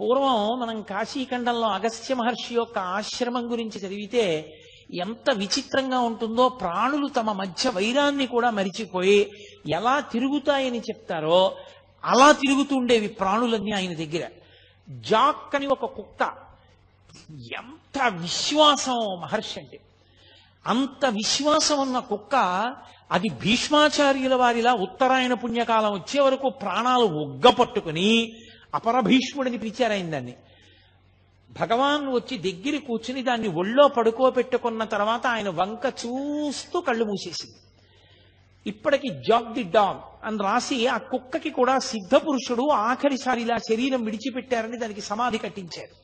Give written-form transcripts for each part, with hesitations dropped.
పూర్వం మనం కాశీఖండంలో అగస్త్య మహర్షి యొక్క ఆశ్రమం గురించి చదివితే ఎంత విచిత్రంగా ఉంటుందో, ప్రాణులు తమ మధ్య వైరాన్ని కూడా మరిచిపోయి ఎలా తిరుగుతాయని చెప్తారో అలా తిరుగుతుండేవి ప్రాణులన్నీ ఆయన దగ్గర. జాక్ అని ఒక కుక్క, ఎంత విశ్వాసం మహర్షి అంటే, అంత విశ్వాసం ఉన్న కుక్క అది భీష్మాచార్యుల వారిలా ఉత్తరాయణ పుణ్యకాలం వచ్చే వరకు ప్రాణాలు ఒగ్గపట్టుకుని అపరభీష్ముడిని పిలిచారాయన దాన్ని. భగవాన్ వచ్చి దగ్గర కూర్చుని దాన్ని ఒళ్ళో పడుకోబెట్టుకున్న తర్వాత ఆయన వంక చూస్తూ కళ్ళు మూసేసింది. ఇప్పటికి జాక్ ది డాగ్ అని రాసి ఆ కుక్కకి కూడా సిద్ధ పురుషుడు ఆఖరిసారి ఇలా శరీరం విడిచిపెట్టారని దానికి సమాధి కట్టించారు.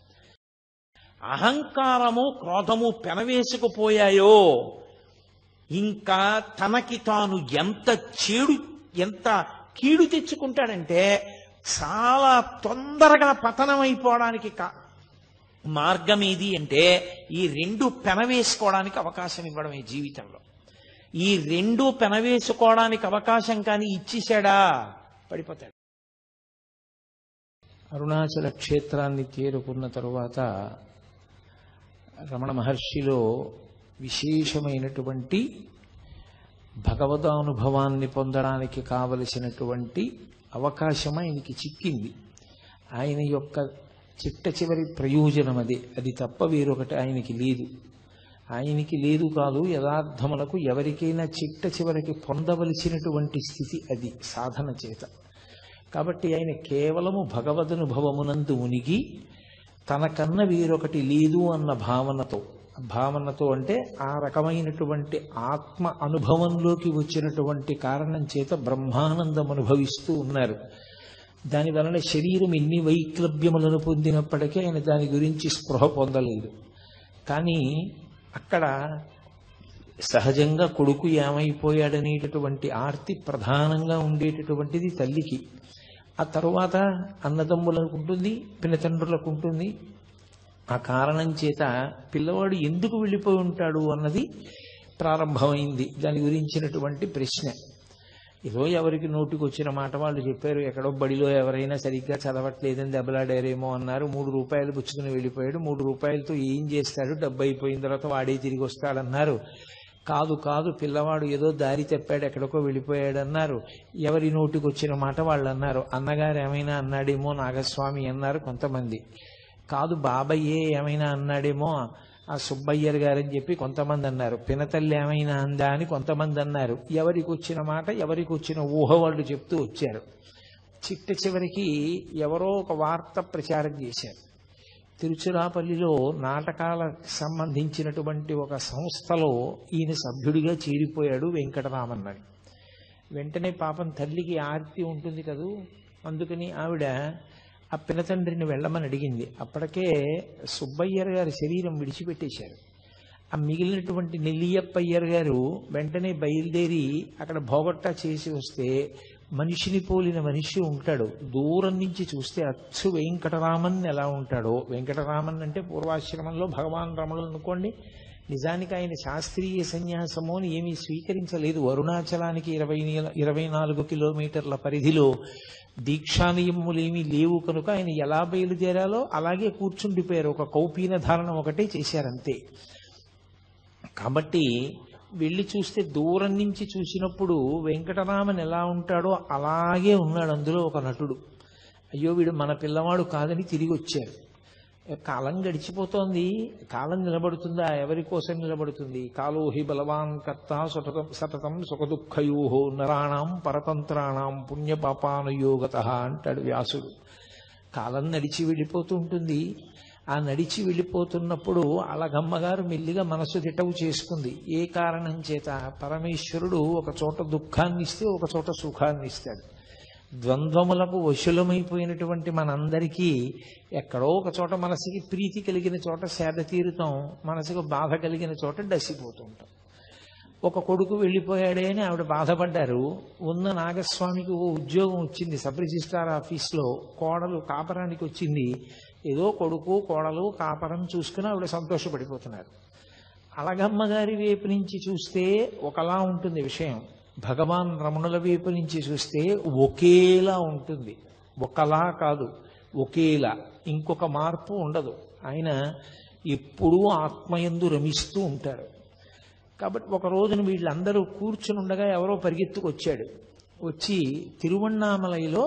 అహంకారము క్రోధము పెనవేసుకుపోయాయో ఇంకా తనకి తాను ఎంత కీడు తెచ్చుకుంటాడంటే చాలా తొందరగా పతనమైపోవడానికి మార్గం ఏది అంటే ఈ రెండు పెనవేసుకోవడానికి అవకాశం ఇవ్వడమే జీవితంలో. ఈ రెండు పెనవేసుకోవడానికి అవకాశం కానీ ఇచ్చేశాడా పడిపోతాడు. అరుణాచల క్షేత్రాన్ని చేరుకున్న తరువాత రమణ మహర్షిలో విశేషమైనటువంటి భగవదానుభవాన్ని పొందడానికి కావలసినటువంటి అవకాశం ఆయనకి చిక్కింది. ఆయన యొక్క చిట్ట చివరి ప్రయోజనం అది తప్ప వేరొకటి ఆయనకి లేదు. ఆయనకి లేదు కాదు, యథార్థములకు ఎవరికైనా చిట్ట చివరికి పొందవలసినటువంటి స్థితి అది సాధన చేత. కాబట్టి ఆయన కేవలము భగవదనుభవమునందు ఉనిగి తనకన్న వేరొకటి లేదు అన్న భావనతో అంటే ఆ రకమైనటువంటి ఆత్మ అనుభవంలోకి వచ్చినటువంటి కారణం చేత బ్రహ్మానందం అనుభవిస్తూ ఉన్నారు. దానివలన శరీరం ఎన్ని వైక్లభ్యములను పొందినప్పటికీ ఆయన దాని గురించి స్పృహ పొందలేదు. కానీ అక్కడ సహజంగా కొడుకు ఏమైపోయాడనేటటువంటి ఆర్తి ప్రధానంగా ఉండేటటువంటిది తల్లికి. ఆ తరువాత అన్నదమ్ములకు ఉంటుంది, పినతండ్రులకు ఉంటుంది. ఆ కారణం చేత పిల్లవాడు ఎందుకు వెళ్ళిపోయి ఉంటాడు అన్నది ప్రారంభమైంది. దాని గురించినటువంటి ప్రశ్న ఏదో ఎవరికి నోటికి వచ్చిన మాట వాళ్ళు చెప్పారు. ఎక్కడో బడిలో ఎవరైనా సరిగ్గా చదవట్లేదని దెబ్బలాడారేమో అన్నారు. 3 రూపాయలు పుచ్చుకుని వెళ్ళిపోయాడు. 3 రూపాయలతో ఏం చేస్తాడు, డబ్బు అయిపోయిన తర్వాత వాడే తిరిగి వస్తాడన్నారు. కాదు పిల్లవాడు ఏదో దారి తప్పాడు, ఎక్కడికో వెళ్ళిపోయాడు అన్నారు. ఎవరి నోటికి వచ్చిన మాట వాళ్ళు అన్నారు. అన్నగారు ఏమైనా అన్నాడేమో నాగస్వామి అన్నారు కొంతమంది. కాదు బాబయ్యే ఏమైనా అన్నాడేమో ఆ సుబ్బయ్యర్ గారని చెప్పి కొంతమంది అన్నారు. పినతల్లి ఏమైనా అందా అని కొంతమంది అన్నారు. ఎవరికి వచ్చిన మాట ఎవరికి వచ్చిన ఊహ వాళ్ళు చెప్తూ వచ్చారు. చిట్ట చివరికి ఎవరో ఒక వార్త ప్రచారం చేశారు. తిరుచిరాపల్లిలో నాటకాలకు సంబంధించినటువంటి ఒక సంస్థలో ఈయన సభ్యుడిగా చేరిపోయాడు వెంకటరామన్ అని. వెంటనే పాపం తల్లికి ఆర్తి ఉంటుంది కదూ, అందుకని ఆవిడ ఆ పినతండ్రిని వెళ్ళమని అడిగింది. అప్పటికే సుబ్బయ్యర్ గారి శరీరం విడిచిపెట్టేశారు. ఆ మిగిలినటువంటి నెల్లియప్పయ్యర్ గారు వెంటనే బయలుదేరి అక్కడ భోగట్టా చేసి వస్తే మనిషిని పోలిన మనిషి ఉంటాడు. దూరం నుంచి చూస్తే అచ్చు వెంకటరామన్ ఎలా ఉంటాడో, వెంకటరామన్ అంటే పూర్వాశ్రమంలో భగవాన్ రమణులు అనుకోండి. నిజానికి ఆయన శాస్త్రీయ సన్యాసము అని ఏమీ స్వీకరించలేదు. అరుణాచలానికి 24 కిలోమీటర్ల పరిధిలో దీక్షానియములేమీ లేవు కనుక ఆయన ఎలా బయలుదేరాలో అలాగే కూర్చుండిపోయారు. ఒక కౌపీన ధారణ ఒకటే చేశారంతే. కాబట్టి వెళ్ళి చూస్తే దూరం నుంచి చూసినప్పుడు వెంకటరామన్ ఎలా ఉంటాడో అలాగే ఉన్నాడు. అందులో ఒక నటుడు. అయ్యో వీడు మన పిల్లవాడు కాదని తిరిగి వచ్చారు. కాలం గడిచిపోతోంది, కాలం నిలబడుతుందా? ఎవరి కోసం నిలబడుతుంది? కాలోహి బలవాన్ కర్త సతతం సుఖదుఃఖయోహో నరాణం పరతంత్రాణం పుణ్యపాపానుయోగత అంటాడు వ్యాసుడు. కాలం నడిచి వెళ్ళిపోతూ ఉంటుంది. ఆ నడిచి వెళ్ళిపోతున్నప్పుడు అలగమ్మగారు మెల్లిగా మనసు దిటవు చేసుకుంది. ఏ కారణం చేత? పరమేశ్వరుడు ఒక చోట దుఃఖాన్ని ఇస్తే ఒక చోట సుఖాన్ని ఇస్తాడు. ద్వంద్వములకు వశులమైపోయినటువంటి మనందరికీ ఎక్కడో ఒక చోట మనసుకి ప్రీతి కలిగిన చోట సేద తీరుతాం, మనసుకు బాధ కలిగిన చోట డసిపోతుంటాం. ఒక కొడుకు వెళ్ళిపోయాడే అని ఆవిడ బాధపడ్డారు. ఉన్న నాగస్వామికి ఓ ఉద్యోగం వచ్చింది సబ్ రిజిస్ట్రార్ ఆఫీస్లో. కోడలు కాపరానికి వచ్చింది. ఏదో కొడుకు కోడలు కాపరం చూసుకుని ఆవిడ సంతోషపడిపోతున్నారు. అలగమ్మగారి వైపు నుంచి చూస్తే ఒకలా ఉంటుంది విషయం, భగవాన్ రమణుల వైపు నుంచి చూస్తే ఒకేలా ఉంటుంది. ఒకలా కాదు, ఒకేలా, ఇంకొక మార్పు ఉండదు. ఆయన ఎప్పుడూ ఆత్మయందు రమిస్తూ ఉంటారు. కాబట్టి ఒక రోజున వీళ్ళందరూ కూర్చుని ఉండగా ఎవరో పరిగెత్తుకొచ్చాడు. వచ్చి తిరువణ్ణామలైలో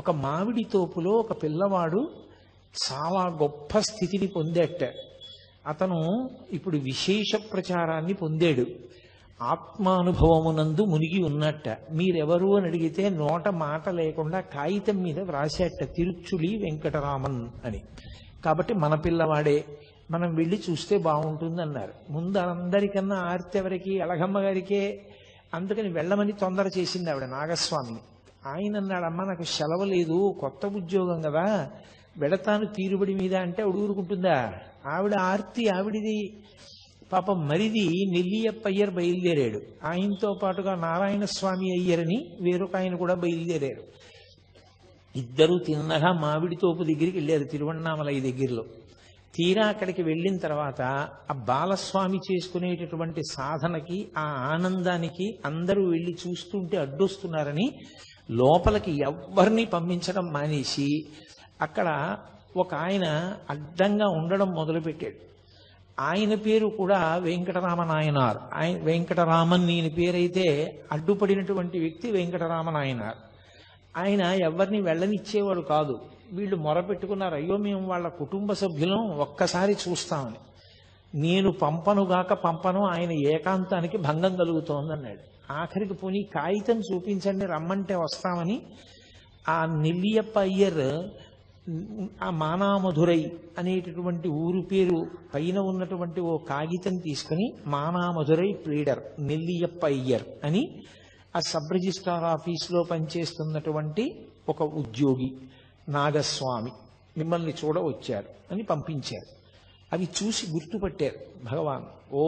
ఒక మామిడి తోపులో ఒక పిల్లవాడు చాలా గొప్ప స్థితిని పొందేట. అతను ఇప్పుడు విశేష ప్రచారాన్ని పొందాడు. ఆత్మానుభవమునందు మునిగి ఉన్నట్ట. మీరెవరు అని అడిగితే నోట మాట లేకుండా కాగితం మీద వ్రాసేట తిరుచులి వెంకటరామన్ అని. కాబట్టి మన పిల్లవాడే, మనం వెళ్ళి చూస్తే బాగుంటుంది అన్నారు. ముందు అందరికన్నా ఆర్తి ఎవరికి? అలగమ్మ గారికే. అందుకని వెళ్ళమని తొందర చేసింది ఆవిడ నాగస్వామిని. ఆయన అన్నాడు, అమ్మ నాకు సెలవు లేదు, కొత్త ఉద్యోగం కదా, వెడతాను తీరుబడి మీద అంటే ఊరుకుంటుందా? ఆవిడ ఆర్తి ఆవిడిది. పాపం మరిది నెల్లియప్ప అయ్యర్ బయలుదేరాడు. ఆయనతో పాటుగా నారాయణ స్వామి అయ్యరని వేరొక ఆయన కూడా బయలుదేరారు. ఇద్దరు తిన్నగా మామిడి తోపు దగ్గరికి వెళ్ళారు తిరువణ్ణామలై దగ్గరలో. తీరా అక్కడికి వెళ్ళిన తర్వాత ఆ బాలస్వామి చేసుకునేటటువంటి సాధనకి, ఆ ఆనందానికి అందరూ వెళ్ళి చూస్తుంటే అడ్డొస్తున్నారని లోపలికి ఎవ్వరిని పంపించడం మానేసి అక్కడ ఒక ఆయన అడ్డంగా ఉండడం మొదలుపెట్టాడు. ఆయన పేరు కూడా వెంకటరామనాయనార్. ఆయన వెంకటరామన్ ఈయన పేరైతే అడ్డుపడినటువంటి వ్యక్తి వెంకటరామనాయనార్. ఆయన ఎవరిని వెళ్ళనిచ్చేవాడు కాదు. వీళ్ళు మొరపెట్టుకున్నారు, అయ్యో మేము వాళ్ళ కుటుంబ సభ్యులం, ఒక్కసారి చూస్తామని. నేను పంపను, ఆయన ఏకాంతానికి భంగం కలుగుతోందన్నాడు. ఆఖరికి పోనీ కాగితం చూపించండి, రమ్మంటే వస్తామని ఆ నెల్లియప్ప అయ్యర్ ఆ మానామధురై అనేటటువంటి ఊరు పేరు పైన ఉన్నటువంటి ఓ కాగితం తీసుకుని మానామధురై ప్లీడర్ నెల్లియప్ప అయ్యర్ అని ఆ సబ్ రిజిస్ట్రార్ ఆఫీసులో పనిచేస్తున్నటువంటి ఒక ఉద్యోగి నాగస్వామి మిమ్మల్ని చూడ వచ్చారు అని పంపించారు. అవి చూసి గుర్తుపట్టారు భగవాన్. ఓ,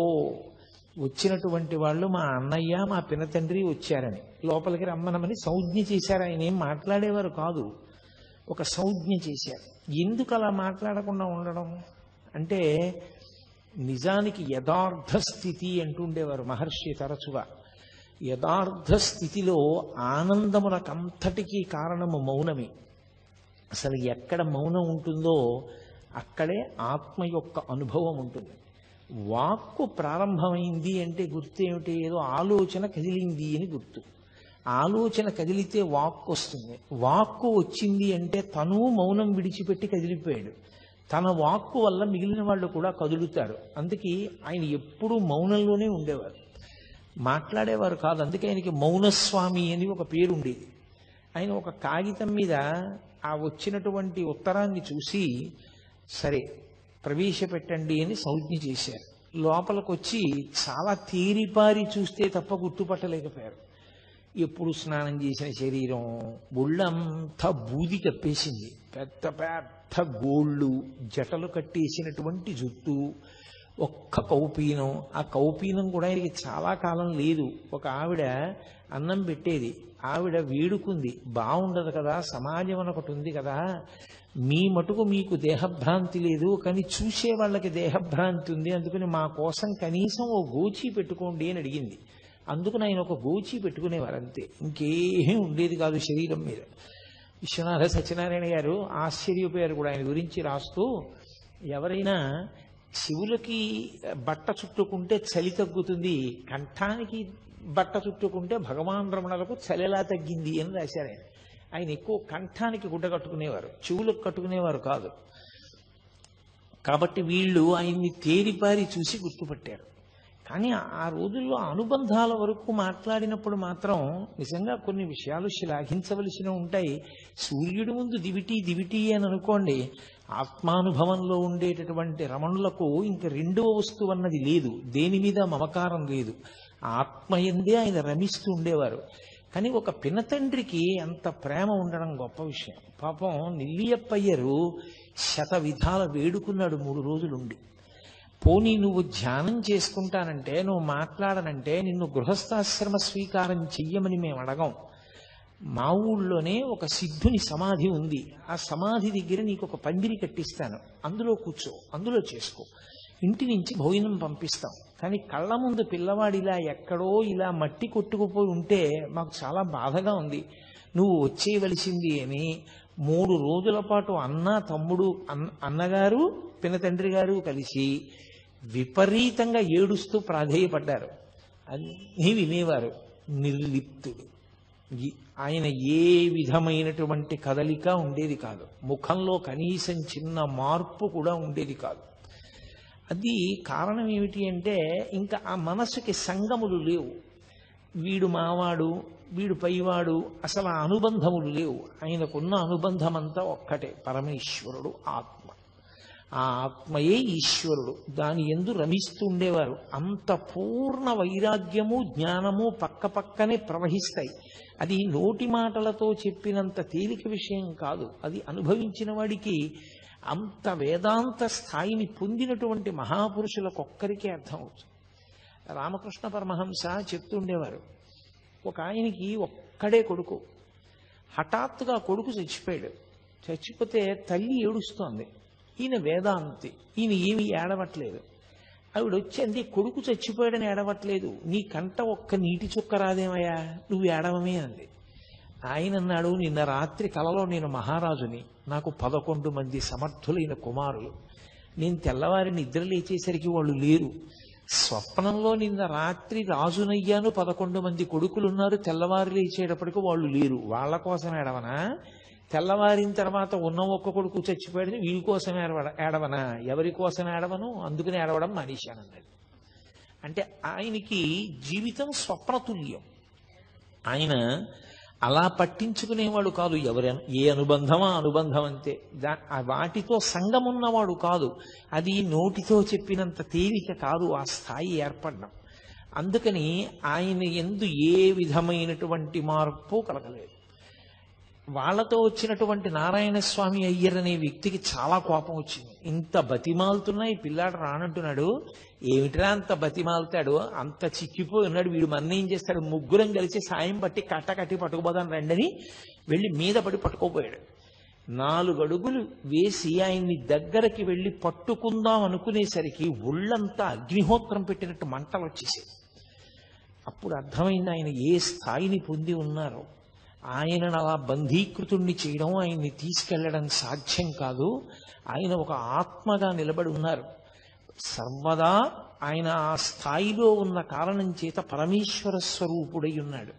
వచ్చినటువంటి వాళ్ళు మా అన్నయ్య మా పినతండ్రి వచ్చారని లోపలికి రమ్మనమని సంజ్ఞ చేశారు. ఆయన ఏం మాట్లాడేవారు కాదు, ఒక సంజ్ఞ చేశారు. ఎందుకు అలా మాట్లాడకుండా ఉండడం అంటే, నిజానికి యథార్థ స్థితి అంటుండేవారు మహర్షి తరచుగా. యథార్థ స్థితిలో ఆనందములకంతటికీ కారణము మౌనమే. అసలు ఎక్కడ మౌనం ఉంటుందో అక్కడే ఆత్మ యొక్క అనుభవం ఉంటుంది. వాక్కు ప్రారంభమైంది అంటే గుర్తు ఏమిటి? ఏదో ఆలోచన కదిలింది అని గుర్తు. ఆలోచన కదిలితే వాక్కు వస్తుంది. వాక్కు వచ్చింది అంటే తను మౌనం విడిచిపెట్టి కదిలిపోయాడు. తన వాక్కు వల్ల మిగిలిన వాళ్ళు కూడా కదులుతారు. అందుకే ఆయన ఎప్పుడూ మౌనంలోనే ఉండేవారు, మాట్లాడేవారు కాదు. అందుకే ఆయనకి మౌనస్వామి అని ఒక పేరు ఉండేది. ఆయన ఒక కాగితం మీద ఆ వచ్చినటువంటి ఉత్తరాన్ని చూసి సరే ప్రవేశపెట్టండి అని సంజ్ఞ చేశారు. లోపలికి వచ్చి చాలా తేరిపారి చూస్తే తప్ప గుర్తుపట్టలేకపోయారు. ఎప్పుడు స్నానం చేసిన శరీరం, ఒళ్ళంతా బూది కప్పేసింది, పెద్ద పెద్ద గోళ్ళు, జటలు కట్టేసినటువంటి జుట్టు, ఒక్క కౌపీనం. ఆ కౌపీనం కూడా ఆయనకి చాలా కాలం లేదు. ఒక ఆవిడ అన్నం పెట్టేది, ఆవిడ వేడుకుంది, బాగుండదు కదా, సమాజం అని ఒకటి ఉంది కదా, మీ మటుకు మీకు దేహభ్రాంతి లేదు, కానీ చూసే వాళ్ళకి దేహభ్రాంతి ఉంది, అందుకని మా కోసం కనీసం ఓ గోచి పెట్టుకోండి అని అడిగింది. అందుకని ఆయన ఒక గోచి పెట్టుకునేవారు అంతే, ఇంకేం ఉండేది కాదు శరీరం మీద. విశ్వనాథ సత్యనారాయణ గారు ఆశ్చర్యపోయారు కూడా ఆయన గురించి రాస్తూ, ఎవరైనా శివులకి బట్ట చుట్టుకుంటే చలి తగ్గుతుంది, కంఠానికి బట్ట చుట్టుకుంటే భగవాన్ రమణలకు చలి ఎలా తగ్గింది అని రాశారు ఆయన. ఆయన ఎక్కువ కంఠానికి గుడ్డ కట్టుకునేవారు, చెవులకు కట్టుకునేవారు కాదు. కాబట్టి వీళ్ళు ఆయన్ని తేరిపారి చూసి గుర్తుపట్టారు. కానీ ఆ రోజుల్లో అనుబంధాల వరకు మాట్లాడినప్పుడు మాత్రం నిజంగా కొన్ని విషయాలు శ్లాఘించవలసిన ఉంటాయి. సూర్యుడి ముందు దివిటి అని అనుకోండి, ఆత్మానుభవంలో ఉండేటటువంటి రమణులకు ఇంక రెండవ వస్తువు అన్నది లేదు, దేని మీద మమకారం లేదు, ఆత్మయందే ఆయన రమిస్తూ ఉండేవారు. కానీ ఒక పినతండ్రికి అంత ప్రేమ ఉండడం గొప్ప విషయం. పాపం నెల్లియప్పయ్యరు శత విధాల వేడుకున్నాడు 3 రోజులుండి. పోనీ నువ్వు ధ్యానం చేసుకుంటానంటే, నువ్వు మాట్లాడనంటే నిన్ను గృహస్థాశ్రమ స్వీకారం చెయ్యమని మేము అడగం. మా ఊళ్ళోనే ఒక సిద్ధుని సమాధి ఉంది, ఆ సమాధి దగ్గర నీకు ఒక పందిరి కట్టిస్తాను, అందులో కూర్చో, అందులో చేసుకో, ఇంటి నుంచి భోజనం పంపిస్తాం. కానీ కళ్ళ ముందు పిల్లవాడు ఇలా ఎక్కడో ఇలా మట్టి కొట్టుకుపోయి ఉంటే మాకు చాలా బాధగా ఉంది, నువ్వు వచ్చేయవలసింది అని 3 రోజుల పాటు అన్న తమ్ముడు అన్నగారు పినతండ్రి గారు కలిసి విపరీతంగా ఏడుస్తూ ప్రాధేయపడ్డారు. అన్నీ వినేవారు. నిర్లిప్తుడు. ఆయన ఏ విధమైనటువంటి కదలిక ఉండేది కాదు. ముఖంలో కనీసం చిన్న మార్పు కూడా ఉండేది కాదు. అది కారణం ఏమిటి అంటే ఇంకా ఆ మనసుకి సంగములు లేవు. వీడు మావాడు, వీడు పైవాడు, అసలు ఆ అనుబంధములు లేవు. ఆయనకున్న అనుబంధం అంతా ఒక్కటే, పరమేశ్వరుడు ఆత్మ. ఆ ఆత్మయే ఈశ్వరుడు. దాని యందు రమిస్తూ ఉండేవారు. అంత పూర్ణ వైరాగ్యము జ్ఞానము పక్కపక్కనే ప్రవహిస్తాయి. అది నోటి మాటలతో చెప్పినంత తేలిక విషయం కాదు. అది అనుభవించిన వాడికి, అంత వేదాంత స్థాయిని పొందినటువంటి మహాపురుషులకొక్కరికే అర్థమవుతుంది. రామకృష్ణ పరమహంస చెప్తుండేవారు, ఒక ఆయనకి ఒక్కడే కొడుకు. హఠాత్తుగా కొడుకు చచ్చిపోయాడు. చచ్చిపోతే తల్లి ఏడుస్తోంది. ఈయన వేదాంతి, ఈయన ఏమీ ఏడవట్లేదు. ఆవిడ వచ్చింది, కొడుకు చచ్చిపోయాడని ఏడవట్లేదు, నీ కంట ఒక్క నీటి చుక్క రాదేమయ్యా, నువ్వు ఏడవమే అంది. ఆయన అన్నాడు, నిన్న రాత్రి కలలో నేను మహారాజుని, నాకు 11 మంది సమర్థులైన కుమారులు. నేను తెల్లవారి నిద్ర లేచేసరికి వాళ్ళు లేరు. స్వప్నంలో నిన్న రాత్రి రాజునయ్యాను, 11 మంది కొడుకులున్నారు, తెల్లవారు లేచేటప్పటికి వాళ్ళు లేరు. వాళ్ళ కోసం ఏడవనా? తెల్లవారిన తర్వాత ఉన్న ఒక్క కొడుకు చచ్చిపోయాడని వీళ్ళ కోసం ఏడవనా? ఎవరి కోసం ఏడవను, అందుకని ఏడవడం మానేశానన్నాడు. అంటే ఆయనకి జీవితం స్వప్నతుల్యం. ఆయన అలా పట్టించుకునేవాడు కాదు. ఏ అనుబంధమా అనుబంధం అంతే. వాటితో సంగమున్నవాడు కాదు. అది నోటితో చెప్పినంత తేలిక కాదు ఆ స్థాయి ఏర్పడడం. అందుకని ఆయన యందు ఏ విధమైనటువంటి మార్పు కలగలేదు. వాళ్లతో వచ్చినటువంటి నారాయణ స్వామి అయ్యర్ అనే వ్యక్తికి చాలా కోపం వచ్చింది. ఇంత బతిమాలుతున్నా ఈ పిల్లాడు రానంటున్నాడు, ఏమిట్రా అంత బతిమాలుతాడు, అంత చిక్కిపోయి ఉన్నాడు, వీడు మన్నేం చేస్తాడు, ముగ్గురం కలిసి సాయం పట్టి కట్టి పట్టుకుపోదాం రండని వెళ్ళి మీద పడి పట్టుకోపోయాడు. 4 అడుగులు వేసి ఆయన్ని దగ్గరకి వెళ్ళి పట్టుకుందాం అనుకునేసరికి ఒళ్ళంతా అగ్నిహోత్రం పెట్టినట్టు మంటలు వచ్చేసాయి. అప్పుడు అర్థమైంది ఆయన ఏ స్థాయిని పొంది ఉన్నారో. ఆయనను అలా బంధీకృతుణ్ణి చేయడం, ఆయన్ని తీసుకెళ్లడం సాధ్యం కాదు. ఆయన ఒక ఆత్మగా నిలబడి ఉన్నారు. సర్వదా ఆయన ఆ స్థాయిలో ఉన్న కారణం చేత పరమేశ్వర స్వరూపుడై ఉన్నాడు.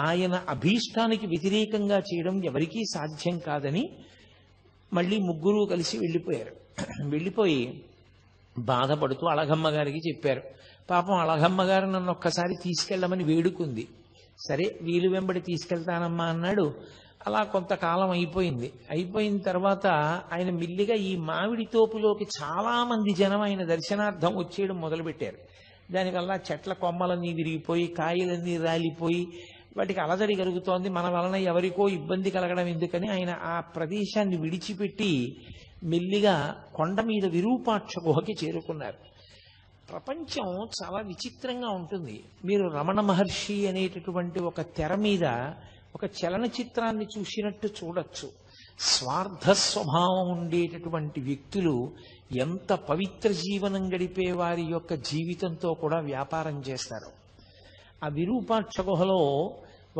ఆయన అభీష్టానికి వ్యతిరేకంగా చేయడం ఎవరికీ సాధ్యం కాదని మళ్ళీ ముగ్గురు కలిసి వెళ్ళిపోయారు. వెళ్ళిపోయి బాధపడుతూ అళగమ్మ గారికి చెప్పారు. పాపం అళగమ్మ గారు నన్ను ఒక్కసారి తీసుకెళ్ళమని వేడుకుంది. సరే వీలు వెంబడి తీసుకెళ్తానమ్మా అన్నాడు. అలా కొంతకాలం అయిపోయింది. అయిపోయిన తర్వాత ఆయన మిల్లిగా ఈ మామిడి తోపులోకి చాలా మంది జనం ఆయన దర్శనార్థం వచ్చేయడం మొదలుపెట్టారు. దానివల్ల చెట్ల కొమ్మలన్నీ విరిగిపోయి, కాయలన్నీ రాలిపోయి, వాటికి అలజడి కలుగుతోంది. మన వలన ఎవరికో ఇబ్బంది కలగడం ఎందుకని ఆయన ఆ ప్రదేశాన్ని విడిచిపెట్టి మెల్లిగా కొండ మీద విరూపాక్ష గుహకి చేరుకున్నారు. ప్రపంచం చాలా విచిత్రంగా ఉంటుంది. మీరు రమణ మహర్షి అనేటటువంటి ఒక తెర మీద ఒక చలనచిత్రాన్ని చూసినట్టు చూడొచ్చు. స్వార్థ స్వభావం ఉండేటటువంటి వ్యక్తులు ఎంత పవిత్ర జీవనం గడిపే వారి యొక్క జీవితంతో కూడా వ్యాపారం చేస్తారు. ఆ విరూపాక్ష గుహలో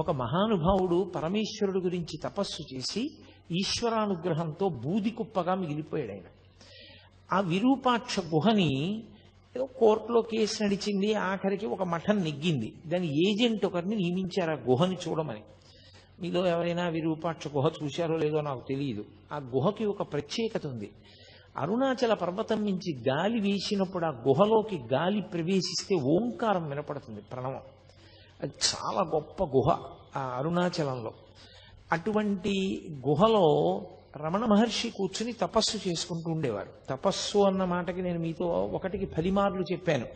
ఒక మహానుభావుడు పరమేశ్వరుడు గురించి తపస్సు చేసి ఈశ్వరానుగ్రహంతో బూది కుప్పగా మిగిలిపోయాడు ఆయన. ఆ విరూపాక్ష గుహని ఏదో కోర్టులో కేసు నడిచింది, ఆఖరికి ఒక మఠం నెగ్గింది. దాని ఏజెంట్ ఒకరిని నియమించారు ఆ గుహని చూడమని. మీలో ఎవరైనా విరూపాక్ష గుహ చూశారో లేదో నాకు తెలియదు. ఆ గుహకి ఒక ప్రత్యేకత ఉంది. అరుణాచల పర్వతం నుంచి గాలి వీసినప్పుడు ఆ గుహలోకి గాలి ప్రవేశిస్తే ఓంకారం వినపడుతుంది, ప్రణవం. అది చాలా గొప్ప గుహ ఆ అరుణాచలంలో. అటువంటి గుహలో రమణ మహర్షి కూర్చుని తపస్సు చేసుకుంటూ ఉండేవారు. తపస్సు అన్న మాటకి నేను మీతో 1కి 10 మార్లు చెప్పాను.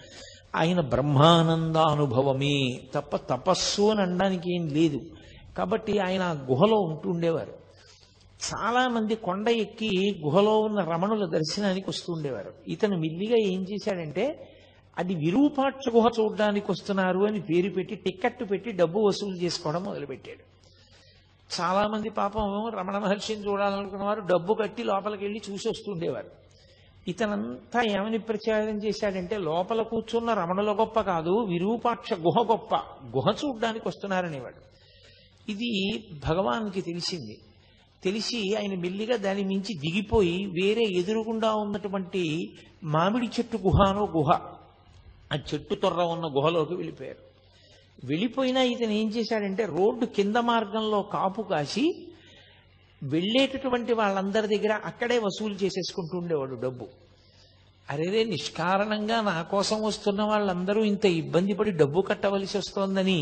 ఆయన బ్రహ్మానంద అనుభవమే తప్ప తపస్సు అని అనడానికి ఏం లేదు. కాబట్టి ఆయన ఆ గుహలో ఉంటుండేవారు. చాలా మంది కొండ ఎక్కి గుహలో ఉన్న రమణుల దర్శనానికి వస్తూ ఉండేవారు. ఇతను మిల్లిగా ఏం చేశాడంటే, అది విరూపాక్ష గుహ చూడడానికి వస్తున్నారు అని పేరు పెట్టి టికెట్ పెట్టి డబ్బు వసూలు చేసుకోవడం మొదలుపెట్టాడు. చాలా మంది పాపం రమణ మహర్షిని చూడాలనుకున్న వారు డబ్బు కట్టి లోపలికి వెళ్ళి చూసి వస్తుండేవారు. ఇతనంతా ఏమని ప్రచారం చేశాడంటే, లోపల కూర్చున్న రమణుల గొప్ప కాదు, విరూపాక్ష గుహ గొప్ప, గుహ చూడడానికి వస్తున్నారనేవాడు. ఇది భగవాన్కి తెలిసింది. తెలిసి ఆయన మెల్లిగా దాని మించి దిగిపోయి వేరే ఎదురుగుండా ఉన్నటువంటి మామిడి చెట్టు గుహనో గుహ, ఆ చెట్టు తొర్ర ఉన్న గుహలోకి వెళ్ళిపోయారు. వెళ్ళిపోయినా ఇతను ఏం చేశాడంటే రోడ్డు కింద మార్గంలో కాపు కాసి వెళ్ళేటటువంటి వాళ్ళందరి దగ్గర అక్కడే వసూలు చేసేసుకుంటూ ఉండేవాడు డబ్బు. అరేరే, నిష్కారణంగా నా కోసం వస్తున్న వాళ్ళందరూ ఇంత ఇబ్బంది పడి డబ్బు కట్టవలసి వస్తోందని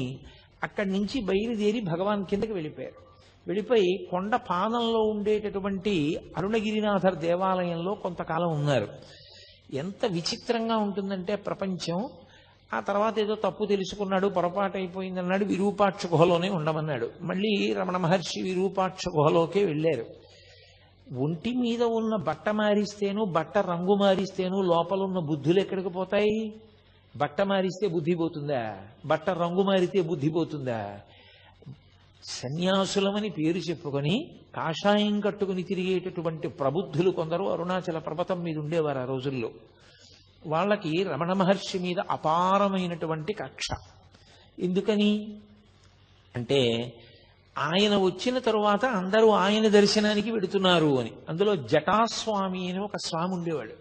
అక్కడి నుంచి బయలుదేరి భగవాన్ కిందకి వెళ్ళిపోయారు. వెళ్ళిపోయి కొండ పాదంలో ఉండేటటువంటి అరుణగిరినాథర్ దేవాలయంలో కొంతకాలం ఉన్నారు. ఎంత విచిత్రంగా ఉంటుందంటే ప్రపంచం. ఆ తర్వాత ఏదో తప్పు తెలుసుకున్నాడు, పొరపాటు అయిపోయిందన్నాడు, విరూపాక్ష గుహలోనే ఉండమన్నాడు. మళ్ళీ రమణ మహర్షి విరూపాక్ష గుహలోకే వెళ్ళారు. ఒంటి మీద ఉన్న బట్ట మారిస్తేను, బట్ట రంగు మారిస్తేను లోపల ఉన్న బుద్ధులు ఎక్కడికి పోతాయి? బట్ట మారిస్తే బుద్ధి పోతుందా? బట్ట రంగు మారితే బుద్ధి పోతుందా? సన్యాసులమని పేరు చెప్పుకొని కాషాయం కట్టుకుని తిరిగేటటువంటి ప్రబుద్ధులు కొందరు అరుణాచల పర్వతం మీద ఉండేవారు ఆ రోజుల్లో. వాళ్ళకి రమణ మహర్షి మీద అపారమైనటువంటి కక్ష. ఎందుకని అంటే ఆయన వచ్చిన తరువాత అందరూ ఆయన దర్శనానికి వెడుతున్నారు అని. అందులో జటాస్వామి అని ఒక స్వామి ఉండేవాడు.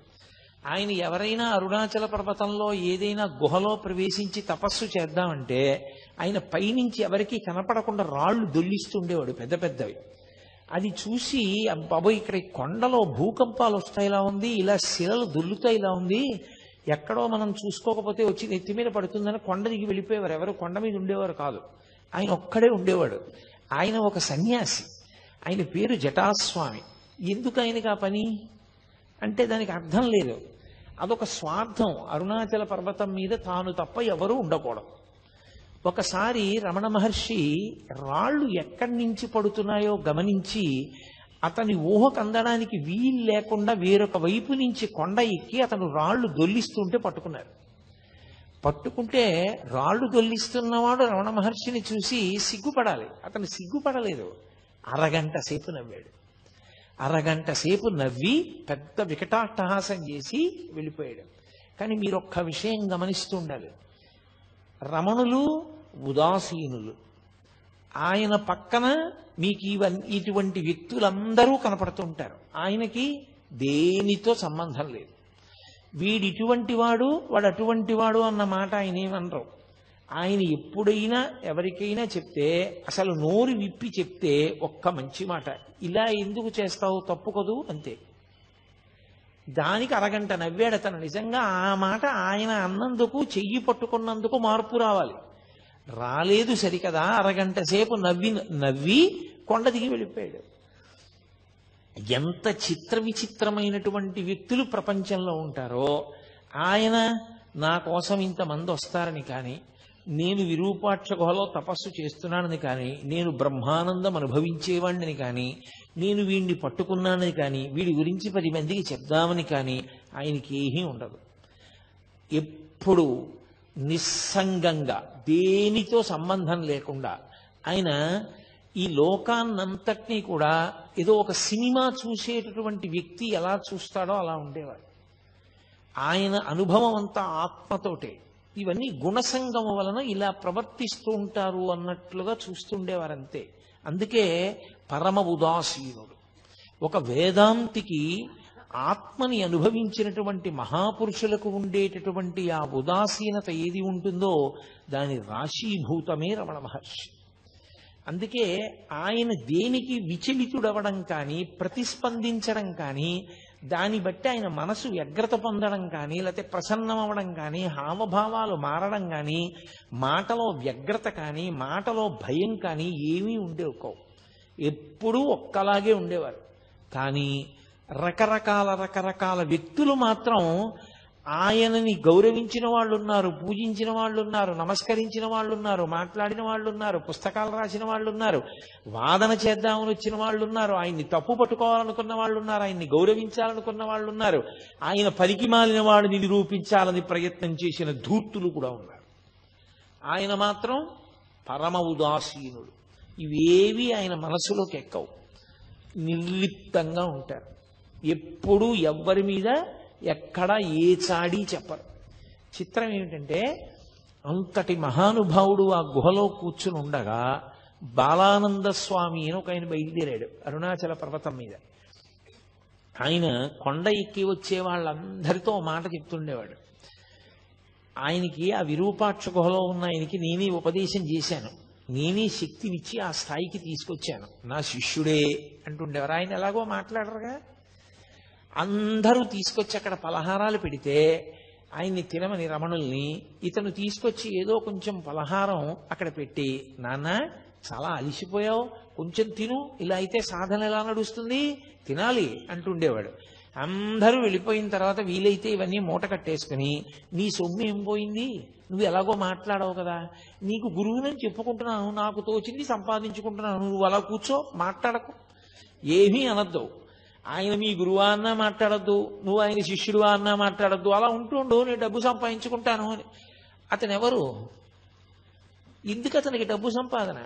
ఆయన ఎవరైనా అరుణాచల పర్వతంలో ఏదైనా గుహలో ప్రవేశించి తపస్సు చేద్దామంటే ఆయన పైనుంచి ఎవరికీ కనపడకుండా రాళ్లు దొల్లిస్తుండేవాడు, పెద్ద పెద్దవి. అది చూసి బాబోయ్, ఇక్కడ కొండలో భూకంపాలు వస్తాయిలా ఉంది, ఇలా శిలలు దొల్లుతాయిలా ఉంది, ఎక్కడో మనం చూసుకోకపోతే వచ్చి నెత్తి మీద పడుతుందని కొండ దిగి వెళ్ళిపోయేవారు. ఎవరు కొండ మీద ఉండేవారు కాదు, ఆయన ఒక్కడే ఉండేవాడు. ఆయన ఒక సన్యాసి, ఆయన పేరు జటాస్వామి. ఎందుకు ఆయనకి ఆ పని అంటే దానికి అర్థం లేదు. అదొక స్వార్థం. అరుణాచల పర్వతం మీద తాను తప్ప ఎవరూ ఉండకూడదు. ఒకసారి రమణ మహర్షి రాళ్లు ఎక్కడి నుంచి పడుతున్నాయో గమనించి అతని ఊహకు అందడానికి వీలు లేకుండా వేరొక వైపు నుంచి కొండ ఎక్కి అతను రాళ్లు దొల్లిస్తుంటే పట్టుకున్నారు. పట్టుకుంటే రాళ్లు దొల్లిస్తున్నవాడు రమణ మహర్షిని చూసి సిగ్గుపడాలి. అతను సిగ్గుపడలేదు. అరగంట సేపు నవ్వాడు. అరగంట సేపు నవ్వి పెద్ద వికటాట్టహాసం చేసి వెళ్ళిపోయాడు. కానీ మీరు ఒక్క విషయం గమనిస్తూ ఉండాలి. రమణులు ఉదాసీనులు. ఆయన పక్కన మీకు ఇటువంటి వ్యక్తులందరూ కనపడుతుంటారు. ఆయనకి దేనితో సంబంధం లేదు. వీడు ఇటువంటి వాడు, వాడు అటువంటి వాడు అన్న మాట ఆయన ఏమనరు. ఆయన ఎప్పుడైనా ఎవరికైనా చెప్తే అసలు నోరు విప్పి చెప్తే ఒక్క మంచి మాట, ఇలా ఎందుకు చేస్తావు, తప్పు కదూ, అంతే. దానికి అరగంట నవ్వాడు అతను. నిజంగా ఆ మాట ఆయన అన్నందుకు, చెయ్యి పట్టుకున్నందుకు మార్పు రావాలి. రాలేదు సరికదా, అరగంట సేపు నవ్వి కొండ దిగి వెళ్ళిపోయాడు. ఎంత చిత్ర విచిత్రమైనటువంటి వ్యక్తులు ప్రపంచంలో ఉంటారో. ఆయన నా కోసం ఇంతమంది వస్తారని కానీ, నేను విరూపాక్ష గుహలో తపస్సు చేస్తున్నానని కానీ, నేను బ్రహ్మానందం అనుభవించేవాడిని కానీ, నేను వీడిని పట్టుకున్నానని కానీ, వీడి గురించి 10 మందికి చెప్దామని కానీ ఆయనకి ఏమీ ఉండదు. ఎప్పుడు నిస్సంగంగా, దేనితో సంబంధం లేకుండా ఆయన ఈ లోకాన్నంతటినీ కూడా ఏదో ఒక సినిమా చూసేటటువంటి వ్యక్తి ఎలా చూస్తాడో అలా ఉండేవాడు. ఆయన అనుభవం అంతా ఆత్మతోటే. ఇవన్నీ గుణసంగం వలన ఇలా ప్రవర్తిస్తూ ఉంటారు అన్నట్లుగా చూస్తుండేవారంతే. అందుకే పరమ ఉదాసీనుడు. ఒక వేదాంతికి ఆత్మని అనుభవించినటువంటి మహాపురుషులకు ఉండేటటువంటి ఆ ఉదాసీనత ఏది ఉంటుందో దాని రాశీభూతమే రమణ మహర్షి. అందుకే ఆయన దేనికి విచలితుడవడం కానీ, ప్రతిస్పందించడం కానీ, దాన్ని బట్టి ఆయన మనసు వ్యగ్రత పొందడం కానీ, లేకపోతే ప్రసన్నం అవ్వడం కానీ, హావభావాలు మారడం కానీ, మాటలో వ్యగ్రత కానీ, మాటలో భయం కానీ ఏమీ ఉండేవి. ఎప్పుడూ ఒక్కలాగే ఉండేవారు. కానీ రకరకాల వ్యక్తులు మాత్రం ఆయనని గౌరవించిన వాళ్ళు ఉన్నారు, పూజించిన వాళ్ళు ఉన్నారు, నమస్కరించిన వాళ్ళు ఉన్నారు, మాట్లాడిన వాళ్ళు ఉన్నారు, పుస్తకాలు రాసిన వాళ్ళు ఉన్నారు, వాదన చేద్దామని వచ్చిన వాళ్ళు ఉన్నారు, ఆయన్ని తప్పు పట్టుకోవాలనుకున్న వాళ్ళు ఉన్నారు, ఆయన్ని గౌరవించాలనుకున్న వాళ్ళు ఉన్నారు, ఆయన పనికి మాలిన వాడిని నిరూపించాలని ప్రయత్నం చేసిన ధూర్తులు కూడా ఉన్నారు. ఆయన మాత్రం పరమ ఉదాసీనుడు. ఇవేవి ఆయన మనసులోకి ఎక్కవు. నిర్లిప్తంగా ఉంటారు. ఎప్పుడూ ఎవ్వరి మీద ఎక్కడా ఏ చాడీ చెప్పరు. చిత్రం ఏమిటంటే అంతటి మహానుభావుడు ఆ గుహలో కూర్చుని ఉండగా బాలానంద స్వామి అని ఒక ఆయన బయలుదేరాడు అరుణాచల పర్వతం మీద. ఆయన కొండ ఎక్కి వచ్చే వాళ్ళందరితో మాట చెప్తుండేవాడు. ఆయనకి ఆ విరూపాక్ష గుహలో ఉన్న ఆయనకి నేనే ఉపదేశం చేశాను, నేనే శక్తినిచ్చి ఆ స్థాయికి తీసుకొచ్చాను, నా శిష్యుడే అంటుండేవారు. ఆయన ఎలాగో మాట్లాడరుగా. అందరూ తీసుకొచ్చి అక్కడ పలహారాలు పెడితే ఆయన్ని తినమని రమణుల్ని ఇతను తీసుకొచ్చి ఏదో కొంచెం పలహారం అక్కడ పెట్టి, నాన్న చాలా అలిసిపోయావు, కొంచెం తిను, ఇలా అయితే సాధన ఎలా నడుస్తుంది, తినాలి అంటుండేవాడు. అందరూ వెళ్ళిపోయిన తర్వాత వీలైతే ఇవన్నీ మూట కట్టేసుకుని, నీ సొమ్ము ఏం పోయింది, నువ్వు ఎలాగో మాట్లాడవు కదా, నీకు గురువునని చెప్పుకుంటున్నాను, నాకు తోచింది సంపాదించుకుంటున్నాను, నువ్వు అలా కూర్చో, మాట్లాడకు, ఏమీ అనద్దు. ఆయన మీ గురువా అన్నా మాట్లాడద్దు, నువ్వు ఆయన శిష్యుడువా అన్నా మాట్లాడద్దు, అలా ఉంటుండు, నేను డబ్బు సంపాదించుకుంటాను అని. అతను ఎవరు? ఎందుకు అతనికి డబ్బు సంపాదన?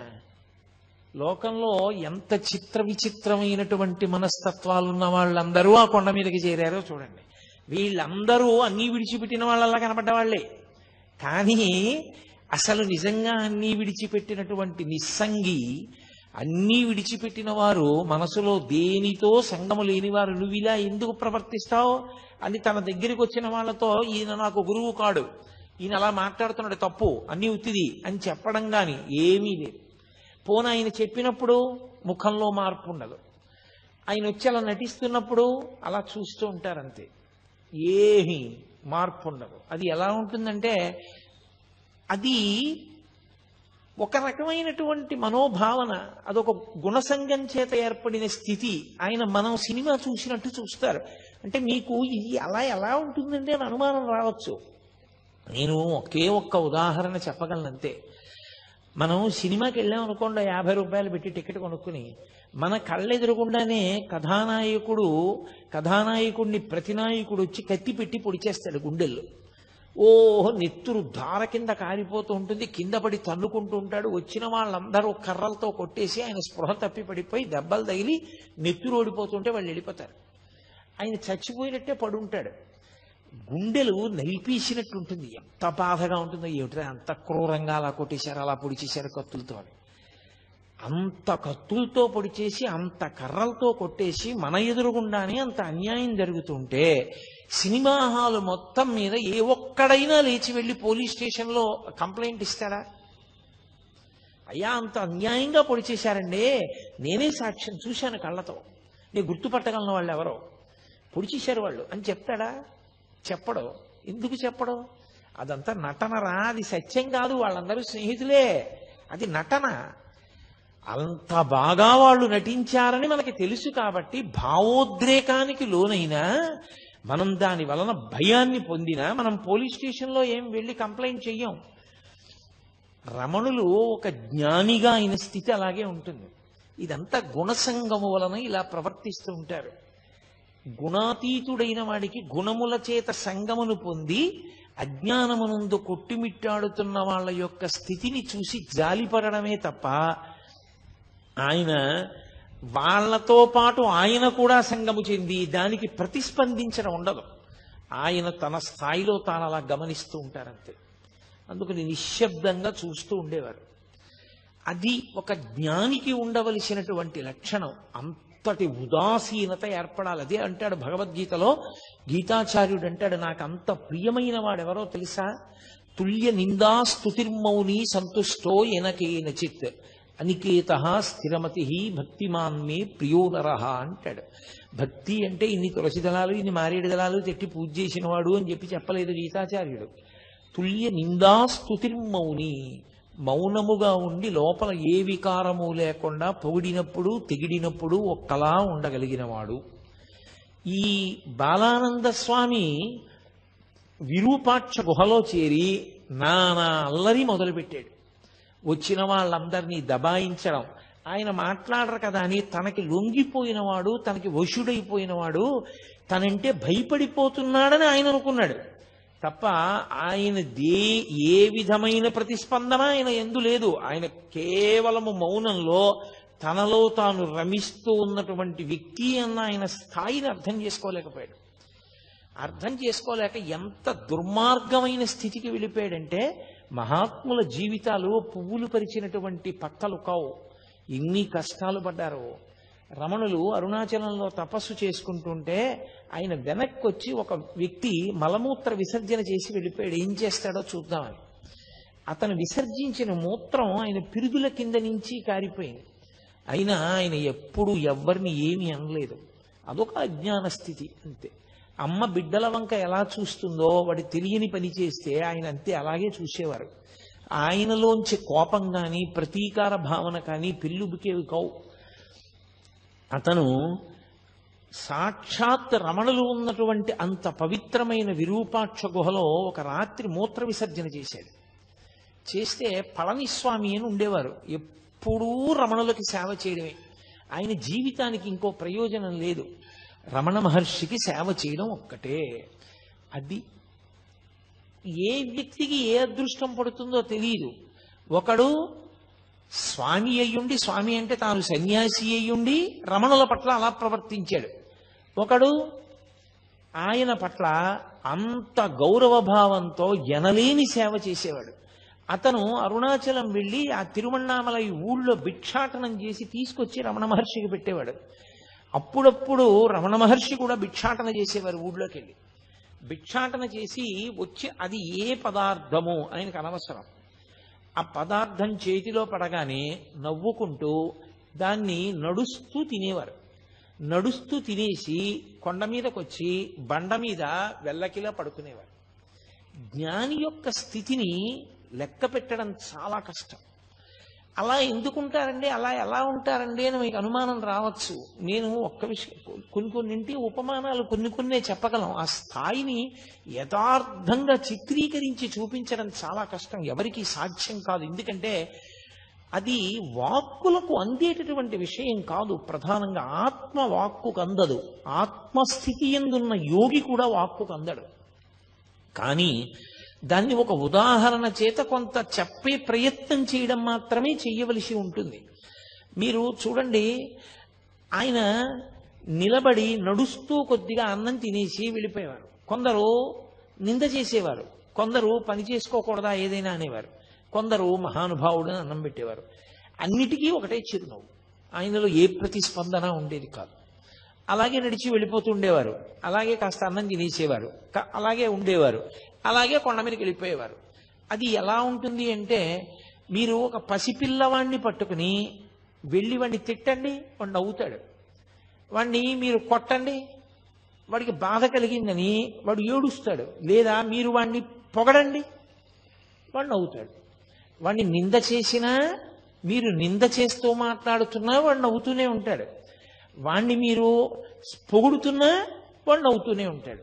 లోకంలో ఎంత చిత్ర విచిత్రమైనటువంటి మనస్తత్వాలు ఉన్న వాళ్ళందరూ ఆ కొండ మీదకి చేరారో చూడండి. వీళ్ళందరూ అన్నీ విడిచిపెట్టిన వాళ్ళలా కనపడ్డవాళ్లే, కానీ అసలు నిజంగా అన్నీ విడిచిపెట్టినటువంటి నిస్సంగి, అన్నీ విడిచిపెట్టిన వారు, మనసులో దేనితో సంగము లేని వారు, నువ్వు ఇలా ఎందుకు ప్రవర్తిస్తావు అని తన దగ్గరికి వచ్చిన వాళ్ళతో, ఈయన నాకు గురువు కాడు, ఈయన అలా మాట్లాడుతున్నాడు తప్పు, అన్నీ ఉత్తిది అని చెప్పడం కానీ ఏమీ లేదు. పోనీ ఆయన చెప్పినప్పుడు ముఖంలో మార్పు ఉండదు, ఆయన వచ్చి అలా నటిస్తున్నప్పుడు అలా చూస్తూ ఉంటారంతే, ఏమీ మార్పు ఉండదు. అది ఎలా ఉంటుందంటే అది ఒక రకమైనటువంటి మనోభావన, అదొక గుణసంగం చేత ఏర్పడిన స్థితి. ఆయన మనం సినిమా చూసినట్టు చూస్తారు. అంటే మీకు ఇది అలా ఎలా ఉంటుందంటే అని అనుమానం రావచ్చు. నేను ఒకే ఒక్క ఉదాహరణ చెప్పగలనంతే. మనం సినిమాకి వెళ్ళాం అనుకోండి, 50 రూపాయలు పెట్టి టికెట్ కొనుక్కుని, మన కళ్ళెదురుగుండానే కథానాయకుడిని ప్రతినాయకుడు వచ్చి కత్తి పెట్టి పొడిచేస్తాడు గుండెల్లో. ఓహో నెత్తురు ధార కింద కారిపోతూ ఉంటుంది, కింద పడి తన్నుకుంటూ ఉంటాడు. వచ్చిన వాళ్ళందరూ కర్రలతో కొట్టేసి ఆయన స్పృహ తప్పి పడిపోయి దెబ్బలు తగిలి నెత్తురు ఓడిపోతుంటే వాళ్ళు వెళ్ళిపోతారు. ఆయన చచ్చిపోయినట్టే పడుంటాడు, గుండెలు నలిపేసినట్టు ఉంటుంది. ఎంత బాధగా ఉంటుందో ఏమిటో, అంత క్రూరంగా అలా కొట్టేశారు, అలా పొడిచేశారు కత్తులతో అని. అంత కత్తులతో పొడిచేసి అంత కర్రలతో కొట్టేసి మన ఎదురుగుండానే అంత అన్యాయం జరుగుతుంటే, సినిమా హాలు మొత్తం మీద ఏ ఒక్కడైనా లేచి వెళ్ళి పోలీస్ స్టేషన్లో కంప్లైంట్ ఇస్తాడా? అయ్యా అంత అన్యాయంగా పొడిచేశారండి, నేనే సాక్ష్యం చూశాను కళ్ళతో, నేను గుర్తుపట్టగలను వాళ్ళు ఎవరో, పొడిచేశారు వాళ్ళు అని చెప్తాడా? చెప్పడు. ఎందుకు చెప్పడు? అదంతా నటనరా, అది సత్యం కాదు, వాళ్ళందరూ స్నేహితులే, అది నటన. అంత బాగా వాళ్ళు నటించారని మనకి తెలుసు కాబట్టి భావోద్రేకానికి లోనైనా, మనం దాని వలన భయాన్ని పొందినా మనం పోలీస్ స్టేషన్లో ఏం వెళ్ళి కంప్లైంట్ చెయ్యం. రమణులు ఒక జ్ఞానిగా అయిన స్థితి అలాగే ఉంటుంది. ఇదంతా గుణసంగము వలన ఇలా ప్రవర్తిస్తూ ఉంటారు. గుణాతీతుడైన వాడికి గుణముల చేత సంగమును పొంది అజ్ఞానమునందు కొట్టుమిట్టాడుతున్న వాళ్ళ యొక్క స్థితిని చూసి జాలిపడమే తప్ప, ఆయన వాళ్లతో పాటు ఆయన కూడా సంగము చెంది దానికి ప్రతిస్పందించడం ఉండదు. ఆయన తన స్థాయిలో తాను అలా గమనిస్తూ ఉంటారంతే. అందుకని నిశ్శబ్దంగా చూస్తూ ఉండేవారు. అది ఒక జ్ఞానికి ఉండవలసినటువంటి లక్షణం. అంతటి ఉదాసీనత ఏర్పడాలి. అదే అంటాడు భగవద్గీతలో, గీతాచార్యుడు అంటాడు, నాకు అంత ప్రియమైన వాడెవరో తెలుసా? తుల్య నిందా స్తుతిర్మౌని సంతుష్టో ఎనకేనచిత్ అనికేత స్థిరమతి భక్తిమాన్ మే ప్రియో నరః అంటాడు. భక్తి అంటే ఇన్ని తులసి దళాలు, ఇన్ని మారేడు దళాలు తెట్టి పూజ చేసిన వాడు అని చెప్పలేదు గీతాచార్యుడు. తుల్య నిందా స్తుతిర్మౌని, మౌనముగా ఉండి లోపల ఏ వికారము లేకుండా పొగిడినప్పుడు తెగిడినప్పుడు ఒక్కలా ఉండగలిగిన వాడు. ఈ బాలానంద స్వామి విరూపాక్ష గుహలో చేరి నానా అల్లరి మొదలుపెట్టాడు. వచ్చిన వాళ్ళందరినీ దబాయించడం. ఆయన మాట్లాడరు కదా అని తనకి లొంగిపోయినవాడు, తనకి వశుడైపోయినవాడు, తనంటే భయపడిపోతున్నాడని ఆయన అనుకున్నాడు తప్ప ఆయన ఏ విధమైన ప్రతిస్పందన ఆయన ఎందు లేదు. ఆయన కేవలము మౌనంలో తనలో తాను రమిస్తూ ఉన్నటువంటి వ్యక్తి అన్న ఆయన స్థాయిని అర్థం చేసుకోలేకపోయాడు. అర్థం చేసుకోలేక ఎంత దుర్మార్గమైన స్థితికి వెళ్ళిపోయాడంటే, మహాత్ముల జీవితాలు పువ్వులు పరిచినటువంటి పక్కలు కావు. ఎన్ని కష్టాలు పడ్డారో. రమణులు అరుణాచలంలో తపస్సు చేసుకుంటుంటే ఆయన వెనక్కి వచ్చి ఒక వ్యక్తి మలమూత్ర విసర్జన చేసి వెళ్ళిపోయాడు. ఏం చేస్తాడో చూద్దామని. అతను విసర్జించిన మూత్రం ఆయన పిరుదుల కింద నుంచి కారిపోయింది. అయినా ఆయన ఎప్పుడు ఎవ్వరిని ఏమీ అనలేదు. అదొక అజ్ఞాన స్థితి అంతే. అమ్మ బిడ్డల వంక ఎలా చూస్తుందో వాడి తెలియని పని చేస్తే ఆయన అంతే అలాగే చూసేవారు. ఆయనలోంచి కోపం కానీ ప్రతీకార భావన కానీ పెళ్ళుబికేవి కావు. అతను సాక్షాత్ రమణులు ఉన్నటువంటి అంత పవిత్రమైన విరూపాక్ష గుహలో ఒక రాత్రి మూత్ర విసర్జన చేశాడు. చేస్తే పళనిస్వామి అని ఉండేవారు. ఎప్పుడూ రమణులకి సేవ చేయడమే. ఆయన జీవితానికి ఇంకో ప్రయోజనం లేదు. రమణ మహర్షికి సేవ చేయడం ఒక్కటే. అది ఏ వ్యక్తికి ఏ అదృష్టం పడుతుందో తెలియదు. ఒకడు స్వామి అయ్యుండి, స్వామి అంటే తాను సన్యాసి అయ్యుండి రమణుల పట్ల అలా ప్రవర్తించాడు. ఒకడు ఆయన పట్ల అంత గౌరవభావంతో ఎనలేని సేవ చేసేవాడు. అతను అరుణాచలం వెళ్ళి ఆ తిరువణ్ణామలై ఊళ్ళో భిక్షాటనం చేసి తీసుకొచ్చి రమణ మహర్షికి పెట్టేవాడు. అప్పుడప్పుడు రమణ మహర్షి కూడా భిక్షాటన చేసేవారు. ఊళ్ళోకి వెళ్ళి భిక్షాటన చేసి వచ్చి అది ఏ పదార్థము ఆయనకు అనవసరం. ఆ పదార్థం చేతిలో పడగానే నవ్వుకుంటూ దాన్ని నడుస్తూ తినేవారు. నడుస్తూ తినేసి కొండ మీదకి వచ్చి బండ మీద వెల్లకిలా పడుకునేవారు. జ్ఞాని యొక్క స్థితిని లెక్క పెట్టడం చాలా కష్టం. అలా ఎందుకుంటారండి, అలా ఎలా ఉంటారండి అని మీకు అనుమానం రావచ్చు. నేను ఒక్క విషయం, కొన్నింటి ఉపమానాలు కొన్నే చెప్పగలం. ఆ స్థాయిని యథార్థంగా చిత్రీకరించి చూపించడం చాలా కష్టం, ఎవరికీ సాధ్యం కాదు. ఎందుకంటే అది వాక్కులకు అందేటటువంటి విషయం కాదు. ప్రధానంగా ఆత్మ వాక్కుకు అందదు. ఆత్మస్థితి ఎందున్న యోగి కూడా వాక్కుకు అందడు. కానీ దాన్ని ఒక ఉదాహరణ చేత కొంత చెప్పే ప్రయత్నం చేయడం మాత్రమే చెయ్యవలసి ఉంటుంది. మీరు చూడండి, ఆయన నిలబడి నడుస్తూ కొద్దిగా అన్నం తినేసి వెళ్ళిపోయేవారు. కొందరు నింద చేసేవారు, కొందరు పని చేసుకోకూడదా ఏదైనా అనేవారు, కొందరు మహానుభావుడని అన్నం పెట్టేవారు. అన్నిటికీ ఒకటే చిరునవ్వు. ఆయనలో ఏ ప్రతిస్పందన ఉండేది కాదు. అలాగే నడిచి వెళ్ళిపోతూ ఉండేవారు, అలాగే కాస్త అన్నం తినేసేవారు, అలాగే ఉండేవారు, అలాగే కొండ మీదకి వెళ్ళిపోయేవారు. అది ఎలా ఉంటుంది అంటే, మీరు ఒక పసిపిల్లవాడిని పట్టుకుని వెళ్ళి వాడిని తిట్టండి, వాడు నవ్వుతాడు. వాడిని మీరు కొట్టండి, వాడికి బాధ కలిగిందని వాడు ఏడుస్తాడు. లేదా మీరు వాడిని పొగడండి, వాడు నవ్వుతాడు. వాడిని నింద చేసినా, మీరు నింద చేస్తూ మాట్లాడుతున్నా వాడు నవ్వుతూనే ఉంటాడు. వాణ్ణి మీరు పొగుడుతున్నా వాడు నవ్వుతూనే ఉంటాడు.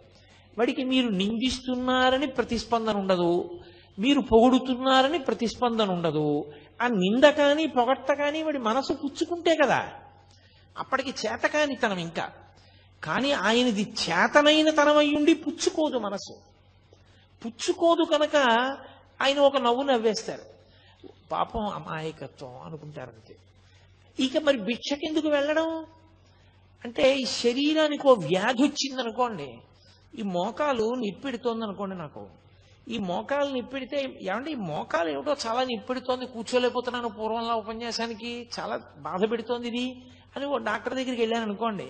వాడికి మీరు నిందిస్తున్నారని ప్రతిస్పందన ఉండదు, మీరు పొగుడుతున్నారని ప్రతిస్పందన ఉండదు. ఆ నింద కానీ పొగట్ట కానీ వాడి మనసు పుచ్చుకుంటే కదా అప్పటికి చేతకాని తనం. ఇంకా కానీ ఆయనది చేతనైన తనం అయ్యుండి పుచ్చుకోదు, మనసు పుచ్చుకోదు కనుక ఆయన ఒక నవ్వు నవ్వేస్తారు. పాపం అమాయకత్వం అనుకుంటారంతే. ఇక మరి భిక్షకెందుకు వెళ్ళడం అంటే, ఈ శరీరానికి ఓ వ్యాధి వచ్చిందనుకోండి, ఈ మోకాలు నిప్పెడుతోంది అనుకోండి, నాకు ఈ మోకాలు నిప్పెడితే, ఏమంటే ఈ మోకాలు ఏమిటో చాలా నిప్పెడుతోంది, కూర్చోలేకపోతున్నాను పూర్వంలో ఉపన్యాసానికి, చాలా బాధ పెడుతోంది ఇది అని ఓ డాక్టర్ దగ్గరికి వెళ్ళాను అనుకోండి.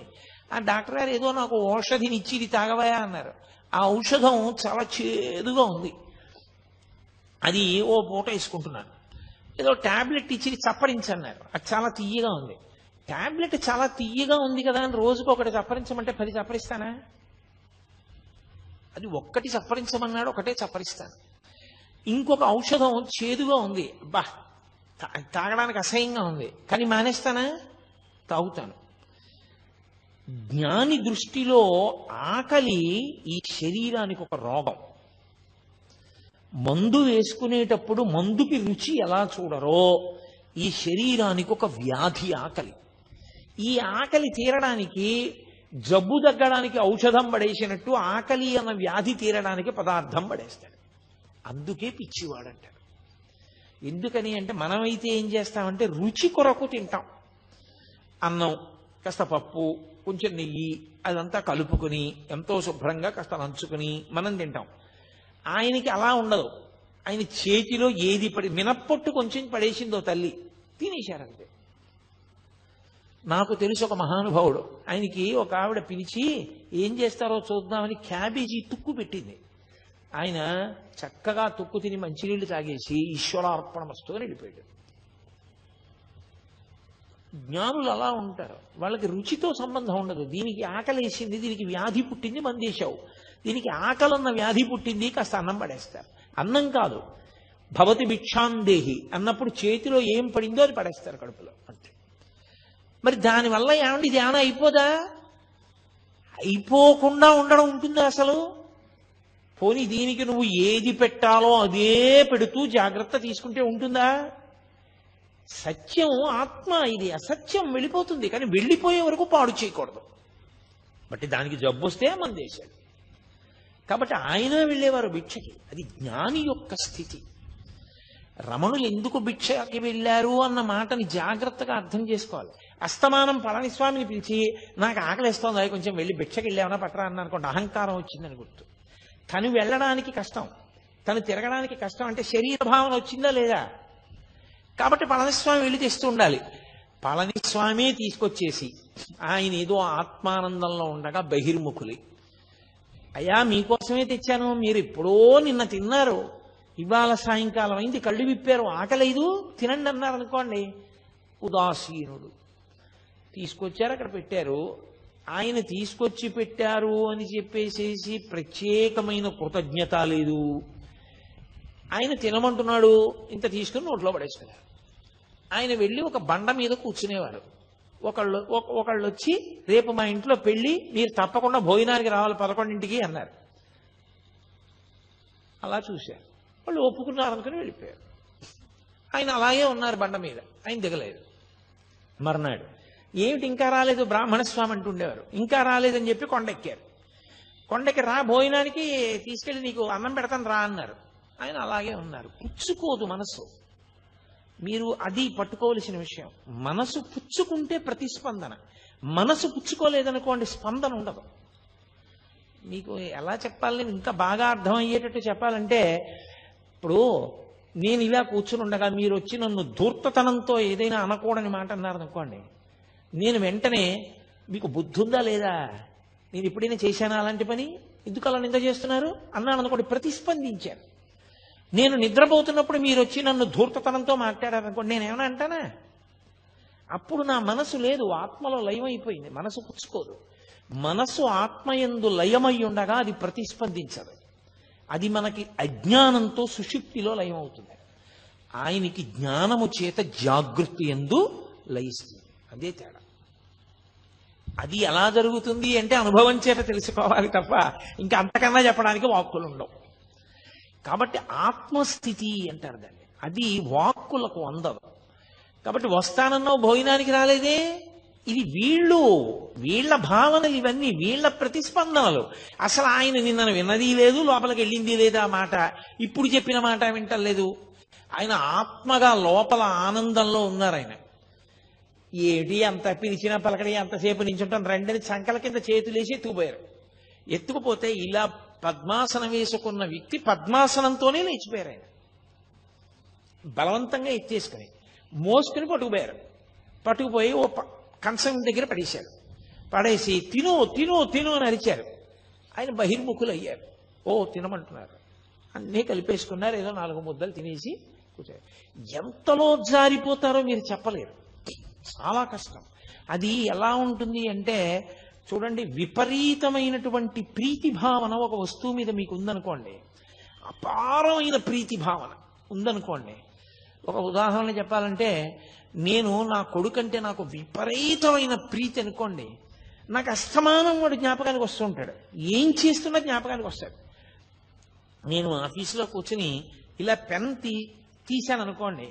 ఆ డాక్టర్ గారు ఏదో నాకు ఔషధిని ఇచ్చి ఇది తాగవయా అన్నారు. ఆ ఔషధం చాలా చేదుగా ఉంది, అది ఓ పూట వేసుకుంటున్నాను. ఏదో ట్యాబ్లెట్ ఇచ్చి చప్పరించన్నారు, అది చాలా తీయగా ఉంది. ట్యాబ్లెట్ చాలా తీయగా ఉంది కదా అని రోజుకు ఒకటి చప్పరించమంటే 10 చప్పరిస్తానా? అది ఒక్కటి చప్పరించమన్నాడు, ఒకటే చప్పరిస్తాను. ఇంకొక ఔషధం చేదుగా ఉంది, బా తాగడానికి అసహ్యంగా ఉంది, కానీ మానేస్తానా? తాగుతాను. జ్ఞాని దృష్టిలో ఆకలి ఈ శరీరానికి ఒక రోగం. మందు వేసుకునేటప్పుడు మందుకి రుచి ఎలా చూడరో, ఈ శరీరానికి ఒక వ్యాధి ఆకలి. ఈ ఆకలి తీరడానికి, జబ్బు తగ్గడానికి ఔషధం పడేసినట్టు ఆకలి అన్న వ్యాధి తీరడానికి పదార్థం పడేస్తాడు. అందుకే పిచ్చివాడంటాడు. ఎందుకని అంటే, మనమైతే ఏం చేస్తామంటే రుచి కొరకు తింటాం. అన్నం, కాస్త పప్పు, కొంచెం నెయ్యి, అదంతా కలుపుకొని ఎంతో శుభ్రంగా కాస్త నంచుకుని మనం తింటాం. ఆయనకి అలా ఉండదు. ఆయన చేతిలో ఏది పడి, మినప్పొట్టు కొంచెం పడేసిందో తల్లి, తినేశారంతే. నాకు తెలిసి ఒక మహానుభావుడు, ఆయనకి ఒక ఆవిడ పిలిచి ఏం చేస్తారో చూద్దామని క్యాబేజీ తుక్కు పెట్టింది. ఆయన చక్కగా తుక్కు తిని మంచినీళ్లు తాగేసి ఈశ్వరార్పణమస్తు అని వెళ్ళిపోయాడు. జ్ఞానులు అలా ఉంటారు, వాళ్ళకి రుచితో సంబంధం ఉండదు. దీనికి ఆకలి వేసింది, దీనికి వ్యాధి పుట్టింది, మందేశావు. దీనికి ఆకలన్న వ్యాధి పుట్టింది, కాస్త అన్నం పడేస్తారు. అన్నం కాదు, భవతి భిక్షాందేహి అన్నప్పుడు చేతిలో ఏం పడిందో అది పడేస్తారు కడుపులో, అంతే. మరి దానివల్ల ఏమండి ఇది ఏమైనా అయిపోదా? అయిపోకుండా ఉండడం ఉంటుందా అసలు? పోనీ దీనికి నువ్వు ఏది పెట్టాలో అదే పెడుతూ జాగ్రత్త తీసుకుంటే ఉంటుందా? సత్యం ఆత్మ, ఇది అసత్యం వెళ్ళిపోతుంది, కానీ వెళ్ళిపోయే వరకు పాడు చేయకూడదు. బట్టి దానికి జబ్బు వస్తే మందేశాడు. కాబట్టి ఆయన వెళ్ళేవారు భిక్షకి. అది జ్ఞాని యొక్క స్థితి. రమణులు ఎందుకు భిక్షకి వెళ్ళారు అన్న మాటని జాగ్రత్తగా అర్థం చేసుకోవాలి. అస్తమానం పళనిస్వామిని పిలిచి నాకు ఆకలిస్తోంది, అది కొంచెం వెళ్ళి భిక్షకి వెళ్ళామన్నా పట్టరా అన్న అనుకోండి, అహంకారం వచ్చిందని గుర్తు. తను వెళ్ళడానికి కష్టం, తను తిరగడానికి కష్టం, అంటే శరీర భావన వచ్చిందా లేదా? కాబట్టి పళనిస్వామి వెళ్ళి తెస్తూ ఉండాలి. పళనిస్వామి తీసుకొచ్చేసి ఆయన ఏదో ఆత్మానందంలో ఉండగా బహిర్ముఖులి, అయ్యా మీకోసమే తెచ్చాను, మీరు ఎప్పుడో నిన్న తిన్నారు, ఇవాళ సాయంకాలం అయింది, కళ్ళు విప్పారు, ఆకలేదు, తినండి అన్నారు అనుకోండి, ఉదాసీనుడు. తీసుకొచ్చారు, అక్కడ పెట్టారు. ఆయన తీసుకొచ్చి పెట్టారు అని చెప్పేసేసి ప్రత్యేకమైన కృతజ్ఞత లేదు. ఆయన తినమంటున్నాడు, ఇంత తీసుకుని నోట్లో పడేసుకున్నారు. ఆయన వెళ్ళి ఒక బండ మీద కూర్చునేవారు. ఒకళ్ళు వచ్చి రేపు మా ఇంట్లో పెళ్లి, మీరు తప్పకుండా భోజనానికి రావాలి 11ంటికి అన్నారు. అలా చూశారు, వాళ్ళు ఒప్పుకున్నారనుకుని వెళ్ళిపోయారు. ఆయన అలాగే ఉన్నారు బండ మీద, ఆయన దిగలేదు. మర్నాడు ఏమిటి ఇంకా రాలేదు, బ్రాహ్మణస్వామి అంటుండేవారు, ఇంకా రాలేదని చెప్పి కొండెక్కారు. కొండకి రా భోజనానికి తీసుకెళ్ళి నీకు అన్నం పెడతాను రా అన్నారు. ఆయన అలాగే ఉన్నారు. పుచ్చుకోదు మనసు. మీరు అది పట్టుకోవలసిన విషయం. మనసు పుచ్చుకుంటే ప్రతిస్పందన, మనసు పుచ్చుకోలేదనుకోండి స్పందన ఉండదు. మీకు ఎలా చెప్పాలి, ఇంకా బాగా అర్థమయ్యేటట్టు చెప్పాలంటే, ఇప్పుడు నేను ఇలా కూర్చుని ఉండగా మీరు వచ్చి నన్ను ధూర్తతనంతో ఏదైనా అనకూడని మాట అన్నారనుకోండి, నేను వెంటనే మీకు బుద్ధి ఉందా లేదా, నేను ఎప్పుడైనా చేశానా అలాంటి పని, ఎందుకు అలా నింద చేస్తున్నారు అన్నాను అనుకోండి, ప్రతిస్పందించాను. నేను నిద్రపోతున్నప్పుడు మీరు వచ్చి నన్ను ధూర్తతనంతో మాట్లాడారనుకోండి, నేనేమైనా అంటానా? అప్పుడు నా మనసు లేదు, ఆత్మలో లయమైపోయింది. మనసు పుచ్చుకోదు. మనసు ఆత్మయందు లయమై ఉండగా అది ప్రతిస్పందించదు. అది మనకి అజ్ఞానంతో సుషుప్తిలో లయమవుతుంది. ఆయనకి జ్ఞానము చేత జాగృతి యందు లయిస్తుంది. అదే తేడా. అది ఎలా జరుగుతుంది అంటే అనుభవం చేత తెలుసుకోవాలి తప్ప ఇంకా అంతకన్నా చెప్పడానికి వాక్కులు ఉండవు. కాబట్టి ఆత్మస్థితి అంటారు దాన్ని. అది వాక్కులకు అందదు. కాబట్టి వస్తానన్నావు భోజనానికి రాలేదే, ఇది వీళ్ళ భావనలు, ఇవన్నీ వీళ్ళ ప్రతిస్పందనలు. అసలు ఆయన నిన్న విన్నది లేదు, లోపలికి వెళ్ళింది లేదా మాట, ఇప్పుడు చెప్పిన మాట వింటలేదు. ఆయన ఆత్మగా లోపల ఆనందంలో ఉన్నారు. ఆయన ఏమిటి అంత పిలిచినా పలకడి అంతసేపు నించుంటాను రెండని చంకల కింద చేతులేసి ఎత్తుకుపోయారు. ఎత్తుకుపోతే ఇలా పద్మాసనం వేసుకున్న వ్యక్తి పద్మాసనంతోనే లేచిపోయారు. ఆయన బలవంతంగా ఎత్తేసుకుని మోసుకుని పట్టుకుపోయారు. పట్టుకుపోయి ఓ కంచం దగ్గర పడేశారు. పడేసి తిను తిను తిను అని అరిచారు. ఆయన బహిర్ముఖులు అయ్యారు. ఓ తినమంటున్నారు, అన్నీ కలిపేసుకున్నారు. ఏదో 4 ముద్దలు తినేసి కూర్చోరు. ఎంతలో జారిపోతారో మీరు చెప్పలేరు. చాలా కష్టం. అది ఎలా ఉంటుంది అంటే చూడండి, విపరీతమైనటువంటి ప్రీతి భావన ఒక వస్తువు మీద మీకు ఉందనుకోండి, అపారమైన ప్రీతి భావన ఉందనుకోండి. ఒక ఉదాహరణ చెప్పాలంటే, నేను నా కొడుకంటే నాకు విపరీతమైన ప్రీతి అనుకోండి, నాకు అస్తమానం వాడు జ్ఞాపకానికి వస్తూ ఉంటాడు. ఏం చేస్తున్నా జ్ఞాపకానికి వస్తాడు. నేను ఆఫీసులో కూర్చుని ఇలా పెన్ తీశాను అనుకోండి,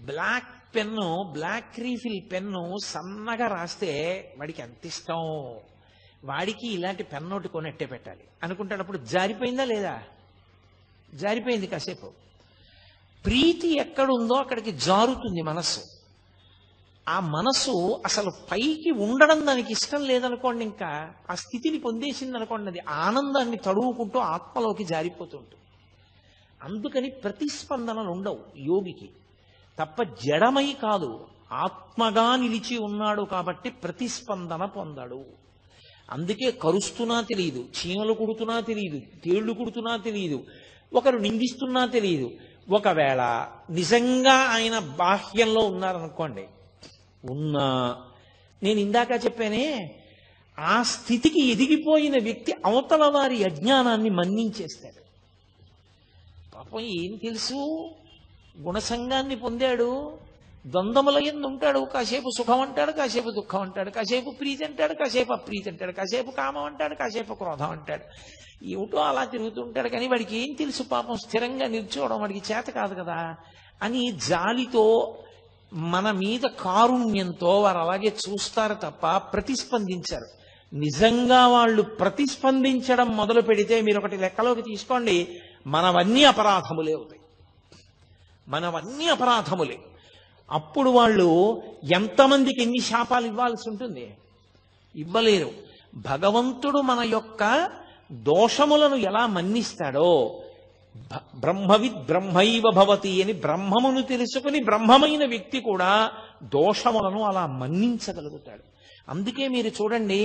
black pen, black refill pen సన్నగా రాస్తే వాడికి ఎంత ఇష్టం, వాడికి ఇలాంటి పెన్ను ఒకటి కొనెట్టే పెట్టాలి అనుకుంటాడు. అప్పుడు జారిపోయిందా లేదా? జారిపోయింది. కాసేపు ప్రీతి ఎక్కడుందో అక్కడికి జారుతుంది మనస్సు. ఆ మనస్సు అసలు పైకి ఉండడం దానికి ఇష్టం లేదనుకోండి, ఇంకా ఆ స్థితిని పొందేసింది అనుకోండి, అది ఆనందాన్ని తడువుకుంటూ ఆత్మలోకి జారిపోతుంటుంది. అందుకని ప్రతిస్పందనలు ఉండవు యోగికి. తప్ప జడమై కాదు, ఆత్మగా నిలిచి ఉన్నాడు కాబట్టి ప్రతిస్పందన పొందడు. అందుకే కరుస్తున్నా తెలియదు, చీమలు కుడుతున్నా తెలియదు, తేళ్లు కుడుతున్నా తెలియదు, ఒకరు నిందిస్తున్నా తెలియదు. ఒకవేళ నిజంగా ఆయన బాహ్యంలో ఉన్నారనుకోండి, ఉన్నా నేను ఇందాక చెప్పానే, ఆ స్థితికి ఎదిగిపోయిన వ్యక్తి అవతల వారి అజ్ఞానాన్ని మన్నించేస్తాడు. పాపం ఏం తెలుసు, గుణసంగాన్ని పొందాడు, ద్వంద్వముల యందు ఉంటాడు. కాసేపు సుఖం అంటాడు, కాసేపు దుఃఖం అంటాడు, కాసేపు ప్రీతి అంటాడు, కాసేపు అప్రీతి అంటాడు, కాసేపు కామం అంటాడు, కాసేపు క్రోధం అంటాడు. ఏమిటో అలా తిరుగుతుంటాడు. కానీ వాడికి ఏం తెలుసు పాపం, స్థిరంగా నిల్చోవడం వాడికి చేత కాదు కదా అని జాలితో, మన మీద కారుణ్యంతో వారు అలాగే చూస్తారు తప్ప ప్రతిస్పందించారు. నిజంగా వాళ్ళు ప్రతిస్పందించడం మొదలు పెడితే మీరు ఒకటి లెక్కలోకి తీసుకోండి, మనవన్నీ అపరాధములే అవుతాయి, మనవన్నీ అపరాధములే. అప్పుడు వాళ్ళు ఎంతమందికి ఎన్ని శాపాలు ఇవ్వాల్సి ఉంటుంది? ఇవ్వలేరు. భగవంతుడు మన యొక్క దోషములను ఎలా మన్నిస్తాడో, బ్రహ్మవిద్ బ్రహ్మైవ భవతి అని బ్రహ్మమును తెలుసుకుని బ్రహ్మమైన వ్యక్తి కూడా దోషములను అలా మన్నించగలుగుతాడు. అందుకే మీరు చూడండి,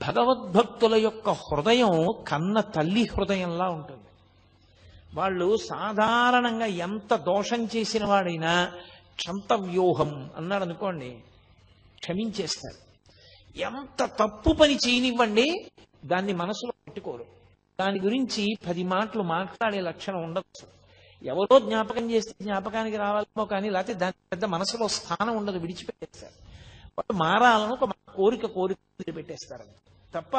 భగవద్భక్తుల యొక్క హృదయం కన్న తల్లి హృదయంలా ఉంటుంది. వాళ్ళు సాధారణంగా ఎంత దోషం చేసిన వాడైనా క్షంతవ్యూహం అన్నాడు అనుకోండి, క్షమించేస్తారు. ఎంత తప్పు పని చేయనివ్వండి, దాన్ని మనసులో పెట్టుకోరు. దాని గురించి 10 మాటలు మాట్లాడే లక్షణం ఉండదు. ఎవరో జ్ఞాపకం చేస్తే జ్ఞాపకానికి రావాలేమో కానీ, లేకపోతే దాని పెద్ద మనసులో స్థానం ఉండదు, విడిచిపెట్టేస్తారు. వాళ్ళు మారాలను ఒక కోరిక పెట్టేస్తారు తప్ప,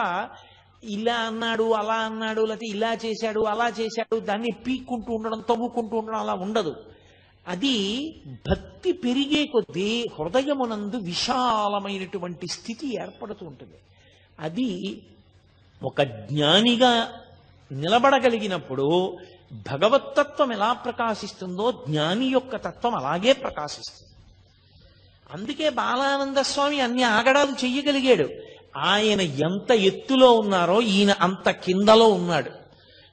ఇలా అన్నాడు అలా అన్నాడు, లేకపోతే ఇలా చేశాడు అలా చేశాడు, దాన్ని పీక్కుంటూ ఉండడం, తవ్వుకుంటూ ఉండడం అలా ఉండదు. అది భక్తి పెరిగే కొద్దీ హృదయమునందు విశాలమైనటువంటి స్థితి ఏర్పడుతూ ఉంటుంది. అది ఒక జ్ఞానిగా నిలబడగలిగినప్పుడు భగవత్తత్వం ఎలా ప్రకాశిస్తుందో జ్ఞాని యొక్క తత్వం అలాగే ప్రకాశిస్తుంది. అందుకే బాలానంద స్వామి అన్ని ఆగడాలు చెయ్యగలిగాడు. ఆయన ఎంత ఎత్తులో ఉన్నారో ఈయన అంత కిందలో ఉన్నాడు.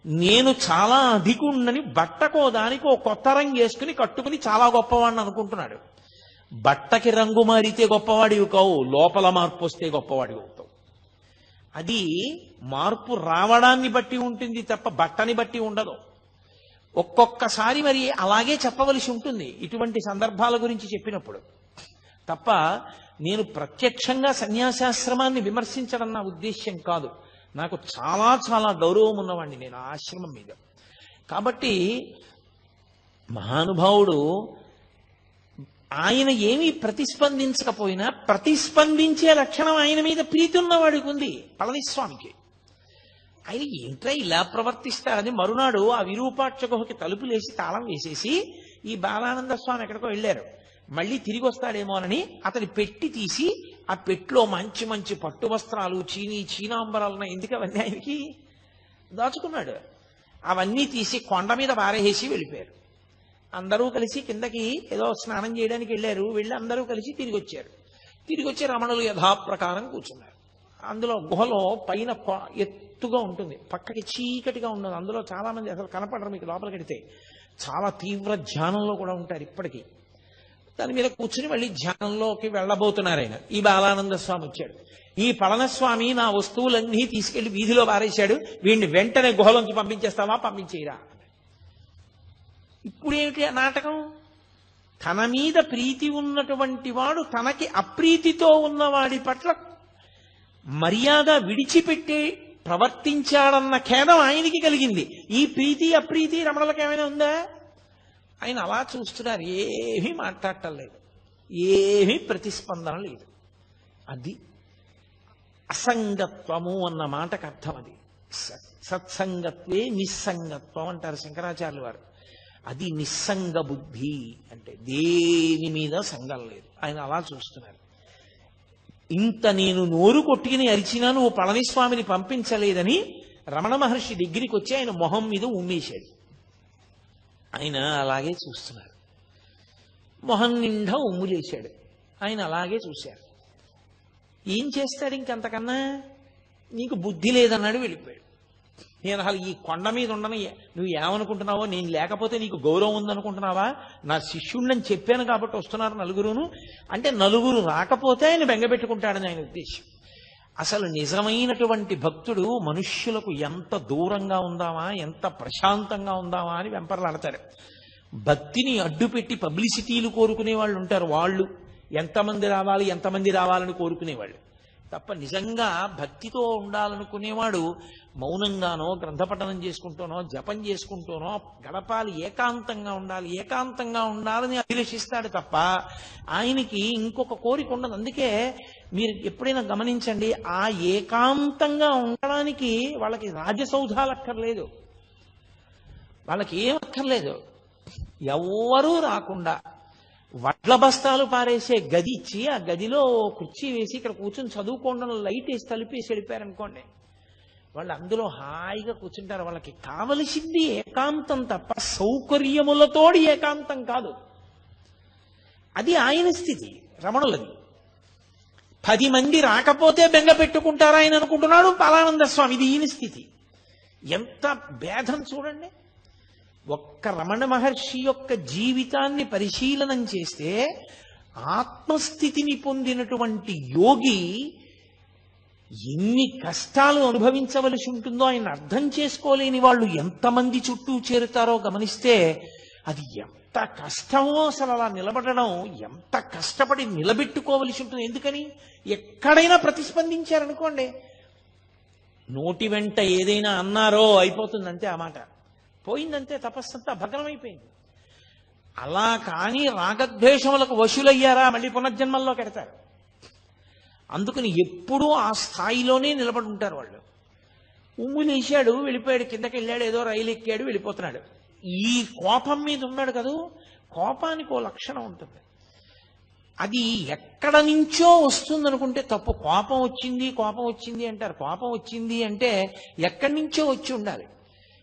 నేను చాలా అధికుణ్ణని బట్టకో దానికి ఓ కొత్త రంగు వేసుకుని కట్టుకుని చాలా గొప్పవాడిని అనుకుంటున్నాడు. బట్టకి రంగు మారితే గొప్పవాడివి కావు, లోపల మార్పు వస్తే గొప్పవాడివి అవుతావు. అది మార్పు రావడాన్ని బట్టి ఉంటుంది తప్ప బట్టని బట్టి ఉండదు. ఒక్కొక్కసారి మరి అలాగే చెప్పవలసి ఉంటుంది ఇటువంటి సందర్భాల గురించి చెప్పినప్పుడు తప్ప, నేను ప్రత్యక్షంగా సన్యాసాశ్రమాన్ని విమర్శించడం నా ఉద్దేశ్యం కాదు. నాకు చాలా చాలా గౌరవం ఉన్నవాడిని నేను ఆ ఆశ్రమం మీద. కాబట్టి మహానుభావుడు ఆయన ఏమీ ప్రతిస్పందించకపోయినా ప్రతిస్పందించే లక్షణం ఆయన మీద ప్రీతి ఉన్నవాడికి ఉంది. పళనిస్వామికి ఆయన ఏంట్రా ఇలా ప్రవర్తిస్తారని మరునాడు ఆ విరూపాక్ష గుహకి తలుపులేసి తాళం వేసేసి ఈ బాలానంద స్వామి ఎక్కడికో వెళ్ళారు. మళ్ళీ తిరిగి వస్తాడేమోనని అతని పెట్టి తీసి ఆ పెట్టిలో మంచి మంచి పట్టు వస్త్రాలు, చీనాంబరాలు ఎందుకు అవన్నీ ఆయనకి దాచుకున్నాడు. అవన్నీ తీసి కొండ మీద పారేసి వెళ్ళిపోయారు. అందరూ కలిసి కిందకి ఏదో స్నానం చేయడానికి వెళ్ళారు. వెళ్ళి అందరూ కలిసి తిరిగి వచ్చారు. తిరిగి వచ్చి రమణులు యథాప్రకారం కూర్చున్నారు. అందులో గుహలో పైన ఎత్తుగా ఉంటుంది, పక్కకి చీకటిగా ఉండదు. అందులో చాలా మంది అసలు కనపడరు మీకు లోపలికి వెడితే. చాలా తీవ్ర ధ్యానంలో కూడా ఉంటారు ఇప్పటికీ. దాని మీద కూర్చుని మళ్ళీ ధ్యానంలోకి వెళ్ళబోతున్నారు ఆయన. ఈ బాలానంద స్వామి వచ్చాడు. ఈ పళనస్వామి నా వస్తువులన్నీ తీసుకెళ్లి వీధిలో పారేశాడు, వీడిని వెంటనే గుహలోంచి పంపించేస్తావా, పంపించేయరా. ఇప్పుడేమిటి నాటకం? తన మీద ప్రీతి ఉన్నటువంటి వాడు తనకి అప్రీతితో ఉన్నవాడి పట్ల మర్యాద విడిచిపెట్టి ప్రవర్తించాడన్న ఖేదం ఆయనకి కలిగింది. ఈ ప్రీతి అప్రీతి రమణులకు ఏమైనా ఉందా? ఆయన అలా చూస్తున్నారు, ఏమీ మాట్లాడటం లేదు, ఏమీ ప్రతిస్పందన లేదు. అది అసంగత్వము అన్న మాటకు అర్థం. అది సత్సంగత్వే నిస్సంగత్వం అంటారు శంకరాచార్యులు వారు. అది నిస్సంగ బుద్ధి అంటే దేని మీద సంగం లేదు. ఆయన అలా చూస్తున్నారు. ఇంత నేను నోరు కొట్టుకుని అరిచినా నువ్వు పళనిస్వామిని పంపించలేదని రమణ మహర్షి దగ్గరికి వచ్చి ఆయన మొహం మీద ఉమ్మేశాడు. ఆయన అలాగే చూస్తున్నారు. మొహం నిండా ఉమ్ములేశాడు. ఆయన అలాగే చూశారు. ఏం చేస్తాడు ఇంకంతకన్నా? నీకు బుద్ధి లేదన్నాడు, వెళ్ళిపోయాడు. నేను అసలు ఈ కొండ మీద ఉండని నువ్వు ఏమనుకుంటున్నావో, నేను లేకపోతే నీకు గౌరవం ఉందనుకుంటున్నావా, నా శిష్యుణ్ణని చెప్పాను కాబట్టి వస్తున్నారు నలుగురును అంటే నలుగురు రాకపోతే ఆయన బెంగపెట్టుకుంటాడని ఆయన ఉద్దేశం. అసలు నిజమైనటువంటి భక్తుడు మనుష్యులకు ఎంత దూరంగా ఉందామా, ఎంత ప్రశాంతంగా ఉందామా అని వెంపర్లాడతారు. భక్తిని అడ్డుపెట్టి పబ్లిసిటీలు కోరుకునే వాళ్ళు ఉంటారు, వాళ్ళు ఎంతమంది రావాలని కోరుకునేవాళ్ళు తప్ప నిజంగా భక్తితో ఉండాలనుకునేవాడు మౌనంగానో గ్రంథపఠనం చేసుకుంటూనో జపం చేసుకుంటూనో గడపాలి, ఏకాంతంగా ఉండాలని అభిలషిస్తాడు తప్ప ఆయనకి ఇంకొక కోరిక ఉండదు. అందుకే మీరు ఎప్పుడైనా గమనించండి, ఆ ఏకాంతంగా ఉండడానికి వాళ్ళకి రాజసౌధాలు అక్కర్లేదు, వాళ్ళకి ఏం అక్కర్లేదు. ఎవ్వరూ రాకుండా వడ్ల బస్తాలు పారేసే గది ఇచ్చి ఆ గదిలో కుర్చీ వేసి ఇక్కడ కూర్చొని చదువుకోవడం లైట్ వేసి తలిపేసి వెళ్ళిపోయారనుకోండి, వాళ్ళు అందులో హాయిగా కూర్చుంటారు. వాళ్ళకి కావలసింది ఏకాంతం తప్ప సౌకర్యములతోడి ఏకాంతం కాదు. అది ఆయన స్థితి, రమణులది. 10 మంది రాకపోతే బెంగ పెట్టుకుంటారా ఆయన అనుకుంటున్నాడు పాలానంద స్వామి. ఇది ఈయన స్థితి. ఎంత భేదం చూడండి. ఒక్క రమణ మహర్షి యొక్క జీవితాన్ని పరిశీలనం చేస్తే ఆత్మస్థితిని పొందినటువంటి యోగి ఎన్ని కష్టాలు అనుభవించవలసి ఉంటుందో ఆయన అర్థం చేసుకోలేని వాళ్ళు ఎంతమంది చుట్టూ చేరుతారో గమనిస్తే అది ఎంత కష్టమో. అసలు అలా నిలబడడం ఎంత కష్టపడి నిలబెట్టుకోవలసి ఉంటుంది. ఎందుకని ఎక్కడైనా ప్రతిస్పందించారనుకోండి, నోటి వెంట ఏదైనా అన్నారో అయిపోతుందంతే, ఆ మాట పోయిందంతే, తపస్సంతా భగ్నమైపోయింది. అలా కానీ రాగద్వేషములకు వశులయ్యారా మళ్ళీ పునర్జన్మల్లో పెడతారు. అందుకని ఎప్పుడూ ఆ స్థాయిలోనే నిలబడి ఉంటారు వాళ్ళు. ఉమ్ములేశాడు, వెళ్ళిపోయాడు, కిందకి వెళ్ళాడు, ఏదో రైలు ఎక్కాడు, వెళ్ళిపోతున్నాడు. ఈ కోపం మీద ఉన్నాడు కదూ, కోపానికి ఓ లక్షణం ఉంటుంది. అది ఎక్కడ నుంచో వస్తుంది అనుకుంటే తప్పు. కోపం వచ్చింది అంటారు. కోపం వచ్చింది అంటే ఎక్కడి నుంచో వచ్చి ఉండాలి.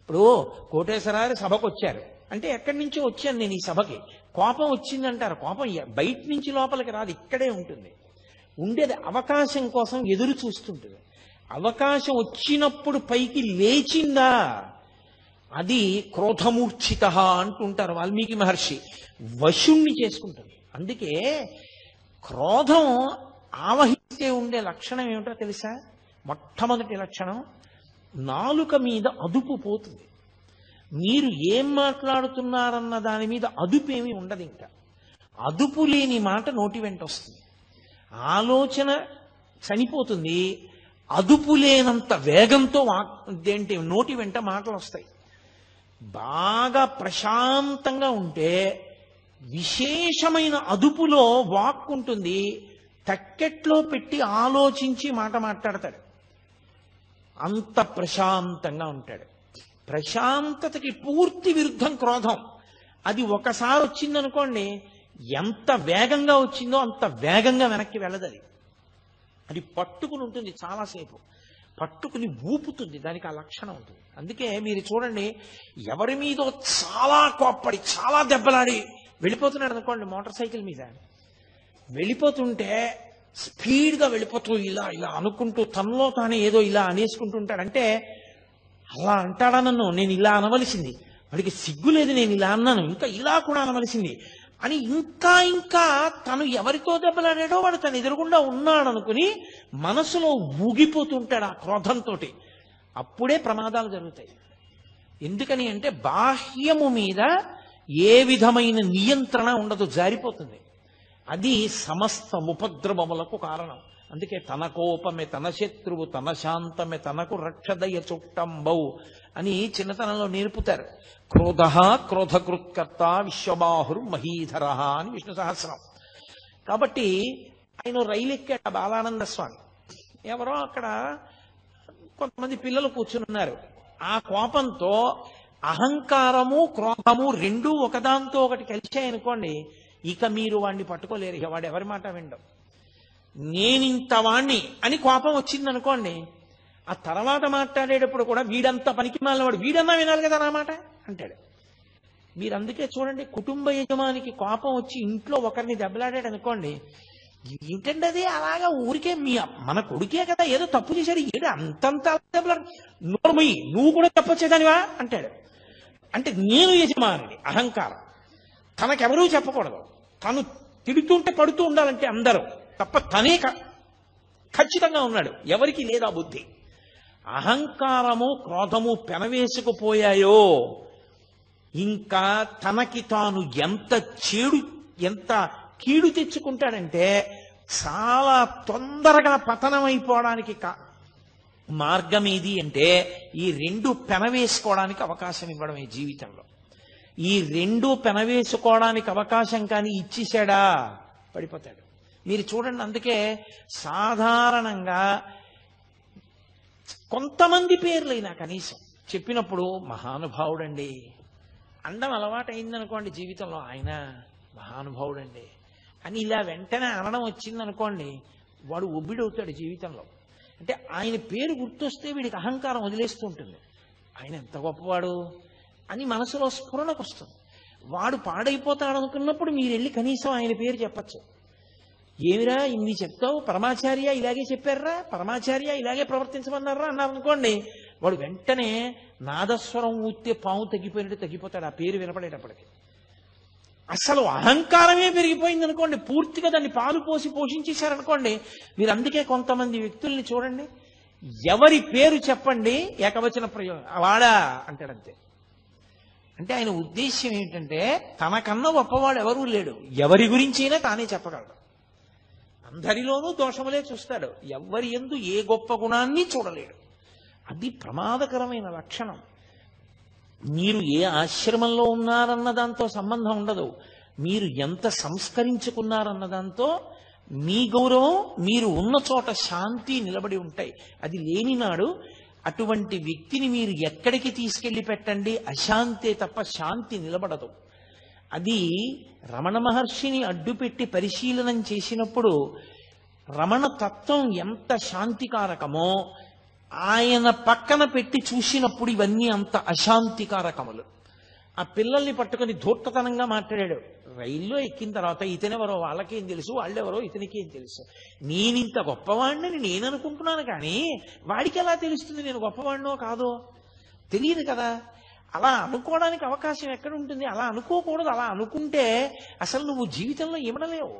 ఇప్పుడు కోటేశ్వరారు సభకు వచ్చారు అంటే ఎక్కడి నుంచో వచ్చాను నేను ఈ సభకి, కోపం వచ్చింది అంటారు. కోపం బయట నుంచి లోపలికి రాదు, ఇక్కడే ఉంటుంది. ఉండేది అవకాశం కోసం ఎదురు చూస్తుంటుంది. అవకాశం వచ్చినప్పుడు పైకి లేచిందా అది క్రోధమూర్ఛిత అంటుంటారు వాల్మీకి మహర్షి. వశుణ్ణి చేసుకుంటుంది. అందుకే క్రోధం ఆవహిస్తే ఉండే లక్షణం ఏమిటో తెలుసా? మొట్టమొదటి లక్షణం, నాలుక మీద అదుపు పోతుంది. మీరు ఏం మాట్లాడుతున్నారన్న దాని మీద అదుపు ఏమీ ఉండదు. ఇంకా అదుపు లేని మాట నోటి వెంట వస్తుంది. ఆలోచన చనిపోతుంది. అదుపు లేనంత వేగంతో నోటి వెంట మాటలు వస్తాయి. బాగా ప్రశాంతంగా ఉంటే విశేషమైన అదుపులో వాక్ ఉంటుంది. తక్కెట్లో పెట్టి ఆలోచించి మాట మాట్లాడతాడు. అంత ప్రశాంతంగా ఉంటాడు. ప్రశాంతతకి పూర్తి విరుద్ధం క్రోధం. అది ఒకసారి వచ్చిందనుకోండి, ఎంత వేగంగా వచ్చిందో అంత వేగంగా వెనక్కి వెళ్ళదు. అది పట్టుకుని ఉంటుంది, చాలాసేపు పట్టుకుని ఊపుతుంది. దానికి ఆ లక్షణం ఉంటుంది. అందుకే మీరు చూడండి, ఎవరి మీదో చాలా కోప్పడి చాలా దెబ్బలాడి వెళ్ళిపోతున్నాడు అనుకోండి, మోటార్ సైకిల్ మీద వెళ్ళిపోతుంటే స్పీడ్గా వెళ్ళిపోతూ ఇలా అనుకుంటూ తనలో తానే ఏదో ఇలా అనేసుకుంటుంటాడు. అంటే అలా అంటాడా నన్ను, నేను ఇలా అనవలసింది, వాడికి సిగ్గు లేదు, నేను ఇలా అన్నాను, ఇంకా ఇలా కూడా అనవలసింది అని ఇంకా తను ఎవరితో దెబ్బలాడాడో వాడు తను ఎదురుగుండా ఉన్నాడు అనుకుని మనసులో ఊగిపోతుంటాడు ఆ క్రోధంతో. అప్పుడే ప్రమాదాలు జరుగుతాయి. ఎందుకని అంటే బాహ్యము మీద ఏ విధమైన నియంత్రణ ఉండదు, జారిపోతుంది. అది సమస్త ఉపద్రవములకు కారణం. అందుకే తన కోపమే తన శత్రువు, తన శాంతమే తనకు రక్షదయ చుట్టంబౌ అని చిన్నతనంలో నేర్పుతారు. క్రోధ క్రోధకృత్కర్త విశ్వబాహుర్ మహీధర అని విష్ణు సహస్రం. కాబట్టి ఆయన రైలు ఎక్కాడు బాలానంద స్వామి. ఎవరో అక్కడ కొంతమంది పిల్లలు కూర్చుని ఉన్నారు. ఆ కోపంతో అహంకారము క్రోధము రెండూ ఒకదాంతో ఒకటి కలిశాయనుకోండి, ఇక మీరు వాడిని పట్టుకోలేరు. ఇక వాడు ఎవరి మాట వినడం. నేనింత వాణ్ణి అని కోపం వచ్చిందనుకోండి, ఆ తర్వాత మాట్లాడేటప్పుడు కూడా వీడంతా పనికి మాలినవాడు, వీడన్నా వినాలి కదా నా మాట అంటాడు. మీరు అందుకే చూడండి, కుటుంబ యజమానికి కోపం వచ్చి ఇంట్లో ఒకరిని దెబ్బలాడాడు అనుకోండి, ఏంటండి అది అలాగా ఊరికే మన కొడుకే కదా ఏదో తప్పు చేశాడు ఏడు అంతంత నోర్మయ్యి నువ్వు కూడా తప్పొచ్చేదానివా అంటాడు. అంటే నేను యజమాని అహంకారం. తనకెవరూ చెప్పకూడదు, తను తిడుతుంటే పడుతూ ఉండాలంటే అందరూ తప్ప తనే ఖచ్చితంగా ఉన్నాడు, ఎవరికి లేదా బుద్ధి. అహంకారము క్రోధము పెనవేసుకుపోయాయో ఇంకా తనకి తాను ఎంత కీడు తెచ్చుకుంటాడంటే చాలా తొందరగా పతనమైపోవడానికి మార్గం ఏది అంటే ఈ రెండు పెనవేసుకోవడానికి అవకాశం ఇవ్వడమే జీవితంలో. ఈ రెండు పెనవేసుకోవడానికి అవకాశం కానీ ఇచ్చేశాడా పడిపోతాడు. మీరు చూడండి, అందుకే సాధారణంగా కొంతమంది పేర్లైనా కనీసం చెప్పినప్పుడు మహానుభావుడండి అండం అలవాటైందనుకోండి జీవితంలో, ఆయన మహానుభావుడండి అని ఇలా వెంటనే అనడం వచ్చిందనుకోండి, వాడు ఒబ్బిడవుతాడు జీవితంలో. అంటే ఆయన పేరు గుర్తొస్తే వీడికి అహంకారం వదిలేస్తూ ఉంటుంది. ఆయన ఎంత గొప్పవాడు అని మనసులో స్ఫురణకు వస్తుంది. వాడు పాడైపోతాడు అనుకున్నప్పుడు మీరు వెళ్ళి కనీసం ఆయన పేరు చెప్పచ్చు. ఏమిరా ఇన్ని చెప్తావు, పరమాచార్య ఇలాగే చెప్పారా, పరమాచార్య ఇలాగే ప్రవర్తించమన్నారా అన్నారు అనుకోండి, వాడు వెంటనే నాదస్వరం ఊస్తే పాము తగ్గిపోయినట్టు తగ్గిపోతాడు ఆ పేరు వినపడేటప్పటికి. అసలు అహంకారమే పెరిగిపోయింది అనుకోండి, పూర్తిగా దాన్ని పాలు పోసి పోషించేశారనుకోండి మీరు. అందుకే కొంతమంది వ్యక్తుల్ని చూడండి, ఎవరి పేరు చెప్పండి ఏకవచన ప్రయోగం వాడా అంటాడంతే. అంటే ఆయన ఉద్దేశ్యం ఏంటంటే తనకన్నా గొప్పవాడు ఎవరూ లేడు, ఎవరి గురించైనా తానే చెప్పగలడు. అందరిలోనూ దోషములే చూస్తాడు, ఎవరి యందు ఏ గొప్ప గుణాన్ని చూడలేడు. అది ప్రమాదకరమైన లక్షణం. మీరు ఏ ఆశ్రమంలో ఉన్నారన్న దాంతో సంబంధం ఉండదు, మీరు ఎంత సంస్కరించుకున్నారన్న దాంతో మీ గౌరవం, మీరు ఉన్న చోట శాంతి నిలబడి ఉంటాయి. అది లేని నాడు అటువంటి వ్యక్తిని మీరు ఎక్కడికి తీసుకెళ్లి పెట్టండి, అశాంతే తప్ప శాంతి నిలబడదు. అది రమణ మహర్షిని అడ్డుపెట్టి పరిశీలనం చేసినప్పుడు రమణ తత్వం ఎంత శాంతికారకమో ఆయన పక్కన పెట్టి చూసినప్పుడు ఇవన్నీ అంత అశాంతికారకములు. ఆ పిల్లల్ని పట్టుకొని ధూర్తతనంగా మాట్లాడాడు. రైల్లో ఎక్కిన తర్వాత ఇతనెవరో వాళ్ళకేం తెలుసు, వాళ్ళెవరో ఇతనికేం తెలుసు, నేనింత గొప్పవాడిని నేను అనుకుంటున్నాను కానీ వాడికి ఎలా తెలుస్తుంది నేను గొప్పవాడినో కాదో, తెలియదు కదా. అలా అనుకోవడానికి అవకాశం ఎక్కడ ఉంటుంది? అలా అనుకోకూడదు. అలా అనుకుంటే అసలు నువ్వు జీవితంలో ఇవ్వడలేవు.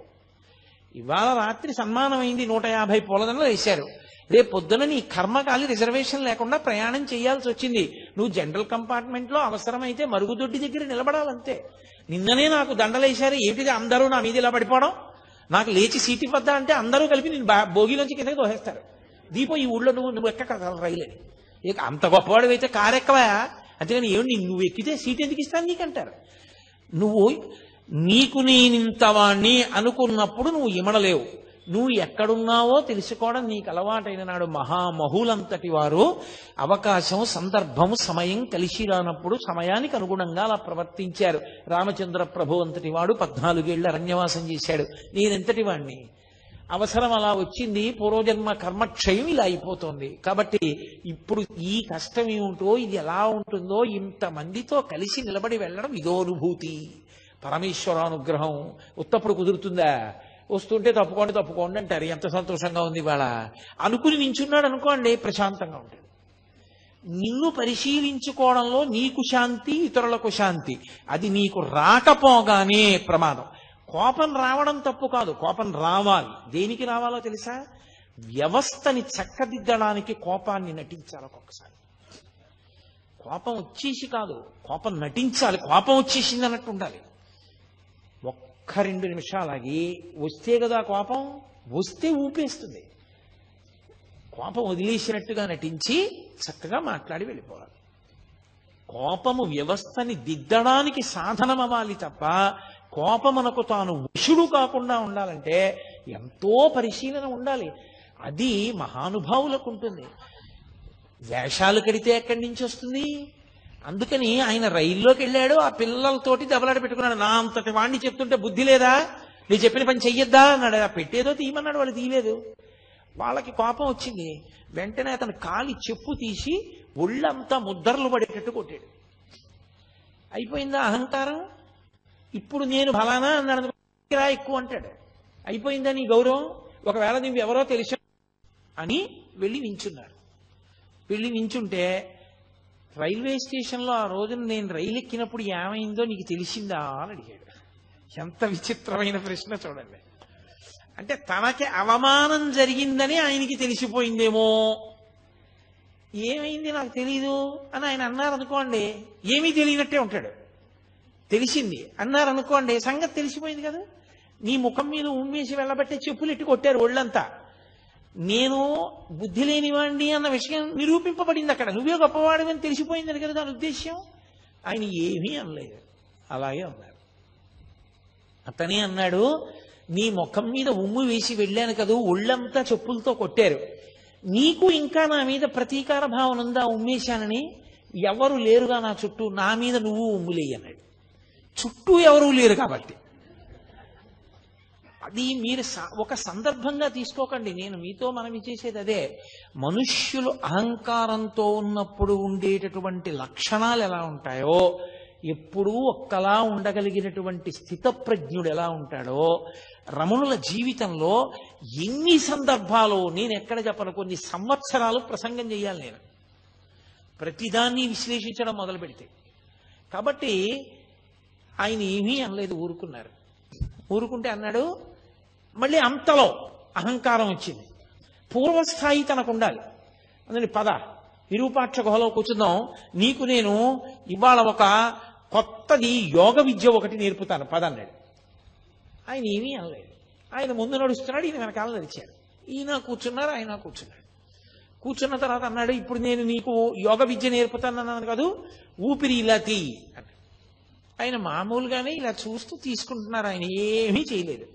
ఇవాళ రాత్రి సన్మానం అయింది, 150 పూలదండలు వేశారు. రేపు పొద్దున నీ కర్మకాలి రిజర్వేషన్ లేకుండా ప్రయాణం చేయాల్సి వచ్చింది. నువ్వు జనరల్ కంపార్ట్మెంట్ లో అవసరమైతే మరుగుదొడ్డి దగ్గర నిలబడాలంతే. నిన్ననే నాకు దండలేశారు, ఏమిటిది అందరూ నా మీద ఇలా పడిపోవడం, నాకు లేచి సీట్ ఇవ్వద్దా అంటే అందరూ కలిపి నేను భోగిలోంచి కిందకి దోహేస్తారు. దీపో ఈ ఊళ్ళో నువ్వు ఎక్క రైలు ఇక అంత గొప్పవాడు అయితే కారు ఎక్కవా, అంతేగాని ఏమిటి నువ్వు ఎక్కితే సీట్ ఎందుకు ఇస్తాను నీకంటారు. నువ్వు నీకు నేనింతవాణ్ణి అనుకున్నప్పుడు నువ్వు ఇమడలేవు. నువ్వు ఎక్కడున్నావో తెలుసుకోవడం నీకు అలవాటైన నాడు మహామహులంతటి వారు అవకాశం, సందర్భము, సమయం కలిసి రానప్పుడు సమయానికి అనుగుణంగా అలా ప్రవర్తించారు. రామచంద్ర ప్రభు అంతటి వాడు 14 ఏళ్ళు అరణ్యవాసం చేశాడు. నేనెంతటి వాణ్ణి, అవసరం అలా వచ్చింది, పూర్వజన్మ కర్మక్షయం ఇలా అయిపోతుంది. కాబట్టి ఇప్పుడు ఈ కష్టం ఏమిటో, ఇది ఎలా ఉంటుందో, ఇంతమందితో కలిసి నిలబడి వెళ్ళడం ఇదో అనుభూతి. పరమేశ్వరానుగ్రహం ఉత్తప్పుడు కుదురుతుందా? వస్తుంటే తప్పుకోండి అంటారు. ఎంత సంతోషంగా ఉంది ఇవాళ అనుకుని నించున్నాడు అనుకోండి, ప్రశాంతంగా ఉంటుంది. నిన్ను పరిశీలించుకోవడంలో నీకు శాంతి, ఇతరులకు శాంతి. అది నీకు రాకపోగానే ప్రమాదం. కోపం రావడం తప్పు కాదు, కోపం రావాలి. దేనికి రావాలో తెలుసా? వ్యవస్థని చక్కదిద్దడానికి కోపాన్ని నటించాలి. ఒక్కొక్కసారి కోపం వచ్చేసి కాదు, కోపం నటించాలి. కోపం వచ్చేసింది అన్నట్టు ఉండాలి. 1-2 నిమిషాలకి వస్తే కదా కోపం, వస్తే ఊపేస్తుంది. కోపం వదిలేసినట్టుగా నటించి చక్కగా మాట్లాడి వెళ్ళిపోవాలి. కోపము వ్యవస్థని దిద్దడానికి సాధనం అవ్వాలి తప్ప కోపమునకు తాను వశుడు కాకుండా ఉండాలంటే ఎంతో పరిశీలన ఉండాలి. అది మహానుభావులకు ఉంటుంది. వేషాలు కడితే ఎక్కడి నుంచి వస్తుంది? అందుకని ఆయన రైల్లోకి వెళ్ళాడు, ఆ పిల్లలతోటి దెబ్బలాట పెట్టుకున్నాడు. నా అంతటి వాణ్ణి చెప్తుంటే బుద్ధి లేదా, నేను చెప్పిన పని చెయ్యొద్దా అన్నాడు. ఆ పెట్టేదో తీయమన్నాడు, వాళ్ళు తీయలేదు. వాళ్ళకి కోపం వచ్చింది. వెంటనే అతను కాలి చెప్పు తీసి ఒళ్ళంతా ముద్దర్లు పడేటట్టు కొట్టాడు. అయిపోయిందా అహంకారం? ఇప్పుడు నేను ఫలానా అన్నాడు, ఎక్కువ అంటాడు. అయిపోయిందా నీ గౌరవం? ఒకవేళ నువ్వు ఎవరో తెలిసి అని వెళ్ళి నించున్నారు. వెళ్ళి నించుంటే రైల్వే స్టేషన్లో ఆ రోజున నేను రైలు ఎక్కినప్పుడు ఏమైందో నీకు తెలిసిందా అని అడిగాడు. ఎంత విచిత్రమైన ప్రశ్న చూడండి. అంటే తనకి అవమానం జరిగిందని ఆయనకి తెలిసిపోయిందేమో. ఏమైంది నాకు తెలీదు అని ఆయన అన్నారనుకోండి, ఏమీ తెలియనట్టే ఉంటాడు. తెలిసింది అన్నారనుకోండి, సంగతి తెలిసిపోయింది కదా. నీ ముఖం మీద ఉమ్మేసి వెళ్ళబట్టే చెప్పులు ఎట్టి కొట్టారు ఒళ్ళంతా. నేను బుద్ధి లేనివాడిని అన్న విషయం నిరూపింపబడింది అక్కడ. నువ్వే గొప్పవాడివని తెలిసిపోయిందని కదా దాని ఉద్దేశ్యం. ఆయన ఏమీ అనలేదు, అలాగే అన్నారు. అతనే అన్నాడు, నీ ముఖం మీద ఉమ్ము వేసి వెళ్ళాను కదా, ఒళ్ళంతా చెప్పులతో కొట్టారు. నీకు ఇంకా నా మీద ప్రతీకార భావన ఉందా ఉమ్మేశానని? ఎవరు లేరుగా నా చుట్టూ, నా మీద నువ్వు ఉమ్ములేయి అన్నాడు. చుట్టూ ఎవరూ లేరు కాబట్టి. అది మీరు ఒక సందర్భంగా తీసుకోకండి. నేను మీతో మనవి చేసేది అదే. మనుష్యులు అహంకారంతో ఉన్నప్పుడు ఉండేటటువంటి లక్షణాలు ఎలా ఉంటాయో, ఎప్పుడూ ఒక్కలా ఉండగలిగినటువంటి స్థితప్రజ్ఞుడు ఎలా ఉంటాడో, రమణుల జీవితంలో ఎన్ని సందర్భాలు నేను ఎక్కడ చెప్పను, కొన్ని సంవత్సరాలు ప్రసంగం చేయాలి నేను ప్రతిదాన్ని విశ్లేషించడం మొదలు పెడితే. కాబట్టి ఆయన ఏమీ అనలేదు, ఊరుకున్నారు. ఊరుకుంటే అన్నాడు, మళ్ళీ అంతలో అహంకారం వచ్చింది. పూర్వస్థాయి తనకు ఉండాలి. అందుకని పద విరూపాక్ష గుహలో కూర్చుందాం, నీకు నేను ఇవాళ ఒక కొత్తది యోగ విద్య ఒకటి నేర్పుతాను పద అన్నాడు. ఆయన ఏమీ అనలేదు. ఆయన ముందు నడుస్తున్నాడు, ఈయన వెనకాల నడిచాడు. ఈయన కూర్చున్నారు, ఆయన కూర్చున్నాడు. కూర్చున్న తర్వాత అన్నాడు, ఇప్పుడు నేను నీకు యోగ విద్య నేర్పుతానన్నాను కాదు, ఊపిరి ఇలా తీ అన్నాడు. ఆయన మామూలుగానే ఇలా చూస్తూ తీసుకుంటున్నారు, ఆయన ఏమీ చేయలేదు.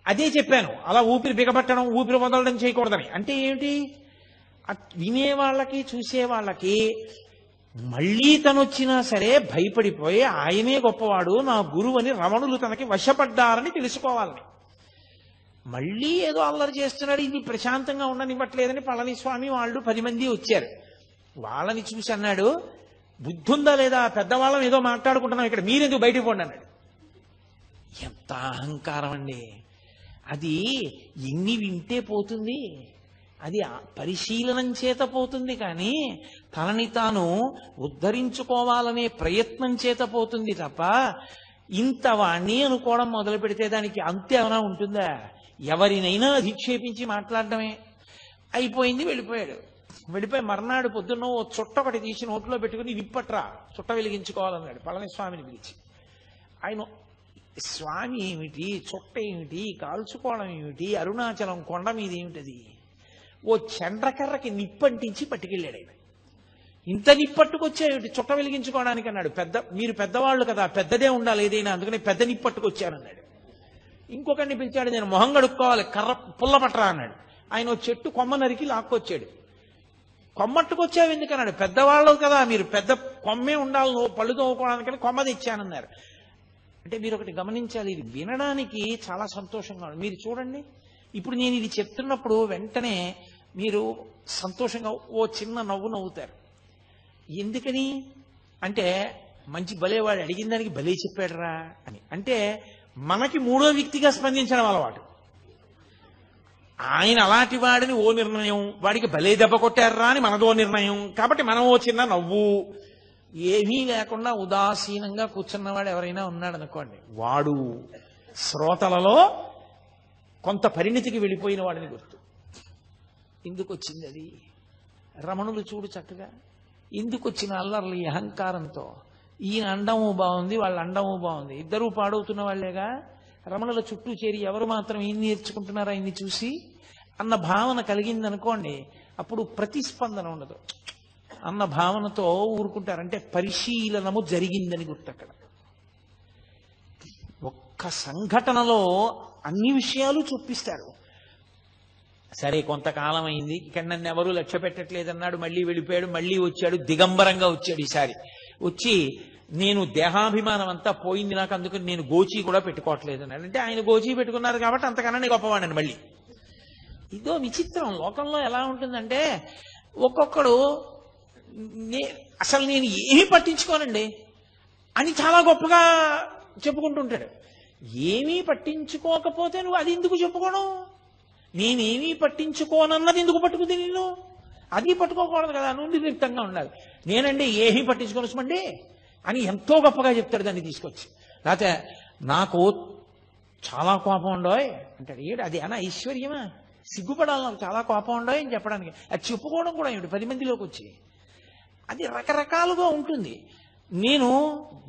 అదే చెప్పాను, అలా ఊపిరి బిగబట్టడం ఊపిరి వదలడం చేయకూడదని. అంటే ఏమిటి, వినేవాళ్ళకి చూసేవాళ్ళకి మళ్ళీ తనొచ్చినా సరే భయపడిపోయి ఆయనే గొప్పవాడు, నా గురువు అని రమణులు తనకి వశపడ్డారని తెలుసుకోవాలని. మళ్ళీ ఏదో అల్లరి చేస్తున్నాడు, ఇది ప్రశాంతంగా ఉండనివ్వట్లేదని పళనిస్వామి వాళ్ళు 10 మంది వచ్చారు. వాళ్ళని చూసి అన్నాడు, బుద్ధుందా లేదా, పెద్దవాళ్ళం ఏదో మాట్లాడుకుంటున్నాం ఇక్కడ, మీరెందుకు బయటకు పోండి అన్నాడు. ఎంత అహంకారం అండి అది! ఎన్ని వింటే పోతుంది, అది పరిశీలనం చేత పోతుంది, కానీ తనని తాను ఉద్ధరించుకోవాలనే ప్రయత్నం చేత పోతుంది తప్ప ఇంత వాణ్ణి అనుకోవడం మొదలు పెడితే దానికి అంతే ఏమైనా ఉంటుందా? ఎవరినైనా అధిక్షేపించి మాట్లాడటమే. అయిపోయింది, వెళ్ళిపోయాడు. వెళ్ళిపోయి మర్నాడు పొద్దున్న ఓ చుట్ట ఒకటి తీసి నోట్లో పెట్టుకుని విప్పట్రా చుట్ట వెలిగించుకోవాలన్నాడు పళనిస్వామిని పిలిచి. ఆయన స్వామి ఏమిటి, చుట్ట ఏమిటి, కాల్చుకోవడం ఏమిటి, అరుణాచలం కొండ మీద ఏమిటది, ఓ చండ్రకర్రకి నిప్పంటించి పట్టుకెళ్ళాడు ఆయన. ఇంత నిప్పట్టుకొచ్చాయేమిటి చుట్ట వెలిగించుకోవడానికి అన్నాడు. మీరు పెద్దవాళ్ళు కదా, పెద్దదే ఉండాలి ఏదైనా, అందుకని పెద్ద నిప్పట్టుకొచ్చానన్నాడు. ఇంకొకరిని పిలిచాడు, నేను మొహం కడుక్కోవాలి, కర్ర పుల్ల పట్టరా అన్నాడు. ఆయన ఓ చెట్టు కొమ్మ నరికి లాక్కొచ్చాడు. కొమ్మట్టుకొచ్చావు ఎందుకన్నాడు. పెద్దవాళ్ళు కదా మీరు, పెద్ద కొమ్మే ఉండాలి నువ్వు పళ్ళు తోముకోవడానికని కొమ్మ తెచ్చానన్నారు. అంటే మీరు ఒకటి గమనించాలి, ఇది వినడానికి చాలా సంతోషంగా ఉంది. మీరు చూడండి, ఇప్పుడు నేను ఇది చెప్తున్నప్పుడు వెంటనే మీరు సంతోషంగా ఓ చిన్న నవ్వు నవ్వుతారు. ఎందుకని అంటే, మంచి భలేవాడు అడిగిన దానికి భలే చెప్పాడురా అని. అంటే మనకి మూడో వ్యక్తిగా స్పందించడం అలవాటు. ఆయన అలాంటి వాడిని ఓ నిర్ణయం, వాడికి భలే దెబ్బ కొట్టారా అని మనదో నిర్ణయం. కాబట్టి మనం ఓ చిన్న నవ్వు, ఏమీ లేకుండా ఉదాసీనంగా కూర్చున్నవాడు ఎవరైనా ఉన్నాడు అనుకోండి, వాడు శ్రోతలలో కొంత పరిణితికి వెళ్ళిపోయిన వాడిని గుర్తు. ఎందుకు వచ్చింది అది? రమణులు చూడు చక్కగా ఎందుకు వచ్చిన అల్లర్లు ఈ అహంకారంతో. ఈయన అండము బాగుంది, వాళ్ళ అండము బాగుంది, ఇద్దరూ పాడవుతున్న వాళ్లేగా. రమణుల చుట్టూ చేరి ఎవరు మాత్రం ఏం నేర్చుకుంటున్నారో ఆయన్ని చూసి అన్న భావన కలిగింది అనుకోండి, అప్పుడు ప్రతిస్పందన ఉండదు. అన్న భావనతో ఊరుకుంటారంటే పరిశీలనము జరిగిందని గుర్తు. అక్కడ ఒక్క సంఘటనలో అన్ని విషయాలు చూపిస్తారు. సరే కొంతకాలం అయింది, ఇక్కడ నన్ను ఎవరూ లక్ష్య పెట్టట్లేదన్నాడు, మళ్ళీ వెళ్ళిపోయాడు, మళ్ళీ వచ్చాడు, దిగంబరంగా వచ్చాడు. ఈసారి వచ్చి నేను దేహాభిమానం అంతా పోయింది నాకు, అందుకని నేను గోచీ కూడా పెట్టుకోవట్లేదు అన్నాడు. అంటే ఆయన గోచీ పెట్టుకున్నారు కాబట్టి అంతకన్నా గొప్పవాడని మళ్ళీ. ఇదో విచిత్రం లోకంలో ఎలా ఉంటుందంటే, ఒక్కొక్కడు అసలు నేను ఏమీ పట్టించుకోనండి అని చాలా గొప్పగా చెప్పుకుంటుంటాడు. ఏమీ పట్టించుకోకపోతే నువ్వు అది ఎందుకు చెప్పుకోను? నేనేమీ పట్టించుకోనన్నది ఎందుకు పట్టుకుంది నిన్ను? అది పట్టుకోకూడదు కదా, నువ్వు నిర్లిప్తంగా ఉండాలి. నేనండి ఏమీ పట్టించుకోనమండి అని ఎంతో గొప్పగా చెప్తాడు దాన్ని తీసుకొచ్చి. లేకపోతే నాకు చాలా కోపం ఉండోయ్ అంటాడు. ఏడు అది అనా ఐశ్వర్యమా? సిగ్గుపడాలి నాకు చాలా కోపం ఉండోయ్ అని చెప్పడానికి. అది చెప్పుకోవడం కూడా ఏమిటి 10 మందిలోకి వచ్చి? అది రకరకాలుగా ఉంటుంది. నేను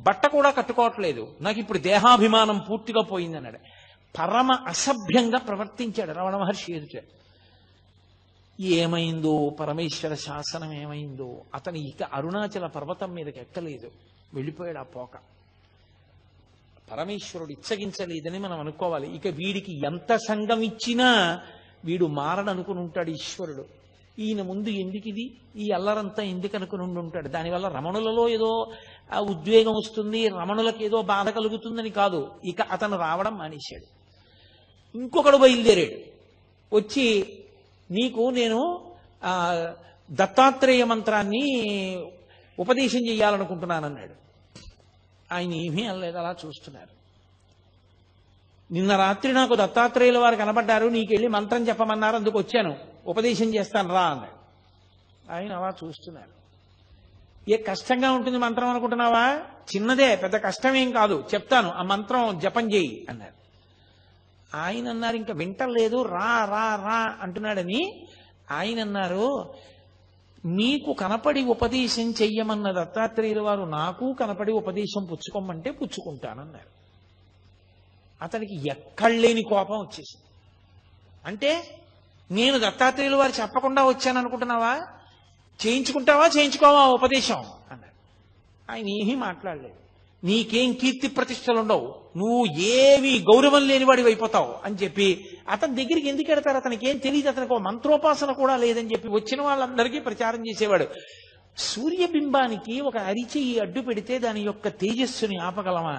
బట్ట కూడా కట్టుకోవట్లేదు, నాకు ఇప్పుడు దేహాభిమానం పూర్తిగా పోయిందన్నాడు. పరమ అసభ్యంగా ప్రవర్తించాడు రమణ మహర్షి ఎదుట. ఏమైందో పరమేశ్వర శాసనం ఏమైందో, అతను ఇక అరుణాచల పర్వతం మీదకి ఎక్కలేదు, వెళ్ళిపోయాడు ఆ పోక. పరమేశ్వరుడు ఇచ్చగించలేదని మనం అనుకోవాలి. ఇక వీడికి ఎంత సంఘం ఇచ్చినా వీడు మారడనుకుని ఉంటాడు ఈశ్వరుడు. ఈయన ముందు ఎందుకు ఇది, ఈ అల్లరంతా ఎందుకు అనుకుని ఉంటాడు. దానివల్ల రమణులలో ఏదో ఉద్వేగం వస్తుంది, రమణులకు ఏదో బాధ కలుగుతుందని కాదు. ఇక అతను రావడం మానేశాడు. ఇంకొకడు బయలుదేరాడు వచ్చి, నీకు నేను దత్తాత్రేయ మంత్రాన్ని ఉపదేశం చెయ్యాలనుకుంటున్నానన్నాడు. ఆయన ఏమీ అనలేదు, అలా చూస్తున్నారు. నిన్న రాత్రి నాకు దత్తాత్రేయుల వారు కనబడ్డారు, నీకెళ్ళి మంత్రం చెప్పమన్నారు, అందుకు వచ్చాను, ఉపదేశం చేస్తాను రా అన్నాడు. ఆయన అలా చూస్తున్నారు. ఏ కష్టంగా ఉంటుంది మంత్రం అనుకుంటున్నావా? చిన్నదే, పెద్ద కష్టమేం కాదు, చెప్తాను, ఆ మంత్రం జపం చేయి అన్నారు. ఆయన అన్నారు, ఇంకా వింటలేదు, రా రా రా అంటున్నాడని. ఆయన అన్నారు, మీకు కనపడి ఉపదేశం చెయ్యమన్న దత్తాత్రేయుల వారు నాకు కనపడి ఉపదేశం పుచ్చుకోమంటే పుచ్చుకుంటానన్నారు. అతనికి ఎక్కడలేని కోపం వచ్చేసింది. అంటే నేను దత్తాత్రేయుల వారు చెప్పకుండా వచ్చాను అనుకుంటున్నావా? చేయించుకుంటావా చేయించుకోవా ఉపదేశం అన్నారు. ఆయన ఏమీ మాట్లాడలేదు. నీకేం కీర్తి ప్రతిష్టలు ఉండవు, నువ్వు ఏమీ గౌరవం లేనివాడివి అయిపోతావు అని చెప్పి అతని దగ్గరికి ఎందుకు వెడతారు? అతనికి ఏం తెలియదు, అతనికి మంత్రోపాసన కూడా లేదని చెప్పి వచ్చిన వాళ్ళందరికీ ప్రచారం చేసేవాడు. సూర్యబింబానికి ఒక అరిచెయ్యి అడ్డు పెడితే దాని యొక్క తేజస్సుని ఆపగలమా?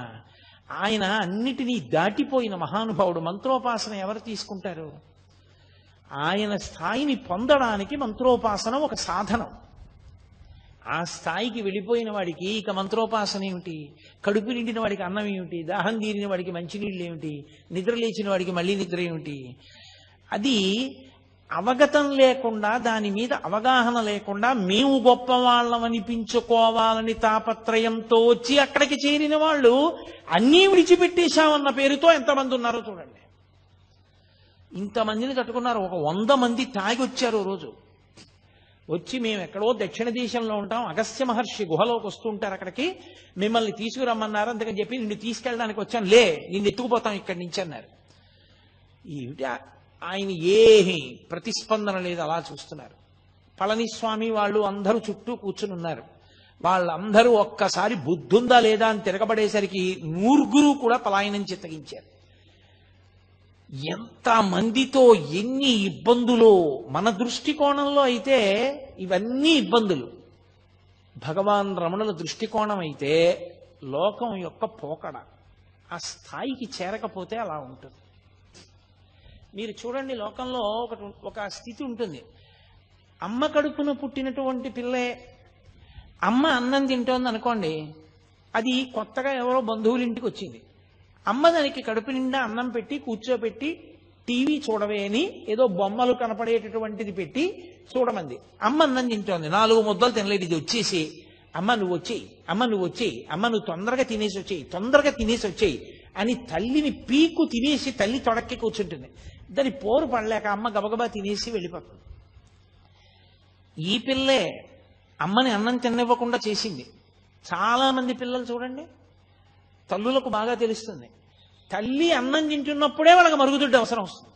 ఆయన అన్నిటినీ దాటిపోయిన మహానుభావుడు. మంత్రోపాసన ఎవరు తీసుకుంటారు? ఆయన స్థాయిని పొందడానికి మంత్రోపాసన ఒక సాధనం. ఆ స్థాయికి వెళ్ళిపోయిన వాడికి ఇక మంత్రోపాసన ఏమిటి? కడుపు నిండిన వాడికి అన్నం ఏమిటి? దాహం తీరిన వాడికి మంచినీళ్ళు ఏమిటి? నిద్ర లేచిన వాడికి మళ్ళీ నిద్ర ఏమిటి? అది అవగతం లేకుండా, దాని మీద అవగాహన లేకుండా మేము గొప్పవాళ్ళం అనిపించుకోవాలని తాపత్రయంతో వచ్చి అక్కడికి చేరిన వాళ్ళు అన్నీ విడిచిపెట్టేశామన్న పేరుతో ఎంతమంది ఉన్నారో చూడండి. ఇంతమందిని తట్టుకున్నారు. ఒక 100 మంది తాగి వచ్చారు రోజు. వచ్చి మేము ఎక్కడో దక్షిణ దేశంలో ఉంటాం, అగస్త్య మహర్షి గుహలోకి వస్తుంటారు, అక్కడికి మిమ్మల్ని తీసుకురమ్మన్నారు, అందుకని చెప్పి నిన్ను తీసుకెళ్ళడానికి వచ్చాను, లే నిన్ను ఎత్తుకుపోతాం ఇక్కడి నుంచి అన్నారు. ఏమిటి ఆయన ఏమీ ప్రతిస్పందన లేదు, అలా చూస్తున్నారు. పళనిస్వామి వాళ్ళు అందరూ చుట్టూ కూర్చుని ఉన్నారు. వాళ్ళందరూ ఒక్కసారి బుద్ధుందా లేదా అని తిరగబడేసరికి 100 కూడా పలాయనం చిత్తగించారు. ఎంత మందితో ఎన్ని ఇబ్బందులు! మన దృష్టికోణంలో అయితే ఇవన్నీ ఇబ్బందులు, భగవాన్ రమణుల దృష్టికోణం అయితే లోకం యొక్క పోకడ. ఆ స్థాయికి చేరకపోతే అలా ఉంటుంది. మీరు చూడండి, లోకంలో ఒక స్థితి ఉంటుంది. అమ్మ కడుపున పుట్టినటువంటి పిల్లే అమ్మ అన్నం తింటోంది అనుకోండి, అది కొత్తగా ఎవరో బంధువుల ఇంటికి వచ్చింది. అమ్మ దానికి కడుపు నిండా అన్నం పెట్టి కూర్చోబెట్టి టీవీ చూడవే అని ఏదో బొమ్మలు కనపడేటటువంటిది పెట్టి చూడమంది. అమ్మ అన్నం తింటోంది, 4 ముద్దలు తినలేదు. ఇది వచ్చేసి, అమ్మ నువ్వు వచ్చేయి, అమ్మ నువ్వు వచ్చేయి, అమ్మ నువ్వు తొందరగా తినేసి వచ్చేయి, తొందరగా తినేసి వచ్చేయి అని తల్లిని పీకు తినేసి తల్లి తొడక్కి కూర్చుంటుంది. దాని పోరు పడలేక అమ్మ గబగబా తినేసి వెళ్ళిపోతుంది. ఈ పిల్లే అమ్మని అన్నం తిననివ్వకుండా చేసింది. చాలా మంది పిల్లలు చూడండి, తల్లులకు బాగా తెలుస్తుంది. తల్లి అన్నం తింటున్నప్పుడే వాళ్ళకి మరుగుదొడ్డి అవసరం వస్తుంది.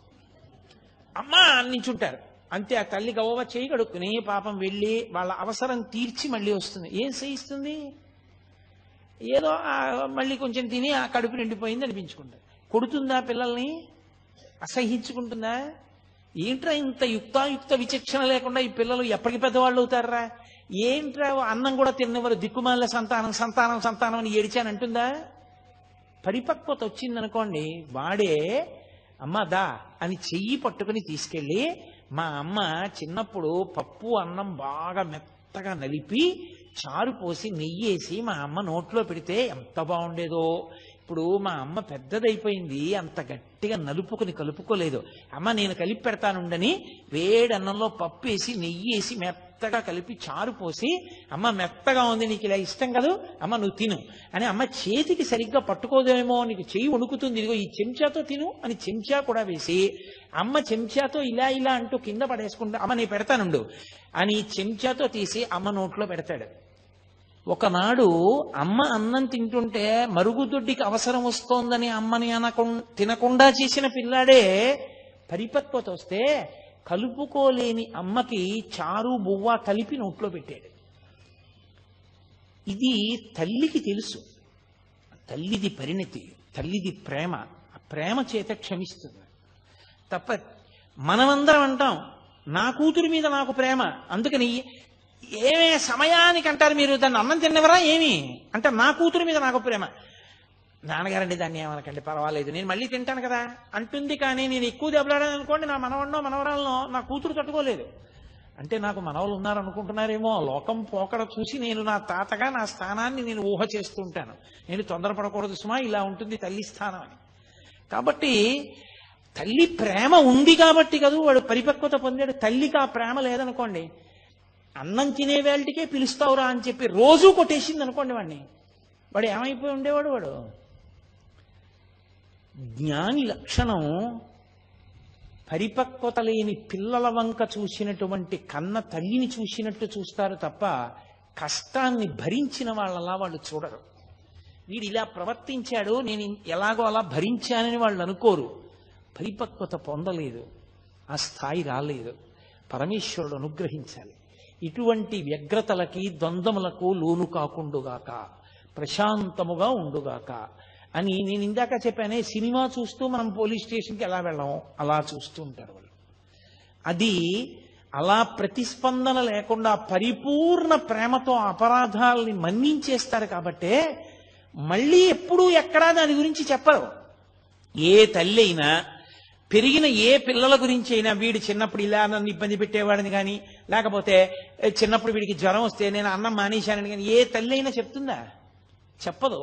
అమ్మ అన్నించుంటారు అంతే. ఆ తల్లి గవ్వ చేయి కడుక్కుని పాపం వెళ్ళి వాళ్ళ అవసరం తీర్చి మళ్ళీ వస్తుంది. ఏం చేయిస్తుంది? ఏదో మళ్ళీ కొంచెం తిని ఆ కడుపు నిండిపోయింది అనిపించుకుంటారు. కొడుతుందా పిల్లల్ని? అసహించుకుంటుందా? ఏంట్రా ఇంత యుక్తాయుక్త విచక్షణ లేకుండా ఈ పిల్లలు ఎప్పటికి పెద్దవాళ్ళు అవుతారా? ఏంట్రా అన్నం కూడా తిన్నవారు, దిక్కుమాల సంతానం సంతానం సంతానం అని ఏడిచానంటుందా? పరిపక్వత వచ్చిందనుకోండి, వాడే అమ్మ దా అని చెయ్యి పట్టుకుని తీసుకెళ్ళి, మా అమ్మ చిన్నప్పుడు పప్పు అన్నం బాగా మెత్తగా నలిపి చారు పోసి నెయ్యేసి మా అమ్మ నోట్లో పెడితే ఎంత బాగుండేదో, ఇప్పుడు మా అమ్మ పెద్దదైపోయింది, అంత గట్టిగా నలుపుకుని కలుపుకోలేదు. అమ్మ నేను కలిపి పెడతానుండని వేడి అన్నంలో పప్పు వేసి నెయ్యి వేసి మెత్తగా కలిపి చారు పోసి, అమ్మ మెత్తగా ఉంది, నీకు ఇలా ఇష్టం కదూ, అమ్మ నువ్వు తిను అని, అమ్మ చేతికి సరిగ్గా పట్టుకోదేమో, నీకు చెయ్యి వణుకుతుంది, ఇదిగో ఈ చెంచాతో తిను అని చెంచా కూడా వేసి, అమ్మ చెంచాతో ఇలా ఇలా అంటూ కింద పడేసుకుంటా, అమ్మ నేను పెడతానుండు అని చెంచాతో తీసి అమ్మ నోట్లో పెడతాడు. ఒకనాడు అమ్మ అన్నం తింటుంటే మరుగుదొడ్డికి అవసరం వస్తోందని అమ్మని తినకుండా చేసిన పిల్లాడే పరిపక్వత వస్తే కలుపుకోలేని అమ్మకి చారు బువ్వ కలిపి నోట్లో పెట్టాడు. ఇది తల్లికి తెలుసు, తల్లిది పరిణతి, తల్లిది ప్రేమ, ఆ ప్రేమ చేత క్షమిస్తుంది తప్ప. మనమందరం అంటాం నా కూతురి మీద నాకు ప్రేమ, అందుకని ఏమే సమయానికి అంటారు మీరు దాన్ని అన్నం తిన్నవరా ఏమి అంటే నా కూతురు మీద నాకు ప్రేమ. నాన్నగారండి దాన్ని ఏమనకండి పర్వాలేదు నేను మళ్ళీ తింటాను కదా అంటుంది. కానీ నేను ఎక్కువ దెబ్బలాడాను అనుకోండి, నా మనవన్నో మనవరాలనో నా కూతురు తట్టుకోలేదు. అంటే నాకు మనవలు ఉన్నారనుకుంటున్నారేమో, లోకం పోకడ చూసి నేను నా తాతగా నా స్థానాన్ని నేను ఊహ చేస్తుంటాను. నేను తొందరపడకూడదు సుమా, ఇలా ఉంటుంది తల్లి స్థానం అని. కాబట్టి తల్లి ప్రేమ ఉంది కాబట్టి కదా వాడు పరిపక్వత పొందాడు. తల్లికి ఆ ప్రేమ లేదనుకోండి, అన్నం తినే వేళటికే పిలుస్తావురా అని చెప్పి రోజూ కొట్టేసింది అనుకోండి వాడిని, వాడు ఏమైపోయి ఉండేవాడు. వాడు జ్ఞాని లక్షణం పరిపక్వత లేని పిల్లల వంక చూసినటువంటి కన్న తల్లిని చూసినట్టు చూస్తారు తప్ప కష్టాన్ని భరించిన వాళ్ళలా వాళ్ళు చూడరు. వీడు ఇలా ప్రవర్తించాడు నేను ఎలాగో అలా భరించానని వాళ్ళు అనుకోరు. పరిపక్వత పొందలేదు, ఆ స్థాయి రాలేదు. పరమేశ్వరుడు అనుగ్రహించాలి. ఇటువంటి వ్యగ్రతలకి ద్వంద్వములకు లోను కాకుండుగాక, ప్రశాంతముగా ఉండుగాక అని నేను ఇందాక చెప్పానే. సినిమా చూస్తూ మనం పోలీస్ స్టేషన్కి ఎలా వెళ్ళాము అలా చూస్తూ ఉంటారు వాళ్ళు. అది అలా ప్రతిస్పందన లేకుండా పరిపూర్ణ ప్రేమతో అపరాధాలని మన్నించేస్తారు. కాబట్టే మళ్ళీ ఎప్పుడూ ఎక్కడా దాని గురించి చెప్పరు. ఏ తల్లి అయినా పెరిగిన ఏ పిల్లల గురించి అయినా వీడు చిన్నప్పుడు ఇలా నన్ను ఇబ్బంది పెట్టేవాడని కానీ, లేకపోతే చిన్నప్పుడు వీడికి జ్వరం వస్తే నేను అన్నం మానేశానని కానీ ఏ తల్లి అయినా చెప్తుందా? చెప్పదు.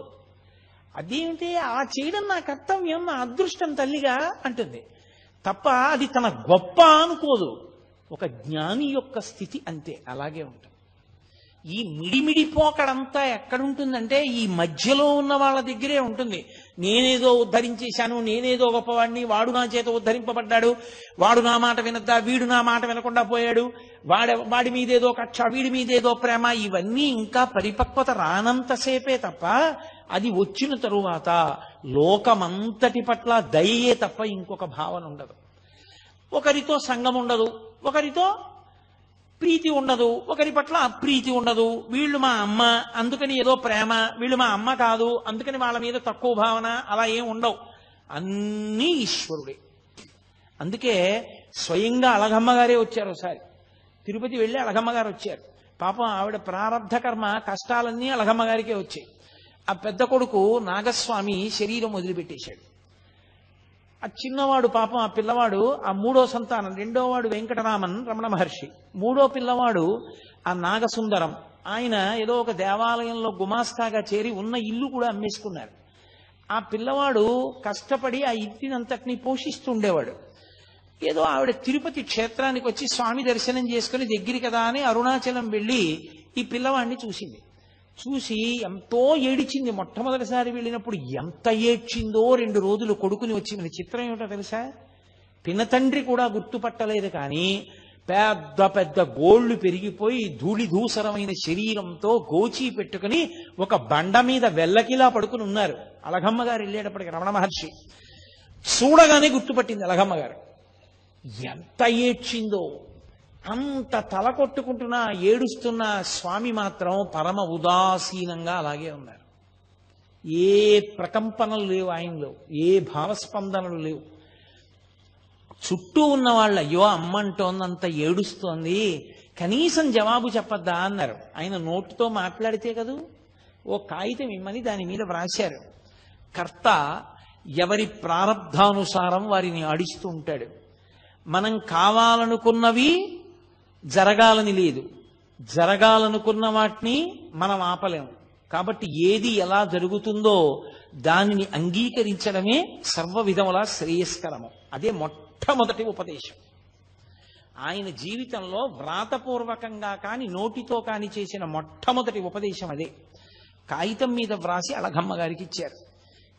అదేమిటి అలా చేయడం నా కర్తవ్యం, నా అదృష్టం తల్లిగా అంటుంది తప్ప అది తన గొప్ప అనుకోదు. ఒక జ్ఞాని యొక్క స్థితి అంతే, అలాగే ఉంటుంది. ఈ మిడిమిడి పోకడంతా ఎక్కడుంటుందంటే ఈ మధ్యలో ఉన్న వాళ్ళ దగ్గరే ఉంటుంది. నేనేదో ఉద్ధరించేశాను, నేనేదో గొప్పవాడిని, వాడు నా చేత ఉద్ధరింపబడ్డాడు, వాడు నా మాట వినద్దా, వీడు నా మాట వినకుండా పోయాడు, వాడి మీదేదో కక్ష, వీడి మీదేదో ప్రేమ, ఇవన్నీ ఇంకా పరిపక్వత రానంతసేపే తప్ప అది వచ్చిన తరువాత లోకమంతటి పట్ల దయయే తప్ప ఇంకొక భావన ఉండదు. ఒకరితో సంగం ఉండదు, ఒకరితో ప్రీతి ఉండదు, ఒకరి పట్ల అప్రీతి ఉండదు. వీళ్ళు మా అమ్మ అందుకని ఏదో ప్రేమ, వీళ్ళు మా అమ్మ కాదు అందుకని వాళ్ళ మీద తక్కువ భావన, అలా ఏం ఉండవు. అన్నీ ఈశ్వరుడే. అందుకే స్వయంగా అలగమ్మ గారే వచ్చారు. ఒకసారి తిరుపతి వెళ్ళి అలగమ్మ గారు వచ్చారు. పాపం ఆవిడ ప్రారంధ కర్మ కష్టాలన్నీ అలగమ్మ గారికే వచ్చాయి. ఆ పెద్ద కొడుకు నాగస్వామి శరీరం వదిలిపెట్టేశాడు. ఆ చిన్నవాడు పాపం, ఆ పిల్లవాడు ఆ మూడో సంతానం, రెండోవాడు వెంకటరామన్ రమణ మహర్షి, మూడో పిల్లవాడు ఆ నాగసుందరం. ఆయన ఏదో ఒక దేవాలయంలో గుమాస్తాగా చేరి ఉన్న ఇల్లు కూడా అమ్మేసుకున్నారు. ఆ పిల్లవాడు కష్టపడి ఆ ఇంటినంతటినీ పోషిస్తుండేవాడు. ఏదో ఆవిడ తిరుపతి క్షేత్రానికి వచ్చి స్వామి దర్శనం చేసుకుని దగ్గర కదా అని అరుణాచలం వెళ్ళి ఈ పిల్లవాడిని చూసింది. చూసి ఎంతో ఏడిచింది. మొట్టమొదటిసారి వెళ్ళినప్పుడు ఎంత ఏడ్చిందో 2 రోజులు కొడుకుని వచ్చింది. చిత్రం ఏమిటో తెలుసా? పినతండ్రి కూడా గుర్తుపట్టలేదు. కానీ పెద్ద పెద్ద గోళ్లు పెరిగిపోయి ధూళి ధూసరమైన శరీరంతో గోచి పెట్టుకుని ఒక బండ మీద వెల్లకిలా పడుకుని ఉన్నారు. అలగమ్మ గారు వెళ్ళేటప్పటికి రమణ మహర్షి చూడగానే గుర్తుపట్టింది అలగమ్మ గారు. ఎంత ఏడ్చిందో, అంత తల కొట్టుకుంటున్నా ఏడుస్తున్న స్వామి మాత్రం పరమ ఉదాసీనంగా అలాగే ఉన్నారు. ఏ ప్రకంపనలు లేవు ఆయనలో, ఏ భావస్పందనలు లేవు. చుట్టూ ఉన్న వాళ్ళు అయ్యో అమ్మంటోందంత ఏడుస్తోంది, కనీసం జవాబు చెప్పద్దా అన్నారు. ఆయన నోటితో మాట్లాడితే కదూ, ఓ కాగితం ఇమ్మని దాని మీద వ్రాశారు. కర్త ఎవరి ప్రారబ్ధానుసారం వారిని ఆడిస్తూ ఉంటాడు. మనం కావాలనుకున్నవి జరగాలని లేదు, జరగాలనుకున్న వాటిని మనం ఆపలేము. కాబట్టి ఏది ఎలా జరుగుతుందో దానిని అంగీకరించడమే సర్వ విధముల శ్రేయస్కరము. అదే మొట్టమొదటి ఉపదేశం. ఆయన జీవితంలో వ్రాతపూర్వకంగా కాని నోటితో కాని చేసిన మొట్టమొదటి ఉపదేశం అదే. కాగితం మీద వ్రాసి అళఘమ్మ గారికి ఇచ్చారు.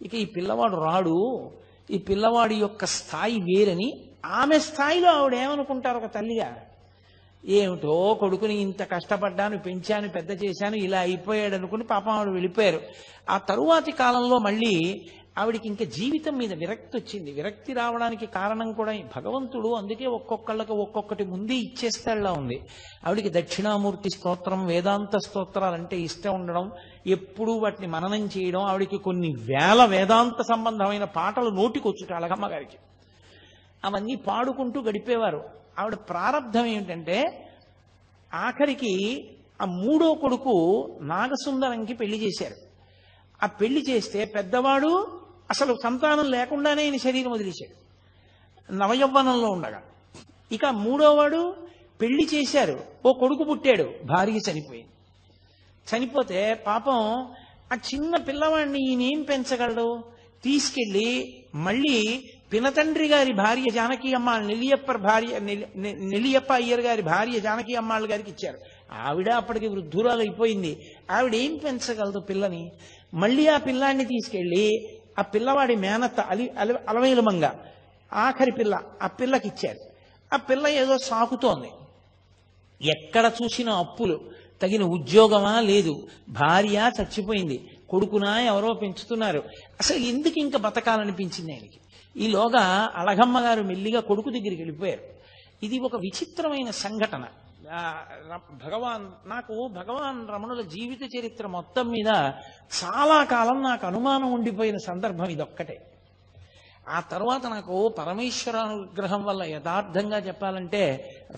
ఇక ఈ పిల్లవాడు రాడు, ఈ పిల్లవాడి యొక్క స్థాయి వేరని ఆమె స్థాయిలో ఆవిడ ఏమనుకుంటారు ఒక తల్లిగా? ఏమిటో కొడుకుని ఇంత కష్టపడ్డాను, పెంచాను, పెద్ద చేశాను, ఇలా అయిపోయాడు అనుకుని పాపం ఆవిడ వెళ్ళిపోయారు. ఆ తరువాతి కాలంలో మళ్ళీ ఆవిడికి ఇంకా జీవితం మీద విరక్తి వచ్చింది. విరక్తి రావడానికి కారణం కూడా భగవంతుడు అందుకే ఒక్కొక్కళ్ళకి ఒక్కొక్కటి ముందే ఇచ్చేస్తాడులా ఉంది. ఆవిడికి దక్షిణామూర్తి స్తోత్రం, వేదాంత స్తోత్రాలంటే ఇష్టం ఉండడం, ఎప్పుడూ వాటిని మననం చేయడం, ఆవిడికి కొన్ని వేల వేదాంత సంబంధమైన పాటలు నోటికొచ్చుట అళఘమ్మ గారికి. అవన్నీ పాడుకుంటూ గడిపేవారు. ఆవిడ ప్రారంధం ఏమిటంటే ఆఖరికి ఆ మూడో కొడుకు నాగసుందరంకి పెళ్లి చేశారు. ఆ పెళ్లి చేస్తే పెద్దవాడు అసలు సంతానం లేకుండానే ఆయన శరీరం వదిలేశాడు నవయవ్వనంలో ఉండగా. ఇక మూడోవాడు పెళ్లి చేశారు, ఓ కొడుకు పుట్టాడు, భార్య చనిపోయింది. చనిపోతే పాపం ఆ చిన్న పిల్లవాడిని ఈయనేం పెంచగలడు? తీసుకెళ్లి మళ్ళీ పినతండ్రి గారి భార్య జానకి అమ్మాள் నెల్లియప్ప అయ్యర్ గారి భార్య జానకి అమ్మాళ్ గారికి ఇచ్చారు. ఆవిడ అప్పటికి వృద్ధురాలు అయిపోయింది. ఆవిడ ఏం పెంచగలదు పిల్లని? మళ్ళీ ఆ పిల్లాన్ని తీసుకెళ్లి ఆ పిల్లవాడి మేనత్త అలవేలుమంగ ఆఖరి పిల్ల, ఆ పిల్లకి ఇచ్చారు. ఆ పిల్ల ఏదో సాకుతోంది. ఎక్కడ చూసినా అప్పులు, తగిన ఉద్యోగమా లేదు, భార్య చచ్చిపోయింది, కొడుకునా ఎవరో పెంచుతున్నారు. అసలు ఎందుకు ఇంకా బతకాలనిపించింది ఆయనకి. ఈలోగా అళఘమ్మ గారు మెల్లిగా కొడుకు దగ్గరికి వెళ్ళిపోయారు. ఇది ఒక విచిత్రమైన సంఘటన. భగవాన్ రమణుల జీవిత చరిత్ర మొత్తం మీద చాలా కాలం నాకు అనుమానం ఉండిపోయిన సందర్భం ఇదొక్కటే. ఆ తర్వాత నాకు పరమేశ్వరానుగ్రహం వల్ల యథార్థంగా చెప్పాలంటే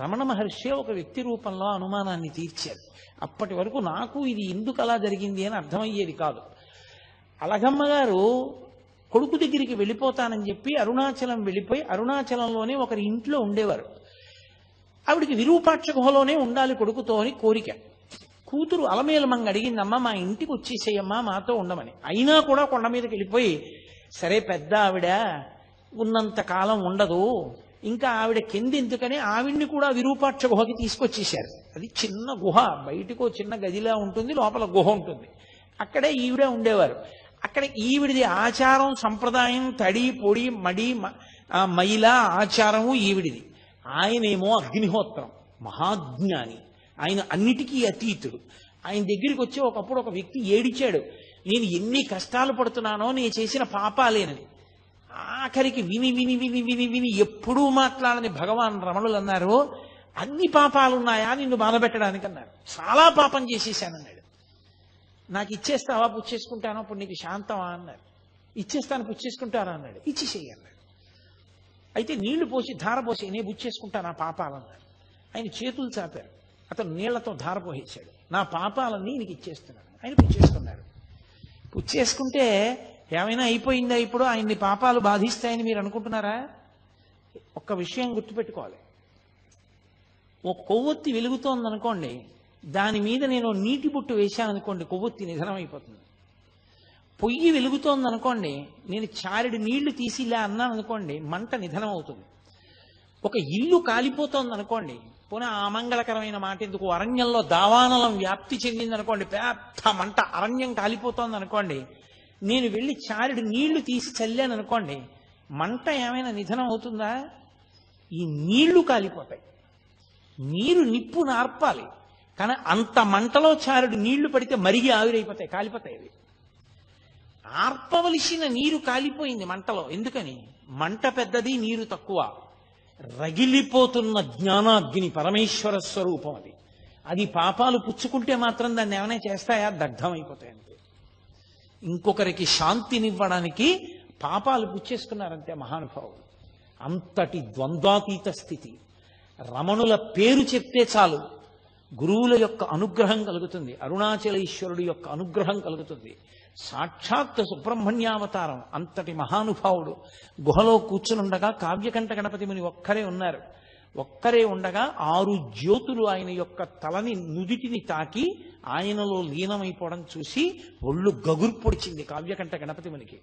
రమణ మహర్షి ఒక వ్యక్తి రూపంలో అనుమానాన్ని తీర్చారు. అప్పటి వరకు నాకు ఇది ఎందుకు అలా జరిగింది అని అర్థమయ్యేది కాదు. అళఘమ్మ గారు కొడుకు దగ్గరికి వెళ్ళిపోతానని చెప్పి అరుణాచలం వెళ్ళిపోయి అరుణాచలంలోనే ఒకరి ఇంట్లో ఉండేవారు. ఆవిడికి విరూపాక్ష గుహలోనే ఉండాలి కొడుకుతో అని కోరిక. కూతురు అలమేలమంగ అడిగిందమ్మ, మా ఇంటికి వచ్చేసేయమ్మా, మాతో ఉండమని. అయినా కూడా కొండ మీదకి వెళ్ళిపోయి, సరే పెద్ద ఆవిడ ఉన్నంత కాలం ఉండదు, ఇంకా ఆవిడ కిందెందుకని ఆవిడ్ని కూడా విరూపాక్ష గుహకి తీసుకొచ్చేశారు. అది చిన్న గుహ, బయటకు చిన్న గదిలా ఉంటుంది, లోపల గుహ ఉంటుంది. అక్కడే ఈవిడ ఉండేవారు. అక్కడ ఈవిడిది ఆచారం, సంప్రదాయం, తడి పొడి మడి మైల ఆచారము ఈవిడిది. ఆయనేమో అగ్నిహోత్రం, మహాజ్ఞాని, ఆయన అన్నిటికీ అతీతుడు. ఆయన దగ్గరికి వచ్చి ఒకప్పుడు ఒక వ్యక్తి ఏడిచాడు, నేను ఎన్ని కష్టాలు పడుతున్నానో నేను చేసిన పాపాలేనని. ఆఖరికి విని విని విని విని విని ఎప్పుడూ మాట్లాడని భగవాన్ రమణులు అన్నారు, అన్ని పాపాలున్నాయా నిన్ను బాధపెట్టడానికి అన్నారు. చాలా పాపం చేసేసానన్నాడు. నాకు ఇచ్చేస్తావా, పుచ్చేసుకుంటానో, అప్పుడు నీకు శాంతమా అన్నారు. ఇచ్చేస్తాను, పుచ్చేసుకుంటారా అన్నాడు. ఇచ్చేసేయి అన్నాడు. అయితే నీళ్లు పోసి ధార పోసి నేను పుచ్చేసుకుంటాను ఆ పాపాలన్నారు. ఆయన చేతులు చాపారు, అతను నీళ్లతో ధార పోసేశాడు. నా పాపాలన్నీ నీకు ఇచ్చేస్తున్నాను. ఆయన పుచ్చేసుకున్నారు. పుచ్చేసుకుంటే ఏమైనా అయిపోయిందా? ఇప్పుడు ఆయన్ని పాపాలు బాధిస్తాయని మీరు అనుకుంటున్నారా? ఒక్క విషయం గుర్తుపెట్టుకోవాలి. ఒక కొవ్వొత్తి వెలుగుతోందనుకోండి, దాని మీద నేను నీటి బుట్టు వేశాననుకోండి, కొవ్వొత్తి నిధనం అయిపోతుంది. పొయ్యి వెలుగుతోందనుకోండి, నేను చారెడు నీళ్లు తీసి ఇలా అన్నాను అనుకోండి, మంట నిధనం అవుతుంది. ఒక ఇల్లు కాలిపోతోందనుకోండి, పునః అమంగళకరమైన మాట ఎందుకు, అరణ్యంలో దావానలం వ్యాప్తి చెందిందనుకోండి, పెద్ద మంట, అరణ్యం కాలిపోతోందనుకోండి, నేను వెళ్ళి చారెడు నీళ్లు తీసి చల్లాను అనుకోండి, మంట ఏమైనా నిధనం అవుతుందా? ఈ నీళ్లు కాలిపోతాయి. నీరు నిప్పు నార్పాలి, కానీ అంత మంటలో చారెడు నీళ్లు పడితే మరిగి ఆవిరైపోతాయి, కాలిపోతాయి. అవి ఆర్పవలసిన నీరు కాలిపోయింది మంటలో. ఎందుకని? మంట పెద్దది, నీరు తక్కువ. రగిలిపోతున్న జ్ఞానాగ్ని పరమేశ్వర స్వరూపం అది. అది పాపాలు పుచ్చుకుంటే మాత్రం దాన్ని ఏమైనా చేస్తాయా? దగ్ధమైపోతాయి అంతే. ఇంకొకరికి శాంతినివ్వడానికి పాపాలు పుచ్చేసుకున్నారంతే మహానుభావులు. అంతటి ద్వంద్వాతీత స్థితి. రమణుల పేరు చెప్తే చాలు గురువుల యొక్క అనుగ్రహం కలుగుతుంది, అరుణాచలేశ్వరుడి యొక్క అనుగ్రహం కలుగుతుంది. సాక్షాత్ సుబ్రహ్మణ్యావతారం. అంతటి మహానుభావుడు గుహలో కూర్చునుండగా కావ్యకంఠ గణపతి ముని ఒక్కరే ఉన్నారు. ఒక్కరే ఉండగా 6 జ్యోతులు ఆయన యొక్క తలని నుదిటిని తాకి ఆయనలో లీనమైపోవడం చూసి ఒళ్ళు గగురు పొడిచింది కావ్యకంఠ గణపతి మునికి.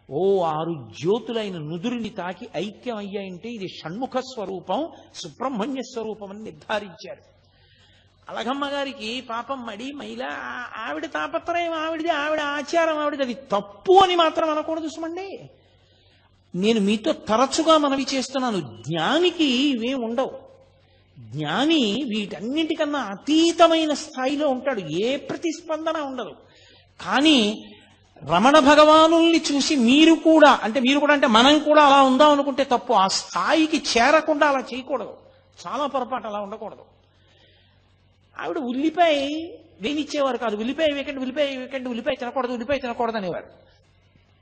6 జ్యోతులైన నుదురిని తాకి ఐక్యం అయ్యాయంటే ఇది షణ్ముఖ స్వరూపం, సుబ్రహ్మణ్య స్వరూపం అని నిర్ధారించారు. అలగమ్మ గారికి పాపం మడి మైల ఆవిడ తాపత్రయం ఆవిడది, ఆవిడ ఆచారం ఆవిడది, అది తప్పు అని మాత్రం అనకూడదు సుమండి. నేను మీతో తరచుగా మనవి చేస్తున్నాను, జ్ఞానికి ఇవేం ఉండవు. జ్ఞాని వీటన్నిటికన్నా అతీతమైన స్థాయిలో ఉంటాడు, ఏ ప్రతిస్పందన ఉండదు. కానీ రమణ భగవానుల్ని చూసి మీరు కూడా అంటే మనం కూడా అలా ఉందాం అనుకుంటే తప్పు. ఆ స్థాయికి చేరకుండా అలా చేయకూడదు, చాలా పొరపాటు, అలా ఉండకూడదు. ఆవిడ ఉల్లిపాయ వేయించేవారు కాదు, ఉల్లిపాయ వేయకండి, ఉల్లిపాయ తినకూడదు అనేవారు.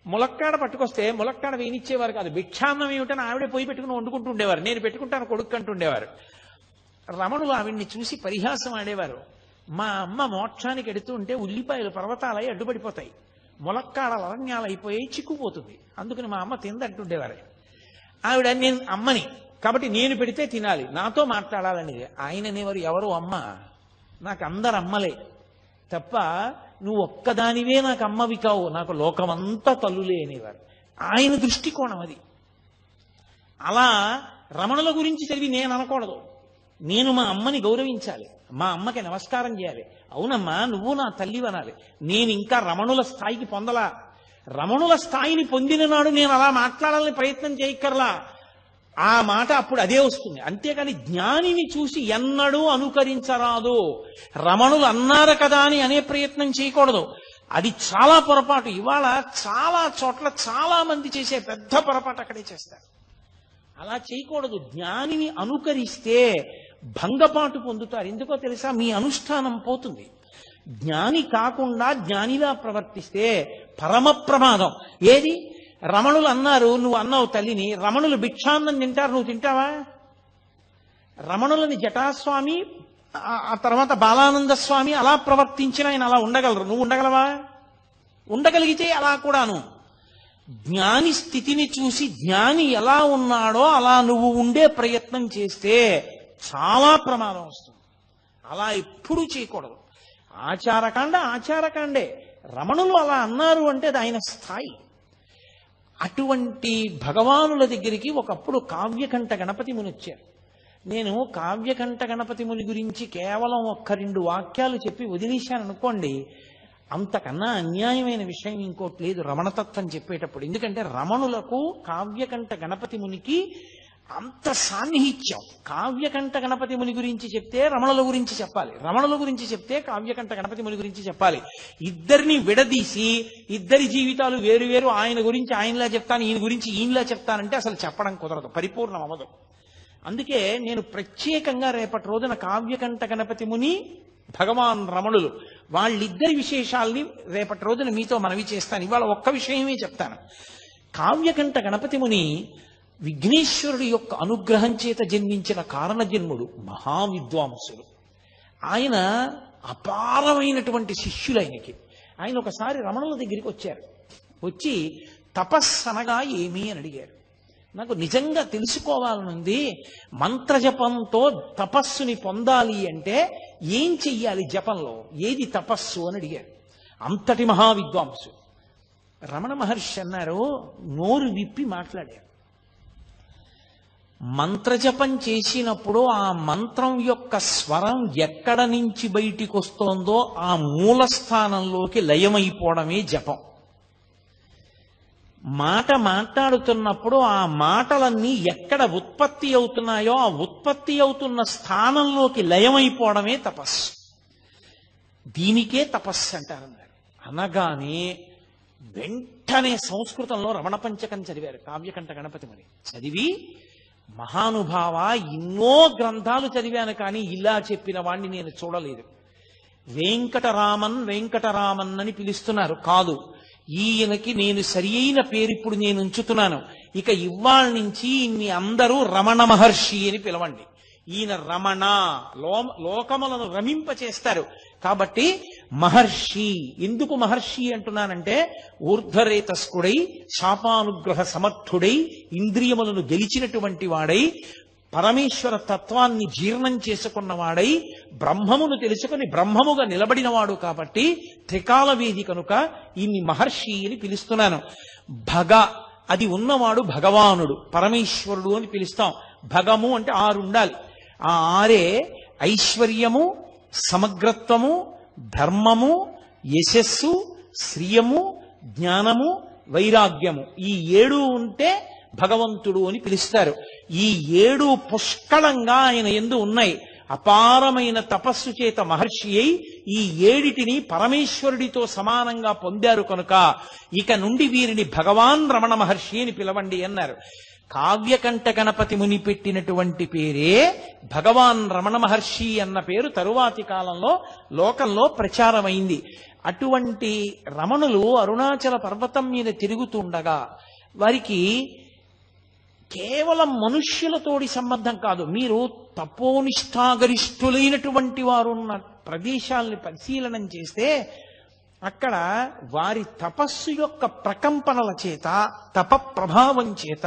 ములక్కాడ పట్టుకొస్తే ములక్కాడ వేయించేవారు కాదు, భిక్షాన్నం ఏమిటని ఆవిడే పోయి పెట్టుకుని వండుకుంటూ ఉండేవారు. నేను పెట్టుకుంటాను కొడుకు అంటుండేవారు. రమణులు ఆవిడ్ని చూసి పరిహాసం ఆడేవారు. మా అమ్మ మోక్షానికి ఎడుతూ ఉంటే ఉల్లిపాయలు పర్వతాలై అడ్డుపడిపోతాయి, ములక్కాడలు అరణ్యాలు అయిపోయి చిక్కుపోతుంది, అందుకని మా అమ్మ తిందంటుండేవారు. ఆవిడ నేను అమ్మని కాబట్టి నేను పెడితే తినాలి, నాతో మాట్లాడాలనేది. ఆయన అనేవారు, ఎవరు అమ్మ, నాకు అందరు అమ్మలే తప్ప నువ్వు ఒక్కదానివే నాకు అమ్మవి కావు, నాకు లోకమంతా తల్లులే అనేవారు. ఆయన దృష్టికోణం అది. అలా రమణుల గురించి చదివి నేను అనకూడదు, నేను మా అమ్మని గౌరవించాలి, మా అమ్మకి నమస్కారం చేయాలి. అవునమ్మా నువ్వు నా తల్లి అనాలి. నేను ఇంకా రమణుల స్థాయికి పొందలా, రమణుల స్థాయిని పొందిన నాడు నేను అలా మాట్లాడాలని ప్రయత్నం చేయక్కర్లా, ఆ మాట అప్పుడు అదే వస్తుంది. అంతేకాని జ్ఞానిని చూసి ఎన్నడూ అనుకరించరాదు, రమణులు అన్నారు కదా అని అనే ప్రయత్నం చేయకూడదు, అది చాలా పొరపాటు. ఇవాళ చాలా చోట్ల చాలా మంది చేసే పెద్ద పొరపాటు అక్కడే చేస్తారు. అలా చేయకూడదు. జ్ఞానిని అనుకరిస్తే భంగపాటు పొందుతారు. ఎందుకో తెలుసా, మీ అనుష్ఠానం పోతుంది. జ్ఞాని కాకుండా జ్ఞానిలా ప్రవర్తిస్తే పరమ ప్రమాదం. ఏది, రమణులు అన్నారు, నువ్వు అన్నావు తల్లిని, రమణులు భిక్షాన్నం తింటారు, నువ్వు తింటావా? రమణులని జటాస్వామి ఆ తర్వాత బాలానంద స్వామి అలా ప్రవర్తించిన ఆయన అలా ఉండగలరు, నువ్వు ఉండగలవా? ఉండగలిగితే అలా కూడాను. జ్ఞాని స్థితిని చూసి జ్ఞాని ఎలా ఉన్నాడో అలా నువ్వు ఉండే ప్రయత్నం చేస్తే చాలా ప్రమాదం వస్తుంది. అలా ఎప్పుడూ చేయకూడదు. ఆచారకాండే. రమణులు అలా అన్నారు అంటే అది ఆయన స్థాయి. అటువంటి భగవానుల దగ్గరికి ఒకప్పుడు కావ్యకంఠ గణపతి ముని వచ్చారు. నేను కావ్యకంఠ గణపతి ముని గురించి కేవలం 1-2 వాక్యాలు చెప్పి వదిలేశాను అనుకోండి, అంతకన్నా అన్యాయమైన విషయం ఇంకోటి లేదు రమణతత్వం చెప్పేటప్పుడు. ఎందుకంటే రమణులకు కావ్యకంఠ గణపతి మునికి అంత సాన్నిహిత్యం. కావ్యకంఠ గణపతి ముని గురించి చెప్తే రమణుల గురించి చెప్పాలి, రమణుల గురించి చెప్తే కావ్యకంఠ గణపతి ముని గురించి చెప్పాలి. ఇద్దరిని విడదీసి ఇద్దరి జీవితాలు వేరు వేరు, ఆయన గురించి ఆయనలా చెప్తాను, ఈయన గురించి ఈయనలా చెప్తానంటే అసలు చెప్పడం కుదరదు, పరిపూర్ణం అవ్వదు. అందుకే నేను ప్రత్యేకంగా రేపటి రోజున కావ్యకంఠ గణపతి ముని, భగవాన్ రమణులు, వాళ్ళిద్దరి విశేషాల్ని రేపటి రోజున మీతో మనవి చేస్తాను. ఇవాళ ఒక్క విషయమే చెప్తాను. కావ్యకంఠ గణపతి ముని విఘ్నేశ్వరుడి యొక్క అనుగ్రహం చేత జన్మించిన కారణజన్ముడు, మహావిద్వాంసుడు. ఆయన అపారమైనటువంటి శిష్యులు ఆయనకి. ఆయన ఒకసారి రమణుల దగ్గరికి వచ్చారు. వచ్చి తపస్సనగా ఏమి అని అడిగారు. నాకు నిజంగా తెలుసుకోవాలనుంది, మంత్రజపంతో తపస్సుని పొందాలి అంటే ఏం చెయ్యాలి, జపంలో ఏది తపస్సు అని అడిగారు. అంతటి మహావిద్వాంసు. రమణ మహర్షి అన్నారు, నోరు విప్పి మాట్లాడారు. మంత్రజపం చేసినప్పుడు ఆ మంత్రం యొక్క స్వరం ఎక్కడ నుంచి బయటికి వస్తోందో ఆ మూల స్థానంలోకి లయమైపోవడమే జపం. మాట మాట్లాడుతున్నప్పుడు ఆ మాటలన్నీ ఎక్కడ ఉత్పత్తి అవుతున్నాయో ఆ ఉత్పత్తి అవుతున్న స్థానంలోకి లయమైపోవడమే తపస్సు. దీనికే తపస్సు అంటారన్నారు. అనగానే వెంటనే సంస్కృతంలో రమణ పంచకం చదివారు కావ్యకంఠ గణపతి ముని. చదివి, మహానుభావ, ఎన్నో గ్రంథాలు చదివాను కానీ ఇలా చెప్పిన వాణ్ణి నేను చూడలేదు. వెంకటరామన్ అని పిలుస్తున్నారు, కాదు, ఈయనకి నేను సరి అయిన పేరు ఇప్పుడు నేను ఉంచుతున్నాను. ఇక ఇవాళ నుంచి ఇన్ని అందరూ రమణ మహర్షి అని పిలవండి. ఈయన రమణ, లోకములను రమింపచేస్తారు. కాబట్టి మహర్షి. ఎందుకు మహర్షి అంటున్నానంటే, ఊర్ధ్వరేతస్కుడై, శాపానుగ్రహ సమర్థుడై, ఇంద్రియములను గెలిచినటువంటి వాడై, పరమేశ్వర తత్వాన్ని జీర్ణం చేసుకున్నవాడై బ్రహ్మమును తెలుసుకుని బ్రహ్మముగా నిలబడినవాడు కాబట్టి త్రికాలవేది కనుక ఈయన్ని మహర్షి అని పిలుస్తున్నాను. భగ అది ఉన్నవాడు భగవానుడు, పరమేశ్వరుడు అని పిలుస్తాం. భగము అంటే 6 ఉండాలి. ఆ 6 ఐశ్వర్యము, సమగ్రత్వము, ధర్మము, యశస్సు, శ్రియము, జ్ఞానము, వైరాగ్యము. ఈ 7 ఉంటే భగవంతుడు అని పిలుస్తారు. ఈ 7 పుష్కళంగా ఆయన యందు ఉన్నాయి. అపారమైన తపస్సు చేత మహర్షి అయి ఈ 7టిని పరమేశ్వరుడితో సమానంగా పొందారు కనుక ఇక నుండి వీరిని భగవాన్ రమణ మహర్షి అని పిలవండి అన్నారు. కావ్యకంఠ గణపతి ముని పెట్టినటువంటి పేరే భగవాన్ రమణ మహర్షి అన్న పేరు తరువాతి కాలంలో లోకంలో ప్రచారమైంది. అటువంటి రమణులు అరుణాచల పర్వతం మీద తిరుగుతుండగా వారికి కేవలం మనుష్యులతోటి సంబంధం కాదు, మీరు తపోనిష్టాగరిష్ఠులైనటువంటి వారు ఉన్న ప్రదేశాలని పరిశీలనం చేస్తే అక్కడ వారి తపస్సు యొక్క ప్రకంపనల చేత, తప ప్రభావం చేత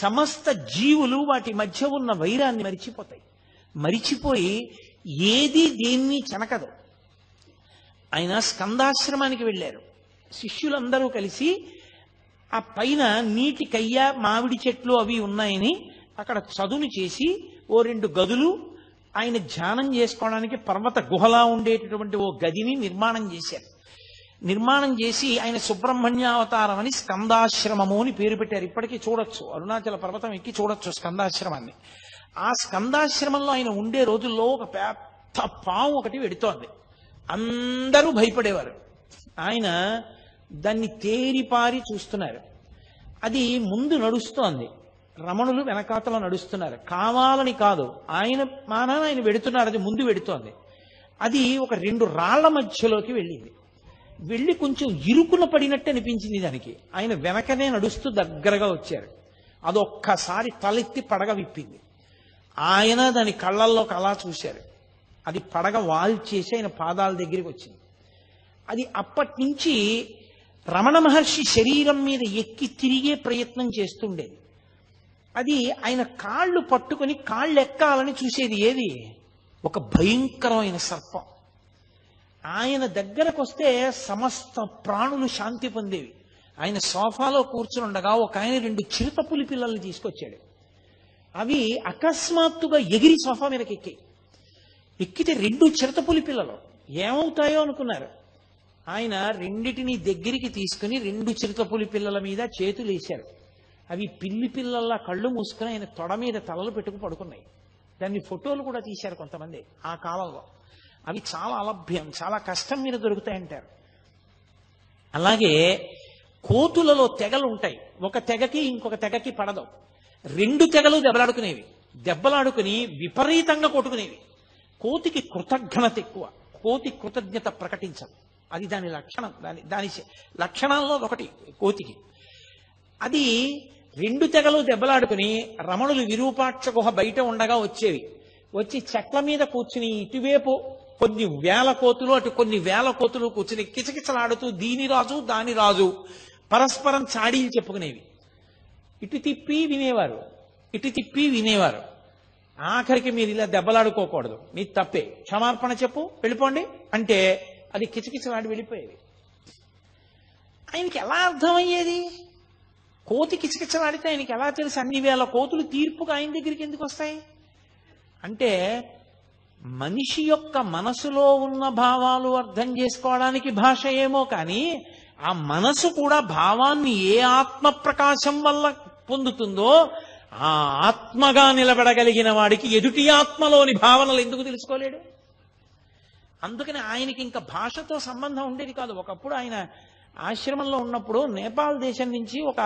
సమస్త జీవులు వాటి మధ్య ఉన్న వైరాన్ని మరిచిపోయి ఏది దేన్ని చెనకదు. ఆయన స్కందాశ్రమానికి వెళ్ళారు. శిష్యులందరూ కలిసి ఆ పైన నీటి కయ్య, మామిడి చెట్లు అవి ఉన్నాయని అక్కడ చదును చేసి 2 గదులు ఆయన ధ్యానం చేసుకోవడానికి పర్వత గుహలా ఉండేటటువంటి ఓ గదిని నిర్మాణం చేశారు. నిర్మాణం చేసి ఆయన సుబ్రహ్మణ్యావతారం అని స్కందాశ్రమము అని పేరు పెట్టారు. ఇప్పటికీ చూడొచ్చు, అరుణాచల పర్వతం ఎక్కి చూడొచ్చు స్కందాశ్రమాన్ని. ఆ స్కందాశ్రమంలో ఆయన ఉండే రోజుల్లో ఒక పెద్ద పాము ఒకటి వెడుతోంది. అందరూ భయపడేవారు. ఆయన దాన్ని తేరిపారి చూస్తున్నారు. అది ముందు నడుస్తోంది, రమణులు వెనకాతల నడుస్తున్నారు. కావాలని కాదు, ఆయన మానాన ఆయన వెడుతున్నారు, అది ముందు వెడుతోంది. అది ఒక 2 రాళ్ల మధ్యలోకి వెళ్ళింది. వెళ్ళి కొంచెం ఇరుకున పడినట్టు అనిపించింది దానికి. ఆయన వెనకనే నడుస్తూ దగ్గరగా వచ్చారు. అదొక్కసారి తలెత్తి పడగ విప్పింది. ఆయన దాని కళ్ళల్లోకి అలా చూశారు. అది పడగ వాల్చేసి ఆయన పాదాల దగ్గరికి వచ్చింది. అది అప్పటి నుంచి రమణ మహర్షి శరీరం మీద ఎక్కి తిరిగే ప్రయత్నం చేస్తుండేది. అది ఆయన కాళ్ళు పట్టుకుని కాళ్ళు ఎక్కాలని చూసేది. ఏది? ఒక భయంకరమైన సర్పం. ఆయన దగ్గరకు వస్తే సమస్త ప్రాణులు శాంతి పొందేవి. ఆయన సోఫాలో కూర్చుని ఉండగా ఒక ఆయన 2 చిరుతపులి పిల్లల్ని తీసుకొచ్చాడు. అవి అకస్మాత్తుగా ఎగిరి సోఫా మీదకి ఎక్కితే 2 చిరుతపులి పిల్లలు ఏమవుతాయో అనుకున్నారు. ఆయన రెండిటిని దగ్గరికి తీసుకుని 2 చిరుతపులి పిల్లల మీద చేతులు వేశారు. అవి పిల్లి పిల్లల్లా కళ్ళు మూసుకుని ఆయన తొడ మీద తలలు పెట్టుకు పడుకున్నాయి. దాన్ని ఫోటోలు కూడా తీశారు కొంతమంది ఆ కాలంలో. అవి చాలా అలభ్యం, చాలా కష్టం మీద దొరుకుతాయంటారు. అలాగే కోతులలో తెగలు ఉంటాయి. ఒక తెగకి ఇంకొక తెగకి పడదు. 2 తెగలు దెబ్బలాడుకునేవి. దెబ్బలాడుకుని విపరీతంగా కొట్టుకునేవి. కోతికి కృతజ్ఞత ఎక్కువ. కోతి కృతజ్ఞత ప్రకటించదు. అది దాని లక్షణం. దాని లక్షణాల్లో ఒకటి కోతికి. అది 2 తెగలు దెబ్బలాడుకుని రమణులు విరూపాక్ష గుహ బయట ఉండగా వచ్చేవి. వచ్చి చెట్ల మీద కూర్చుని ఇటువైపు కొన్ని వేల కోతులు, అటు కొన్ని వేల కోతులు కూర్చుని కిచకిచలాడుతూ దీని రాజు దాని రాజు పరస్పరం చాడీలు చెప్పుకునేవి. ఇటు తిప్పి వినేవారు, ఇటు తిప్పి వినేవారు. ఆఖరికి మీరు ఇలా దెబ్బలాడుకోకూడదు, నీ తప్పే, క్షమార్పణ చెప్పు, వెళ్ళిపోండి అంటే అది కిచకిచలాడి వెళ్ళిపోయేది. ఆయనకి ఎలా అర్థమయ్యేది? కోతి కిచకిచలాడితే ఆయనకి ఎలా తెలుసు? అన్ని వేల కోతులు తీర్పుగా ఆయన దగ్గరికి ఎందుకు వస్తాయి? అంటే మనిషి యొక్క మనసులో ఉన్న భావాలు అర్థం చేసుకోవడానికి భాష ఏమో కానీ ఆ మనసు కూడా భావాన్ని ఏ ఆత్మ ప్రకాశం వల్ల పొందుతుందో ఆ ఆత్మగా నిలబడగలిగిన వాడికి ఎదుటి ఆత్మలోని భావనలు ఎందుకు తెలుసుకోలేడు? అందుకని ఆయనకి ఇంకా భాషతో సంబంధం ఉండేది కాదు. ఒకప్పుడు ఆయన ఆశ్రమంలో ఉన్నప్పుడు నేపాల్ దేశం నుంచి ఒక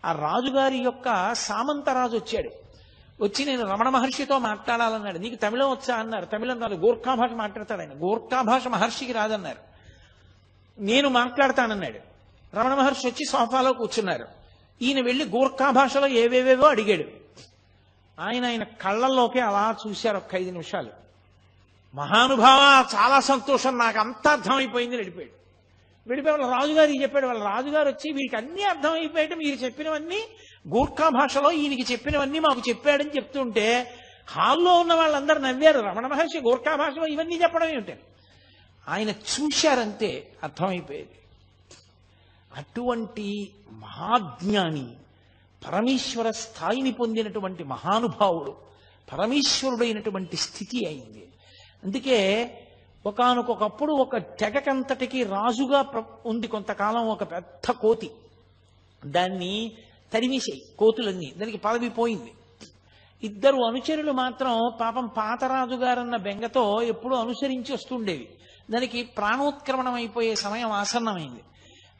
ఆ రాజుగారి యొక్క సామంతరాజు వచ్చాడు. వచ్చి నేను రమణ మహర్షితో మాట్లాడాలన్నాడు. నీకు తమిళం వచ్చా అన్నారు. తమిళం రాదు, గోర్ఖా భాష మాట్లాడతాడు ఆయన. గోర్ఖా భాష మహర్షికి రాదన్నారు. నేను మాట్లాడతానన్నాడు. రమణ మహర్షి వచ్చి సోఫాలో కూర్చున్నారు. ఈయన వెళ్ళి గోర్ఖా భాషలో ఏవేవేవో అడిగాడు. ఆయన కళ్ళల్లోకి అలా చూశారు ఒక 5 నిమిషాలు. మహానుభావ, చాలా సంతోషం, నాకు అంతా అర్థమైపోయింది, వెళ్ళిపోయాడు. వెళ్ళిపోయి వాళ్ళ రాజుగారికి చెప్పాడు. వాళ్ళ రాజుగారు వచ్చి వీరికి అన్నీ అర్థమైపోయాట, మీరు చెప్పినవన్నీ గూర్ఖా భాషలో ఈయనకి చెప్పినవన్నీ మాకు చెప్పాడని చెప్తుంటే హాల్లో ఉన్న వాళ్ళందరూ నవ్వారు. రమణ మహర్షి గూర్ఖా భాషలో ఇవన్నీ చెప్పడం ఏమిటారు. ఆయన చూశారంతే అర్థమైపోయేది. అటువంటి మహాజ్ఞాని, పరమేశ్వర స్థాయిని పొందినటువంటి మహానుభావుడు, పరమేశ్వరుడైనటువంటి స్థితి అయింది. అందుకే ఒకానొకప్పుడు ఒక తెగకంతటికి రాజుగా ఉంది కొంతకాలం ఒక పెద్ద కోతి. దాన్ని తరిమేసాయి కోతులన్నీ, దానికి పదవి పోయింది. ఇద్దరు అనుచరులు మాత్రం పాపం పాతరాజు గారన్న బెంగతో ఎప్పుడూ అనుసరించి వస్తుండేవి. దానికి ప్రాణోత్క్రమణం అయిపోయే సమయం ఆసన్నమైంది.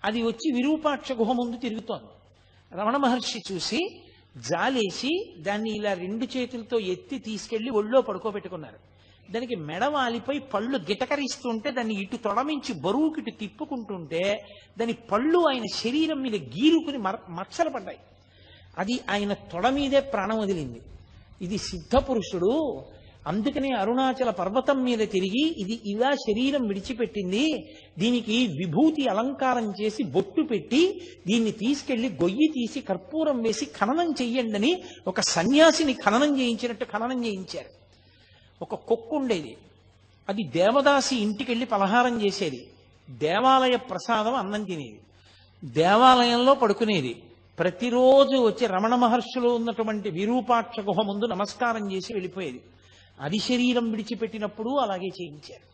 అది వచ్చి విరూపాక్ష గుహ ముందు తిరుగుతోంది. రమణ మహర్షి చూసి జాలేసి దాన్ని ఇలా 2 చేతులతో ఎత్తి తీసుకెళ్లి ఒళ్ళో పడుకోబెట్టుకున్నారు. దానికి మెడవాలిపై పళ్ళు గిటకరిస్తుంటే దాన్ని ఇటు తొడమించి బరువుకిటు తిప్పుకుంటుంటే దాని పళ్ళు ఆయన శరీరం మీద గీరుకుని మచ్చలు పడ్డాయి. అది ఆయన తొడ మీదే ప్రాణం వదిలింది. ఇది సిద్ధపురుషుడు, అందుకనే అరుణాచల పర్వతం మీద తిరిగి ఇది ఇలా శరీరం విడిచిపెట్టింది, దీనికి విభూతి అలంకారం చేసి బొట్టు పెట్టి దీన్ని తీసుకెళ్లి గొయ్యి తీసి కర్పూరం వేసి ఖననం చెయ్యండి అని ఒక సన్యాసిని ఖననం చేయించినట్టు ఖననం చేయించారు. ఒక కుక్క ఉండేది, అది దేవదాసి ఇంటికెళ్ళి పలహారం చేసేది, దేవాలయ ప్రసాదం అన్నం తినేది, దేవాలయంలో పడుకునేది. ప్రతిరోజు వచ్చి రమణ మహర్షులు ఉన్నటువంటి విరూపాక్ష గుహ ముందు నమస్కారం చేసి వెళ్ళిపోయేది. అది శరీరం విడిచిపెట్టినప్పుడు అలాగే చేయించారు.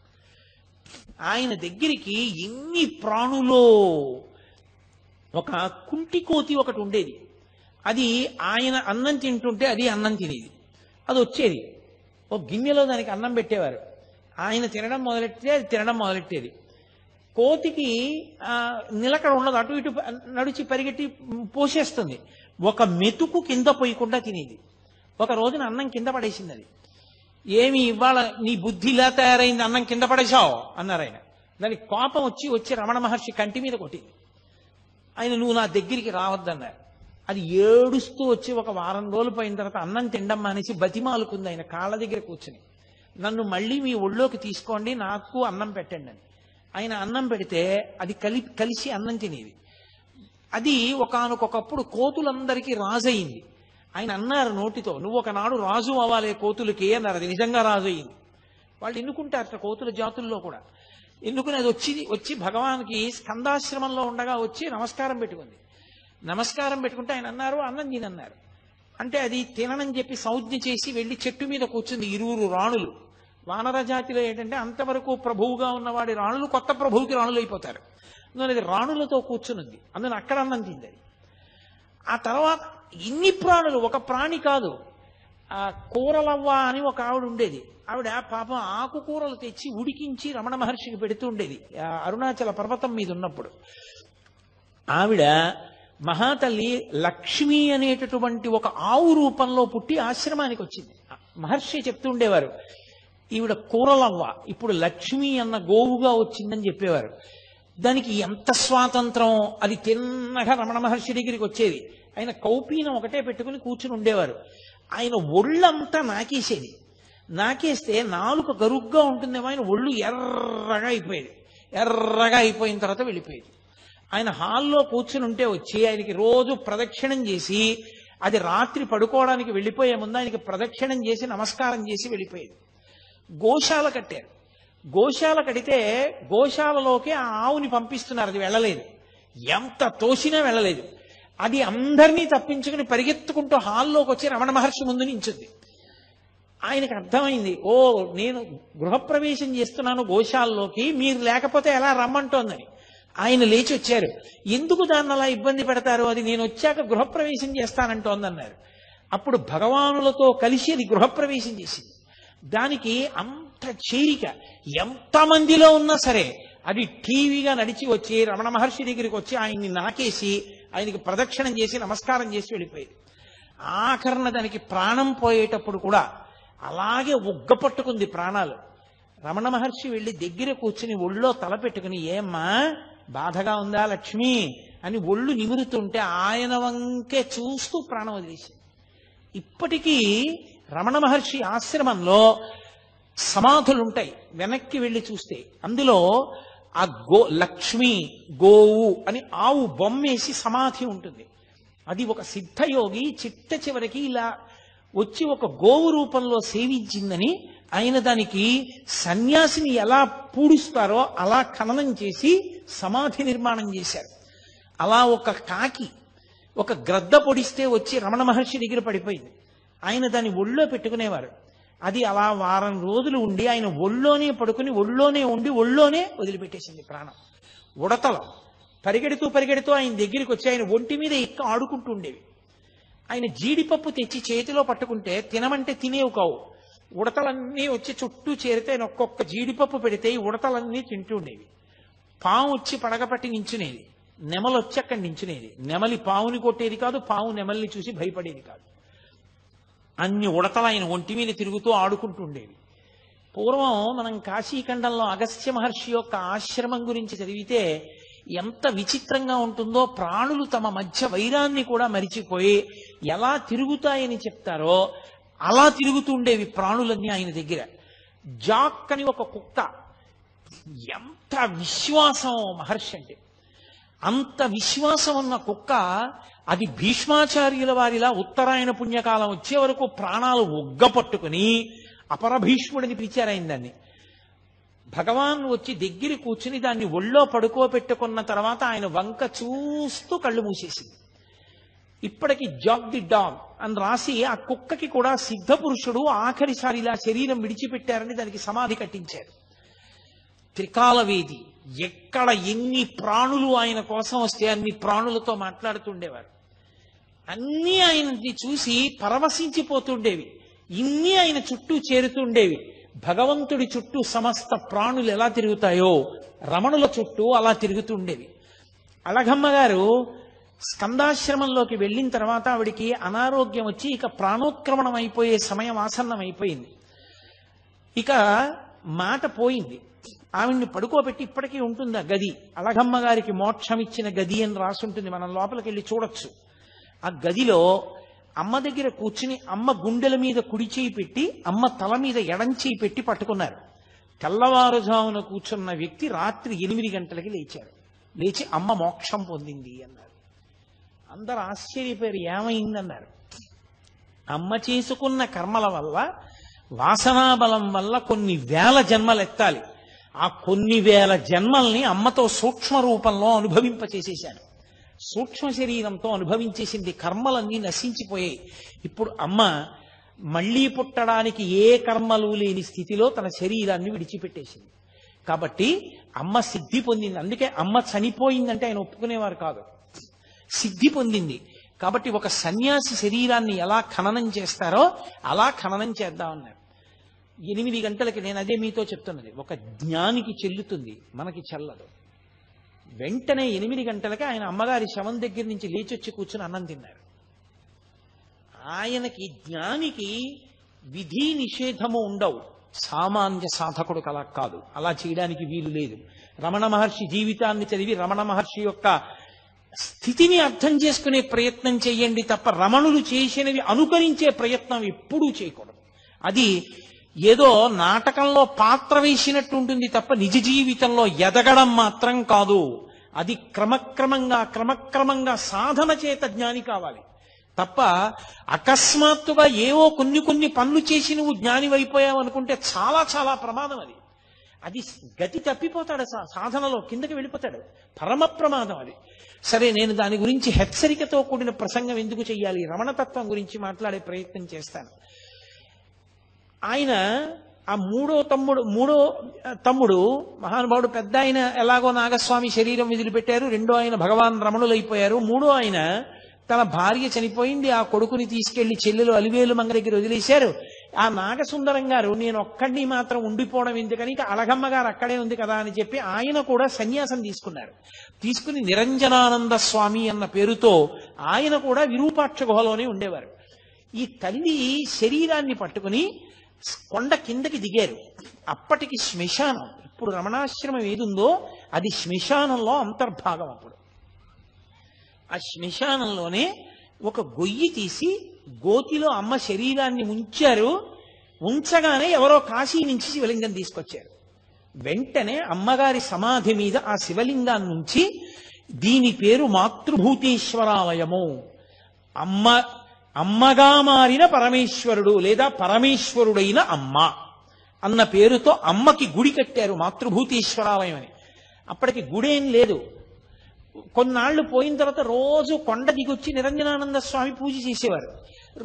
ఆయన దగ్గరికి ఎన్ని ప్రాణులో ఒక కుంటి కోతి ఒకటి ఉండేది. అది ఆయన అన్నం తింటుంటే అది అన్నం తినేది. అది వచ్చేది, ఒక గిన్నెలో దానికి అన్నం పెట్టేవారు. ఆయన తినడం మొదలెట్టే అది తినడం మొదలెట్టేది. కోతికి నిలకడ ఉండదు, అటు ఇటు నడిచి పరిగెట్టి పోసేస్తుంది. ఒక మెతుకు కింద పోయకుండా తినేది. ఒక రోజున అన్నం కింద పడేసింది. అది ఏమి ఇవాళ నీ బుద్ధి ఇలా తయారైంది, అన్నం కింద పడేశావు అన్నారు ఆయన. దానికి కోపం వచ్చి రమణ మహర్షి కంటి మీద కొట్టింది. ఆయన నువ్వు నా దగ్గరికి రావద్దన్నారు. అది ఏడుస్తూ వచ్చి ఒక వారం రోజులు పోయిన తర్వాత అన్నం తినడం మానేసి బతిమాలుకుంది ఆయన కాళ్ళ దగ్గర కూర్చుని, నన్ను మళ్ళీ మీ ఒళ్ళోకి తీసుకోండి, నాకు అన్నం పెట్టండి అని. ఆయన అన్నం పెడితే అది కలిసి అన్నం తినేది. అది ఒకానొకప్పుడు కోతులందరికీ రాజు అయింది. ఆయన అన్నారు నోటితో, నువ్వు ఒకనాడు రాజు అవ్వాలే కోతులకి అన్నారు. అది నిజంగా రాజు అయింది. వాళ్ళు ఎన్నుకుంటారట కోతుల జాతుల్లో కూడా. ఎన్నుకుని అది వచ్చి భగవాన్కి స్కందాశ్రమంలో ఉండగా వచ్చి నమస్కారం పెట్టుకుంది. నమస్కారం పెట్టుకుంటే ఆయన అన్నారు అన్నం తినన్నారు. అంటే అది తిననని చెప్పి సంజ్ఞ చేసి వెళ్ళి చెట్టు మీద కూర్చుంది. 20 రాణులు. వానర జాతిలో ఏంటంటే అంతవరకు ప్రభువుగా ఉన్నవాడి రాణులు కొత్త ప్రభువుకి రాణులు అయిపోతారు. అందుకని రాణులతో కూర్చునుంది. అందుకని అక్కడ అన్నం తింది. ఆ తర్వాత ఇన్ని ప్రాణులు, ఒక ప్రాణి కాదు. ఆ కూరలవ్వ అని ఒక ఆవిడ ఉండేది. ఆవిడ పాపం ఆకుకూరలు తెచ్చి ఉడికించి రమణ మహర్షికి పెడుతూ ఉండేది అరుణాచల పర్వతం మీద ఉన్నప్పుడు. ఆవిడ మహాతల్లి లక్ష్మి అనేటటువంటి ఒక ఆవు రూపంలో పుట్టి ఆశ్రమానికి వచ్చింది. మహర్షి చెప్తూ ఉండేవారు, ఈవిడ కూరలవ్వ ఇప్పుడు లక్ష్మి అన్న గోవుగా వచ్చిందని చెప్పేవారు. దానికి ఎంత స్వాతంత్రం, అది తిన్నగా రమణ మహర్షి దగ్గరికి వచ్చేది. ఆయన కౌపీనం ఒకటే పెట్టుకుని కూర్చుని ఉండేవారు. ఆయన ఒళ్ళంతా నాకేసేది. నాకేస్తే నాలుక గరుగ్గా ఉంటుందేమో, ఆయన ఒళ్ళు ఎర్రగా అయిపోయేది. ఎర్రగా అయిపోయిన తర్వాత వెళ్ళిపోయేది. ఆయన హాల్లో కూర్చుని ఉంటే వచ్చి ఆయనకి రోజు ప్రదక్షిణం చేసి, అది రాత్రి పడుకోవడానికి వెళ్ళిపోయే ముందు ఆయనకి ప్రదక్షిణం చేసి నమస్కారం చేసి వెళ్ళిపోయేది. గోశాల కట్టారు. గోశాల కడితే గోశాలలోకి ఆ ఆవుని పంపిస్తున్నారు. అది వెళ్ళలేదు. ఎంత తోసినా వెళ్ళలేదు. అది అందరినీ తప్పించుకుని పరిగెత్తుకుంటూ హాల్లోకి వచ్చి రమణ మహర్షి ముందు నించుంది. ఆయనకు అర్థమైంది, ఓ నేను గృహప్రవేశం చేస్తున్నాను గోశాలలోకి, మీరు లేకపోతే ఎలా రమ్మంటోందని. ఆయన లేచి వచ్చారు. ఎందుకు దాన్ని అలా ఇబ్బంది పెడతారు, అది నేను వచ్చాక గృహప్రవేశం చేస్తానంటోందన్నారు. అప్పుడు భగవానులతో కలిసి అది గృహప్రవేశం చేసింది. దానికి అంత చేరిక, ఎంతమందిలో ఉన్నా సరే అది టీవీగా నడిచి వచ్చి రమణ మహర్షి దగ్గరికి వచ్చి ఆయన్ని నాకేసి ఆయనకి ప్రదక్షిణం చేసి నమస్కారం చేసి వెళ్ళిపోయేది. ఆఖరణ దానికి ప్రాణం పోయేటప్పుడు కూడా అలాగే ఉగ్గపట్టుకుంది ప్రాణాలు. రమణ మహర్షి వెళ్ళి దగ్గర కూర్చుని ఒళ్ళో తల పెట్టుకుని, ఏమ్మా బాధగా ఉందా లక్ష్మి అని ఒళ్ళు నిమురుతుంటే ఆయన వంకే చూస్తూ ప్రాణం వదిలేసింది. ఇప్పటికీ రమణ మహర్షి ఆశ్రమంలో సమాధులుంటాయి. వెనక్కి వెళ్ళి చూస్తే అందులో ఆ లక్ష్మి గోవు అని ఆవు బొమ్మేసి సమాధి ఉంటుంది. అది ఒక సిద్ధయోగి చిట్ట చివరికి ఇలా వచ్చి ఒక గోవు రూపంలో సేవించిందని ఆయన దానికి సన్యాసిని ఎలా పూడుస్తారో అలా ఖననం చేసి సమాధి నిర్మాణం చేశారు. అలా ఒక కాకి ఒక గ్రద్ద పొడిస్తే వచ్చి రమణ మహర్షి దగ్గర పడిపోయింది. ఆయన దాన్ని ఒళ్ళో పెట్టుకునేవారు. అది అలా వారం రోజులు ఉండి ఆయన ఒళ్ళోనే పడుకుని ఒళ్ళోనే ఉండి ఒళ్ళోనే వదిలిపెట్టేసింది ప్రాణం. ఉడతలు పరిగెడుతూ ఆయన దగ్గరికి వచ్చి ఆయన ఒంటి మీద ఎక్క ఆడుకుంటూ ఉండేవి. ఆయన జీడిపప్పు తెచ్చి చేతిలో పట్టుకుంటే తినమంటే తినేవి కావు. ఉడతలన్నీ వచ్చి చుట్టూ చేరితే ఆయన ఒక్కొక్క జీడిపప్పు పెడితే ఈ ఉడతలన్నీ తింటూ ఉండేవి. పాము వచ్చి పడగపట్టి నించునేది, నెమలు వచ్చి అక్కడ నించునేది. నెమలి పావుని కొట్టేది కాదు, పావు నెమల్ని చూసి భయపడేది కాదు. అన్ని ఉడతలు ఆయన ఒంటి మీద తిరుగుతూ ఆడుకుంటూ ఉండేవి. పూర్వం మనం కాశీఖండంలో అగస్త్య మహర్షి యొక్క ఆశ్రమం గురించి చదివితే ఎంత విచిత్రంగా ఉంటుందో. ప్రాణులు తమ మధ్య వైరాన్ని కూడా మరిచిపోయి ఎలా తిరుగుతాయని చెప్తారో అలా తిరుగుతూ ఉండేవి ప్రాణులన్నీ ఆయన దగ్గర. జాక్ అని ఒక కుక్క, ఎంత విశ్వాసం మహర్షి అంటే. అంత విశ్వాసం ఉన్న కుక్క అది భీష్మాచార్యుల వారిలా ఉత్తరాయణ పుణ్యకాలం వచ్చే వరకు ప్రాణాలు ఒగ్గపట్టుకుని అపరభీష్ముడిని పిలిచారు ఆయన దాన్ని. భగవాన్ వచ్చి దగ్గర కూర్చుని దాన్ని ఒళ్ళో పడుకోబెట్టుకున్న తర్వాత ఆయన వంక చూస్తూ కళ్ళు మూసేసింది. ఇప్పటికి జాక్ ది డాగ్ అని రాసి ఆ కుక్కకి కూడా సిద్ధ పురుషుడు ఆఖరిసారి ఇలా శరీరం విడిచిపెట్టారని దానికి సమాధి కట్టించారు. త్రికాలవేది ఎక్కడ ఎన్ని ప్రాణులు ఆయన కోసం వస్తే అన్ని ప్రాణులతో మాట్లాడుతుండేవారు. అన్నీ ఆయనని చూసి పరవశించిపోతుండేవి. ఇన్ని ఆయన చుట్టూ చేరుతుండేవి. భగవంతుడి చుట్టూ సమస్త ప్రాణులు ఎలా తిరుగుతాయో రమణుల చుట్టూ అలా తిరుగుతుండేవి. అళగమ్మ గారు స్కందాశ్రమంలోకి వెళ్ళిన తర్వాత ఆవిడికి అనారోగ్యం వచ్చి ఇక ప్రాణోత్క్రమణం అయిపోయే సమయం ఆసన్నం అయిపోయింది. ఇక మాట పోయింది. ఆవిడ్ని పడుకోబెట్టి ఇప్పటికీ ఉంటుంది ఆ గది. అళగమ్మ గారికి మోక్షం ఇచ్చిన గది అని రాసుంటుంది, మనం లోపలికి వెళ్ళి చూడొచ్చు. ఆ గదిలో అమ్మ దగ్గర కూర్చుని అమ్మ గుండెల మీద కుడి చేయి పెట్టి అమ్మ తల మీద ఎడం చేయి పెట్టి పట్టుకున్నారు. తెల్లవారుజామున కూర్చున్న వ్యక్తి రాత్రి 8 గంటలకి లేచారు. లేచి అమ్మ మోక్షం పొందింది అన్నారు. అందరు ఆశ్చర్యపోయారు, ఏమైందన్నారు. అమ్మ చేసుకున్న కర్మల వల్ల వాసనాబలం వల్ల కొన్ని వేల జన్మలు ఎత్తాలి. ఆ కొన్ని వేల జన్మల్ని అమ్మతో సూక్ష్మ రూపంలో అనుభవింపచేసేశాను. సూక్ష్మ శరీరంతో అనుభవించేసింది. కర్మలన్నీ నశించిపోయాయి. ఇప్పుడు అమ్మ మళ్లీ పుట్టడానికి ఏ కర్మలు లేని స్థితిలో తన శరీరాన్ని విడిచిపెట్టేసింది. కాబట్టి అమ్మ సిద్ధి పొందింది. అందుకే అమ్మ చనిపోయిందంటే ఆయన ఒప్పుకునేవారు కాదు. సిద్ధి పొందింది. కాబట్టి ఒక సన్యాసి శరీరాన్ని ఎలా ఖననం చేస్తారో అలా ఖననం చేద్దామన్నారు. 8 గంటలకి, నేను అదే మీతో చెప్తున్నది, ఒక జ్ఞానికి చెల్లుతుంది, మనకి చెల్లదు. వెంటనే 8 గంటలకి ఆయన అమ్మగారి శవం దగ్గర నుంచి లేచొచ్చి కూర్చుని అన్నం తిన్నారు. ఆయనకి జ్ఞానికి విధి నిషేధము ఉండవు. సామాన్య సాధకుడు అలా కాదు, అలా చేయడానికి వీలు లేదు. రమణ మహర్షి జీవితాన్ని చదివి రమణ మహర్షి యొక్క స్థితిని అర్థం చేసుకునే ప్రయత్నం చేయండి తప్ప రమణులు చేసినవి అనుకరించే ప్రయత్నం ఎప్పుడూ చేయకూడదు. అది ఏదో నాటకంలో పాత్ర వేసినట్టు ఉంటుంది తప్ప నిజ జీవితంలో ఎదగడం మాత్రం కాదు. అది క్రమక్రమంగా సాధన చేత జ్ఞాని కావాలి తప్ప అకస్మాత్తుగా ఏవో కొన్ని పనులు చేసి నువ్వు జ్ఞాని అయిపోయావు అనుకుంటే చాలా చాలా ప్రమాదం. అది గతి తప్పిపోతాడు, సాధనలో కిందకి వెళ్ళిపోతాడు. పరమ ప్రమాదం అది. సరే, నేను దాని గురించి హెచ్చరికతో కూడిన ప్రసంగం ఎందుకు చెయ్యాలి, రమణతత్వం గురించి మాట్లాడే ప్రయత్నం చేస్తాను. ఆయన ఆ మూడో తమ్ముడు మహానుభావుడు, పెద్ద ఆయన ఎలాగో నాగస్వామి శరీరం వదిలిపెట్టారు, రెండో ఆయన భగవాన్ రమణులైపోయారు, మూడో ఆయన తన భార్య చనిపోయింది, ఆ కొడుకుని తీసుకెళ్లి చెల్లెలు అలివేలు మంగ దగ్గర వదిలేశారు. ఆ నాగసుందరం గారు నేను ఒక్కడిని మాత్రం ఉండిపోవడం ఎందుకని, ఇక అళగమ్మ గారు అక్కడే ఉంది కదా అని చెప్పి ఆయన కూడా సన్యాసం తీసుకున్నారు. తీసుకుని నిరంజనానంద స్వామి అన్న పేరుతో ఆయన కూడా విరూపాక్ష గుహలోనే ఉండేవారు. ఈ తల్లి శరీరాన్ని పట్టుకుని కొండ కిందకి దిగారు. అప్పటికి శ్మశానం, ఇప్పుడు రమణాశ్రమం ఏదుందో అది శ్మశానంలో అంతర్భాగం. అప్పుడు ఆ శ్మశానంలోనే ఒక గొయ్యి తీసి గోతిలో అమ్మ శరీరాన్ని ఉంచారు. ఉంచగానే ఎవరో కాశీ నుంచి శివలింగం తీసుకొచ్చారు. వెంటనే అమ్మగారి సమాధి మీద ఆ శివలింగాన్ని నుంచి దీని పేరు మాతృభూతేశ్వరాలయము, అమ్మగా మారిన పరమేశ్వరుడు లేదా పరమేశ్వరుడైన అమ్మ అన్న పేరుతో అమ్మకి గుడి కట్టారు, మాతృభూతేశ్వరాలయం అని. అప్పటికి గుడేం లేదు. కొన్నాళ్లు పోయిన తర్వాత రోజు కొండ దిగొచ్చి నిరంజనానంద స్వామి పూజ చేసేవారు.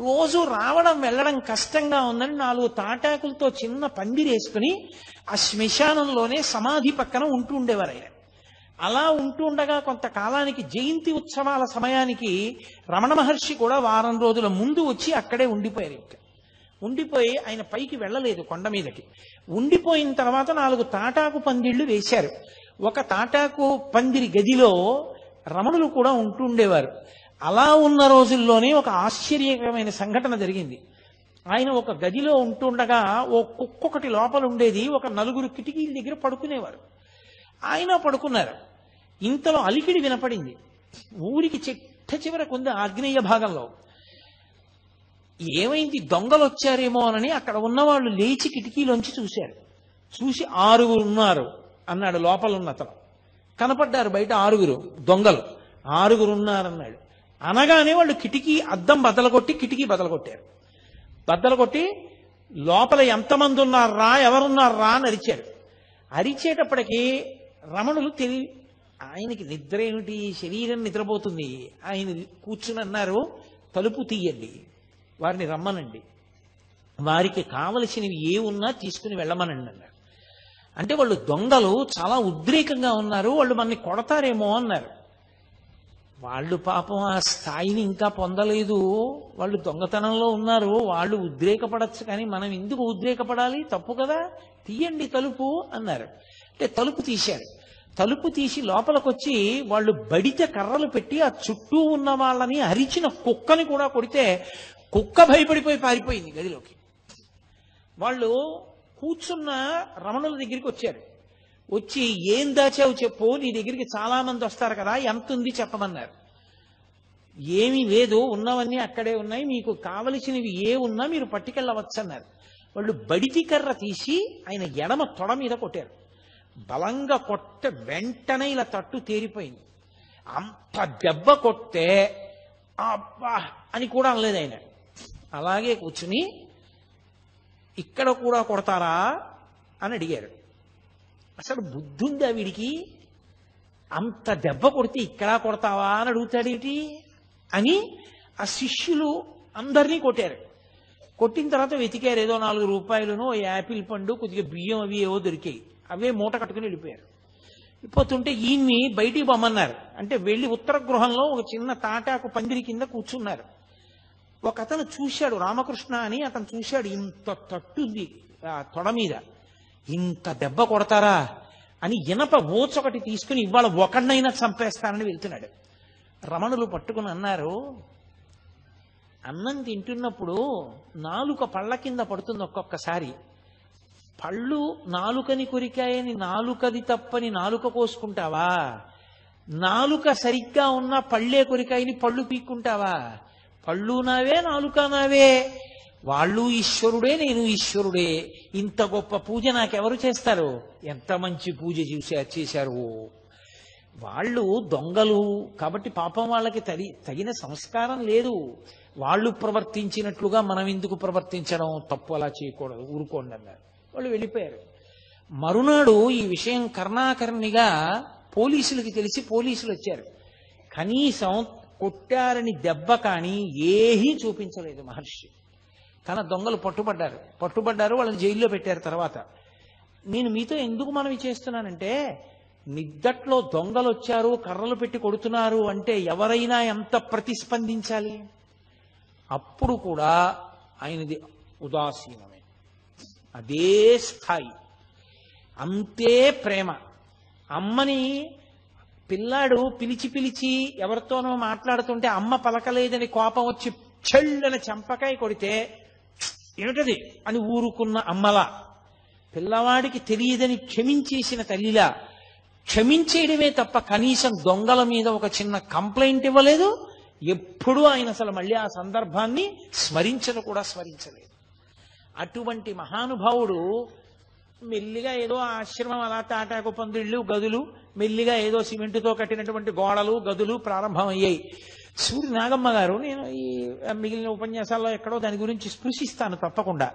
రోజు రావడం వెళ్ళడం కష్టంగా ఉందని 4 తాటాకులతో చిన్న పందిరేసుకుని ఆ శ్మశానంలోనే సమాధి పక్కన ఉంటూ ఉండేవారు ఆయన. అలా ఉంటూ ఉండగా కొంతకాలానికి జయంతి ఉత్సవాల సమయానికి రమణ మహర్షి కూడా వారం రోజుల ముందు వచ్చి అక్కడే ఉండిపోయారు. ఇంకా ఉండిపోయి ఆయన పైకి వెళ్ళలేదు కొండ మీదకి. ఉండిపోయిన తర్వాత 4 తాటాకు పందిళ్లు వేశారు. ఒక తాటాకు పందిరి గదిలో రమణులు కూడా ఉంటూ ఉండేవారు. అలా ఉన్న రోజుల్లోనే ఒక ఆశ్చర్యకరమైన సంఘటన జరిగింది. ఆయన ఒక గదిలో ఉంటుండగా ఓ కుక్కొకటి లోపల ఉండేది. ఒక 4 కిటికీల దగ్గర పడుకునేవారు. ఆయన పడుకున్నారు. ఇంతలో అలికిడి వినపడింది. ఊరికి చిట్ట చివరకు ఉంది ఆగ్నేయ భాగంలో. ఏమైంది, దొంగలు వచ్చారేమో అని అక్కడ ఉన్నవాళ్ళు లేచి కిటికీలోంచి చూశారు. చూసి 6 ఉన్నారు అన్నాడు లోపల ఉన్న అతను. కనపడ్డారు బయట 6 దొంగలు. 6 ఉన్నారన్నాడు. అనగానే వాళ్ళు కిటికీ అద్దం బద్దలగొట్టి కిటికీ బద్దలగొట్టారు. బద్దలగొట్టి లోపల ఎంతమంది ఉన్నారా, ఎవరున్నారా అని అరిచారు. అరిచేటప్పటికీ రమణులు ఆయనకి నిద్ర ఏమిటి, శరీరం నిద్రపోతుంది. ఆయన కూర్చుని అన్నారు, తలుపు తీయండి, వారిని రమ్మనండి, వారికి కావలసినవి ఏ ఉన్నా తీసుకుని వెళ్ళమనండి అన్నారు. అంటే వాళ్ళు దొంగలు చాలా ఉద్రేకంగా ఉన్నారు, వాళ్ళు మనని కొడతారేమో అన్నారు. వాళ్ళు పాపం ఆ స్థాయిని ఇంకా పొందలేదు, వాళ్ళు దొంగతనంలో ఉన్నారు, వాళ్ళు ఉద్రేకపడచ్చు, కానీ మనం ఎందుకు ఉద్రేకపడాలి, తప్పు కదా, తీయండి తలుపు అన్నారు. అంటే తలుపు తీశారు. తలుపు తీసి లోపలికొచ్చి వాళ్ళు బడిత కర్రలు పెట్టి ఆ చుట్టూ ఉన్న వాళ్ళని అరిచిన కుక్కని కూడా కొడితే కుక్క భయపడిపోయి పారిపోయింది గదిలోకి. వాళ్ళు కూర్చున్న రమణుల దగ్గరికి వచ్చారు. వచ్చి ఏం దాచావు చెప్పు, నీ దగ్గరికి చాలా మంది వస్తారు కదా, ఎంత ఉంది చెప్పమన్నారు. ఏమీ లేదు, ఉన్నవన్నీ అక్కడే ఉన్నాయి, మీకు కావలసినవి ఏ ఉన్నా మీరు పట్టుకెళ్ళవచ్చు అన్నారు. వాళ్ళు బడితి కర్ర తీసి ఆయన ఎడమ తొడ మీద కొట్టారు. బలంగా కొట్టే వెంటనే ఇలా తట్టు తేరిపోయింది. అంత దెబ్బ కొట్టే అబ్బా అని కూడా అనలేదు ఆయన. అలాగే కూర్చుని ఇక్కడ కూడా కొడతారా అని అడిగారు. అసలు బుద్ధి ఉందా వీడికి, అంత దెబ్బ కొడితే ఇక్కడ కొడతావా అని అడుగుతాడేంటి అని ఆ శిష్యులు అందరినీ కొట్టారు. కొట్టిన తర్వాత వెతికారు. ఏదో 4 రూపాయలను, యాపిల్ పండు, కొద్దిగా బియ్యం అవి ఏవో దొరికాయి. అవే మూట కట్టుకుని వెళ్ళిపోయారు. వెళ్ళిపోతుంటే ఈయన్ని బయటికి పొమ్మన్నారు. అంటే వెళ్ళి ఉత్తర గృహంలో ఒక చిన్న తాటాకు పందిరి కింద కూర్చున్నారు. ఒక అతను చూశాడు, రామకృష్ణ అని అతను చూశాడు, ఇంత తట్టుంది తొడ మీద, ఇంత దెబ్బ కొడతారా అని ఇనప ఓచొకటి తీసుకుని ఇవాళ ఒకడినైనా చంపేస్తానని వెళ్తున్నాడు. రమణులు పట్టుకుని అన్నారు, అన్నం తింటున్నప్పుడు నాలుక పళ్ళ కింద పడుతుంది ఒక్కొక్కసారి. పళ్ళు నాలుకని కొరికాయని నాలుకది తప్పని నాలుక కోసుకుంటావా? నాలుక సరిగ్గా ఉన్న పళ్ళే కొరికాయని పళ్ళు పీక్కుంటావా? పళ్ళు నావే, నాలుక నావే, వాళ్ళు ఈశ్వరుడే, నేను ఈశ్వరుడే. ఇంత గొప్ప పూజ నాకెవరు చేస్తారు? ఎంత మంచి పూజ చేశారు. వాళ్ళు దొంగలు కాబట్టి పాపం వాళ్ళకి తగిన సంస్కారం లేదు. వాళ్ళు ప్రవర్తించినట్లుగా మనం ఎందుకు ప్రవర్తించడం, తప్పు అలా చేయకూడదు, ఊరుకోండి అన్నారు. వాళ్ళు వెళ్ళిపోయారు. మరునాడు ఈ విషయం కర్ణాకర్ణిగా పోలీసులకి తెలిసి పోలీసులు వచ్చారు. కనీసం కొట్టారని దెబ్బ కానీ ఏమీ చూపించలేదు మహర్షి. కానీ దొంగలు పట్టుబడ్డారు, వాళ్ళని జైల్లో పెట్టారు. తర్వాత నేను మీతో ఎందుకు మనవి చేస్తున్నానంటే, నిద్దట్లో దొంగలు వచ్చారు, కర్రలు పెట్టి కొడుతున్నారు అంటే ఎవరైనా ఎంత ప్రతిస్పందించాలి? అప్పుడు కూడా ఆయనది ఉదాసీనమే, అదే స్థాయి, అంతే ప్రేమ. అమ్మని పిల్లాడు పిలిచి ఎవరితోనో మాట్లాడుతుంటే అమ్మ పలకలేదని కోపం వచ్చి చెళ్ళని చంపకాయ కొడితే ఏమిటది అని ఊరుకున్న అమ్మలా, పిల్లవాడికి తెలియదని క్షమించేసిన తల్లిలా, క్షమించేయడమే తప్ప కనీసం దొంగల మీద ఒక చిన్న కంప్లైంట్ ఇవ్వలేదు. ఎప్పుడూ ఆయన అసలు మళ్ళీ ఆ సందర్భాన్ని స్మరించలేదు. అటువంటి మహానుభావుడు మెల్లిగా ఏదో ఆశ్రమం అలా తాటాకు పందిళ్ళు గదులు మెల్లిగా ఏదో సిమెంటుతో కట్టినటువంటి గోడలు గదులు ప్రారంభమయ్యాయి. సూర్య నాగమ్మ గారు, నేను ఈ మిగిలిన ఉపన్యాసాల్లో ఎక్కడో దాని గురించి స్పృశిస్తాను తప్పకుండా,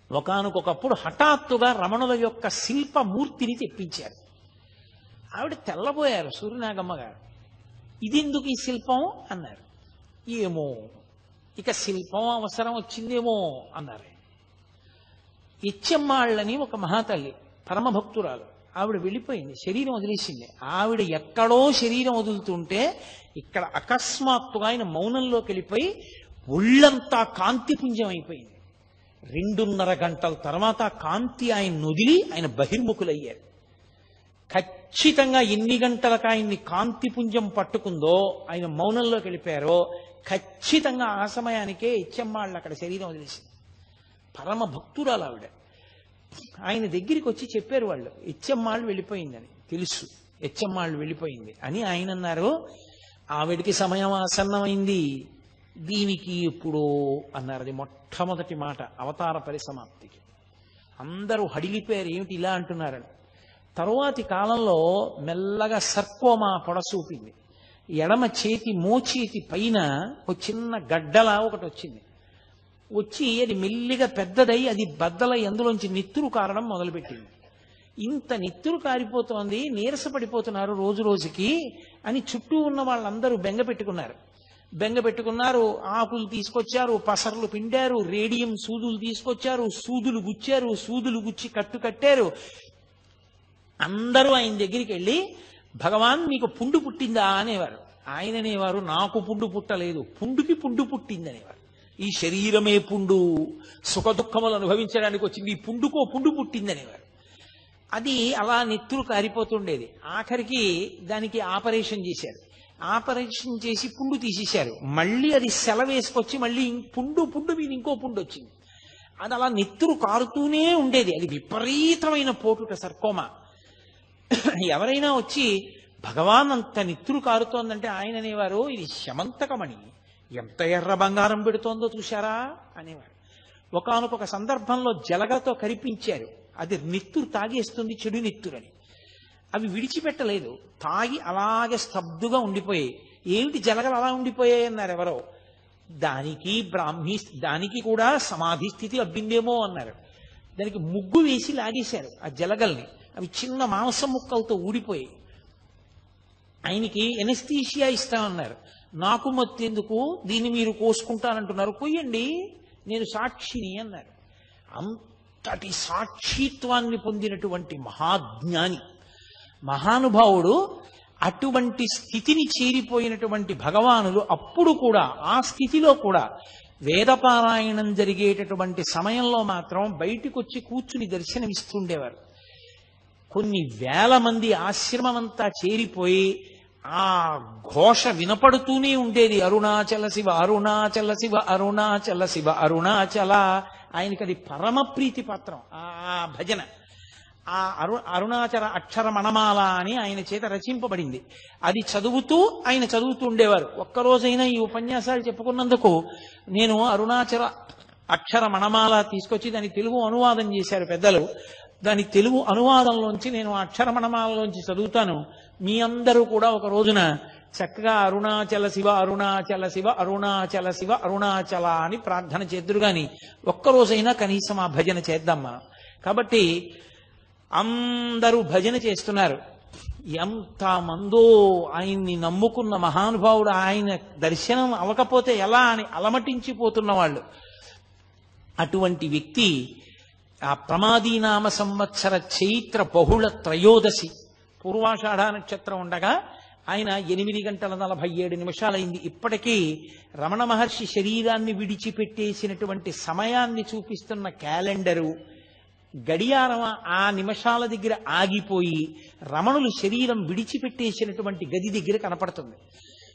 ఒకానొకప్పుడు హఠాత్తుగా రమణుల యొక్క శిల్పమూర్తిని తెప్పించారు. ఆవిడ తెల్లబోయారు సూర్యనాగమ్మ గారు. ఇదెందుకు ఈ శిల్పం అన్నారు. ఏమో ఇక శిల్పం అవసరం వచ్చిందేమో అన్నారు. ఇచ్చమ్మాళ్ళని ఒక మహాతల్లి పరమభక్తురాలు, ఆవిడ వెళ్ళిపోయింది, శరీరం వదిలేసింది. ఆవిడ ఎక్కడో శరీరం వదులుతుంటే ఇక్కడ అకస్మాత్తుగా ఆయన మౌనంలోకి వెళ్ళిపోయి ఒళ్ళంతా కాంతిపుంజం అయిపోయింది. 2.5 గంటల తర్వాత కాంతి ఆయన వదిలి ఆయన బహిర్ముఖులయ్యారు. ఖచ్చితంగా ఎన్ని గంటలకు ఆయన్ని కాంతిపుంజం పట్టుకుందో, ఆయన మౌనంలోకి వెళ్ళిపోయారో ఖచ్చితంగా ఆ సమయానికే ఇచ్చమ్మాళ్ళు అక్కడ శరీరం వదిలేసింది. పరమ భక్తురాలు ఆవిడ. ఆయన దగ్గరికి వచ్చి చెప్పారు వాళ్ళు, ఇచ్చమ్మాళ్ళు వెళ్ళిపోయిందని. తెలుసు ఇచ్చమ్మాళ్ళు వెళ్ళిపోయింది అని ఆయన అన్నారు. ఆవిడికి సమయం ఆసన్నమైంది, దీనికి ఎప్పుడో అన్నారు. అది మొట్టమొదటి మాట అవతార పరిసమాప్తికి. అందరూ హడిలిపోయారు, ఏమిటి ఇలా అంటున్నారని. తరువాతి కాలంలో మెల్లగా సర్కోమా పొడసూపింది. ఎడమ చేతి మోచేతి పైన ఒక చిన్న గడ్డలా ఒకటి వచ్చింది. వచ్చి అది మెల్లిగా పెద్దదై అది బద్దలై అందులోంచి నెత్తురు కారడం మొదలుపెట్టింది. ఇంత నెత్తురు కారిపోతోంది, నీరసపడిపోతున్నారు రోజు రోజుకి అని చుట్టూ ఉన్న వాళ్ళందరూ బెంగ పెట్టుకున్నారు. ఆకులు తీసుకొచ్చారు, పసర్లు పిండారు, రేడియం సూదులు తీసుకొచ్చారు, సూదులు గుచ్చి కట్టు కట్టారు. అందరూ ఆయన దగ్గరికి వెళ్ళి, భగవాన్ మీకు పుండు పుట్టిందా అనేవారు. ఆయన అనేవారు, నాకు పుండు పుట్టలేదు, పుండుకి పుండు పుట్టింది అనేవారు. ఈ శరీరమే పుండు, సుఖ దుఃఖములు అనుభవించడానికి వచ్చింది, ఈ పుండుకో పుండు పుట్టింది అనేవారు. అది అలా నెత్తురు కారిపోతుండేది. ఆఖరికి దానికి ఆపరేషన్ చేశారు. ఆపరేషన్ చేసి పుండు తీసేశారు. మళ్ళీ అది సెలవేసుకొచ్చి మళ్ళీ పుండు మీద ఇంకో పుండు వచ్చింది. అది అలా నెత్తురు కారుతూనే ఉండేది. అది విపరీతమైన పోటుట సర్కోమా. ఎవరైనా వచ్చి భగవాన్ అంత నెత్తురు కారుతోందంటే ఆయన అనేవారు, ఇది శమంతకమణి, ఎంత ఎర్ర బంగారం పెడుతోందో చూశారా అనేవారు. ఒకానొక సందర్భంలో జలగలతో కరిపించారు. అది నెత్తురు తాగేస్తుంది, చెడు నెత్తురని. అవి విడిచిపెట్టలేదు, తాగి అలాగే స్తబ్దుగా ఉండిపోయాయి. ఏమిటి జలగలు అలా ఉండిపోయాయి అన్నారు ఎవరో. దానికి కూడా సమాధి స్థితి అబ్బిందేమో అన్నారు. దానికి ముగ్గు వేసి లాగేశారు ఆ జలగల్ని. అవి చిన్న మాంసం ముక్కలతో ఊడిపోయాయి. ఆయనకి ఎనస్థీషియా ఇస్తామన్నారు. నాకు మత్తెందుకు, దీన్ని మీరు కోసుకుంటానంటున్నారు, కొయ్యండి, నేను సాక్షిని అన్నారు. అంతటి సాక్షిత్వాన్ని పొందినటువంటి మహాజ్ఞాని, మహానుభావుడు. అటువంటి స్థితిని చేరిపోయినటువంటి భగవానులు అప్పుడు కూడా, ఆ స్థితిలో కూడా వేదపారాయణం జరిగేటటువంటి సమయంలో మాత్రం బయటికి వచ్చి కూర్చుని దర్శనమిస్తుండేవారు. కొన్ని వేల మంది ఆశ్రమమంతా చేరిపోయి ఆ ఘోష వినపడుతూనే ఉండేది. అరుణాచల శివ, అరుణాచల శివ, అరుణాచల శివ, అరుణాచల. ఆయనకి అది పరమ ప్రీతి పత్రం ఆ భజన. ఆ అరుణాచల అక్షర మణమాల అని ఆయన చేత రచింపబడింది. అది చదువుతూ ఆయన చదువుతూ ఉండేవారు. ఒక్కరోజైనా ఈ ఉపన్యాసాలు చెప్పుకున్నందుకు నేను అరుణాచల అక్షర మణమాల తీసుకొచ్చి దాని తెలుగు అనువాదం చేశారు పెద్దలు. దాని తెలుగు అనువాదంలోంచి నేను అక్షరమణమాలలోంచి చదువుతాను. మీ అందరూ కూడా ఒక రోజున చక్కగా అరుణాచల శివ, అరుణాచల శివ, అరుణాచల శివ, అరుణాచల అని ప్రార్థన చేద్దురు గాని ఒక్కరోజైనా కనీసం ఆ భజన చేద్దాం మనం. కాబట్టి అందరూ భజన చేస్తున్నారు. ఎంత మందో ఆయన్ని నమ్ముకున్న మహానుభావుడు, ఆయన దర్శనం అవ్వకపోతే ఎలా అని అలమటించిపోతున్న వాళ్ళు. అటువంటి వ్యక్తి ఆ ప్రమాదీనామ సంవత్సర చైత్ర బహుళ త్రయోదశి పూర్వాషాఢ నక్షత్రం ఉండగా ఆయన 8:47 ఇప్పటికీ రమణ మహర్షి శరీరాన్ని విడిచిపెట్టేసినటువంటి సమయాన్ని చూపిస్తున్న క్యాలెండరు గడియారం ఆ నిమిషాల దగ్గర ఆగిపోయి రమణులు శరీరం విడిచిపెట్టేసినటువంటి గది దగ్గర కనపడుతుంది.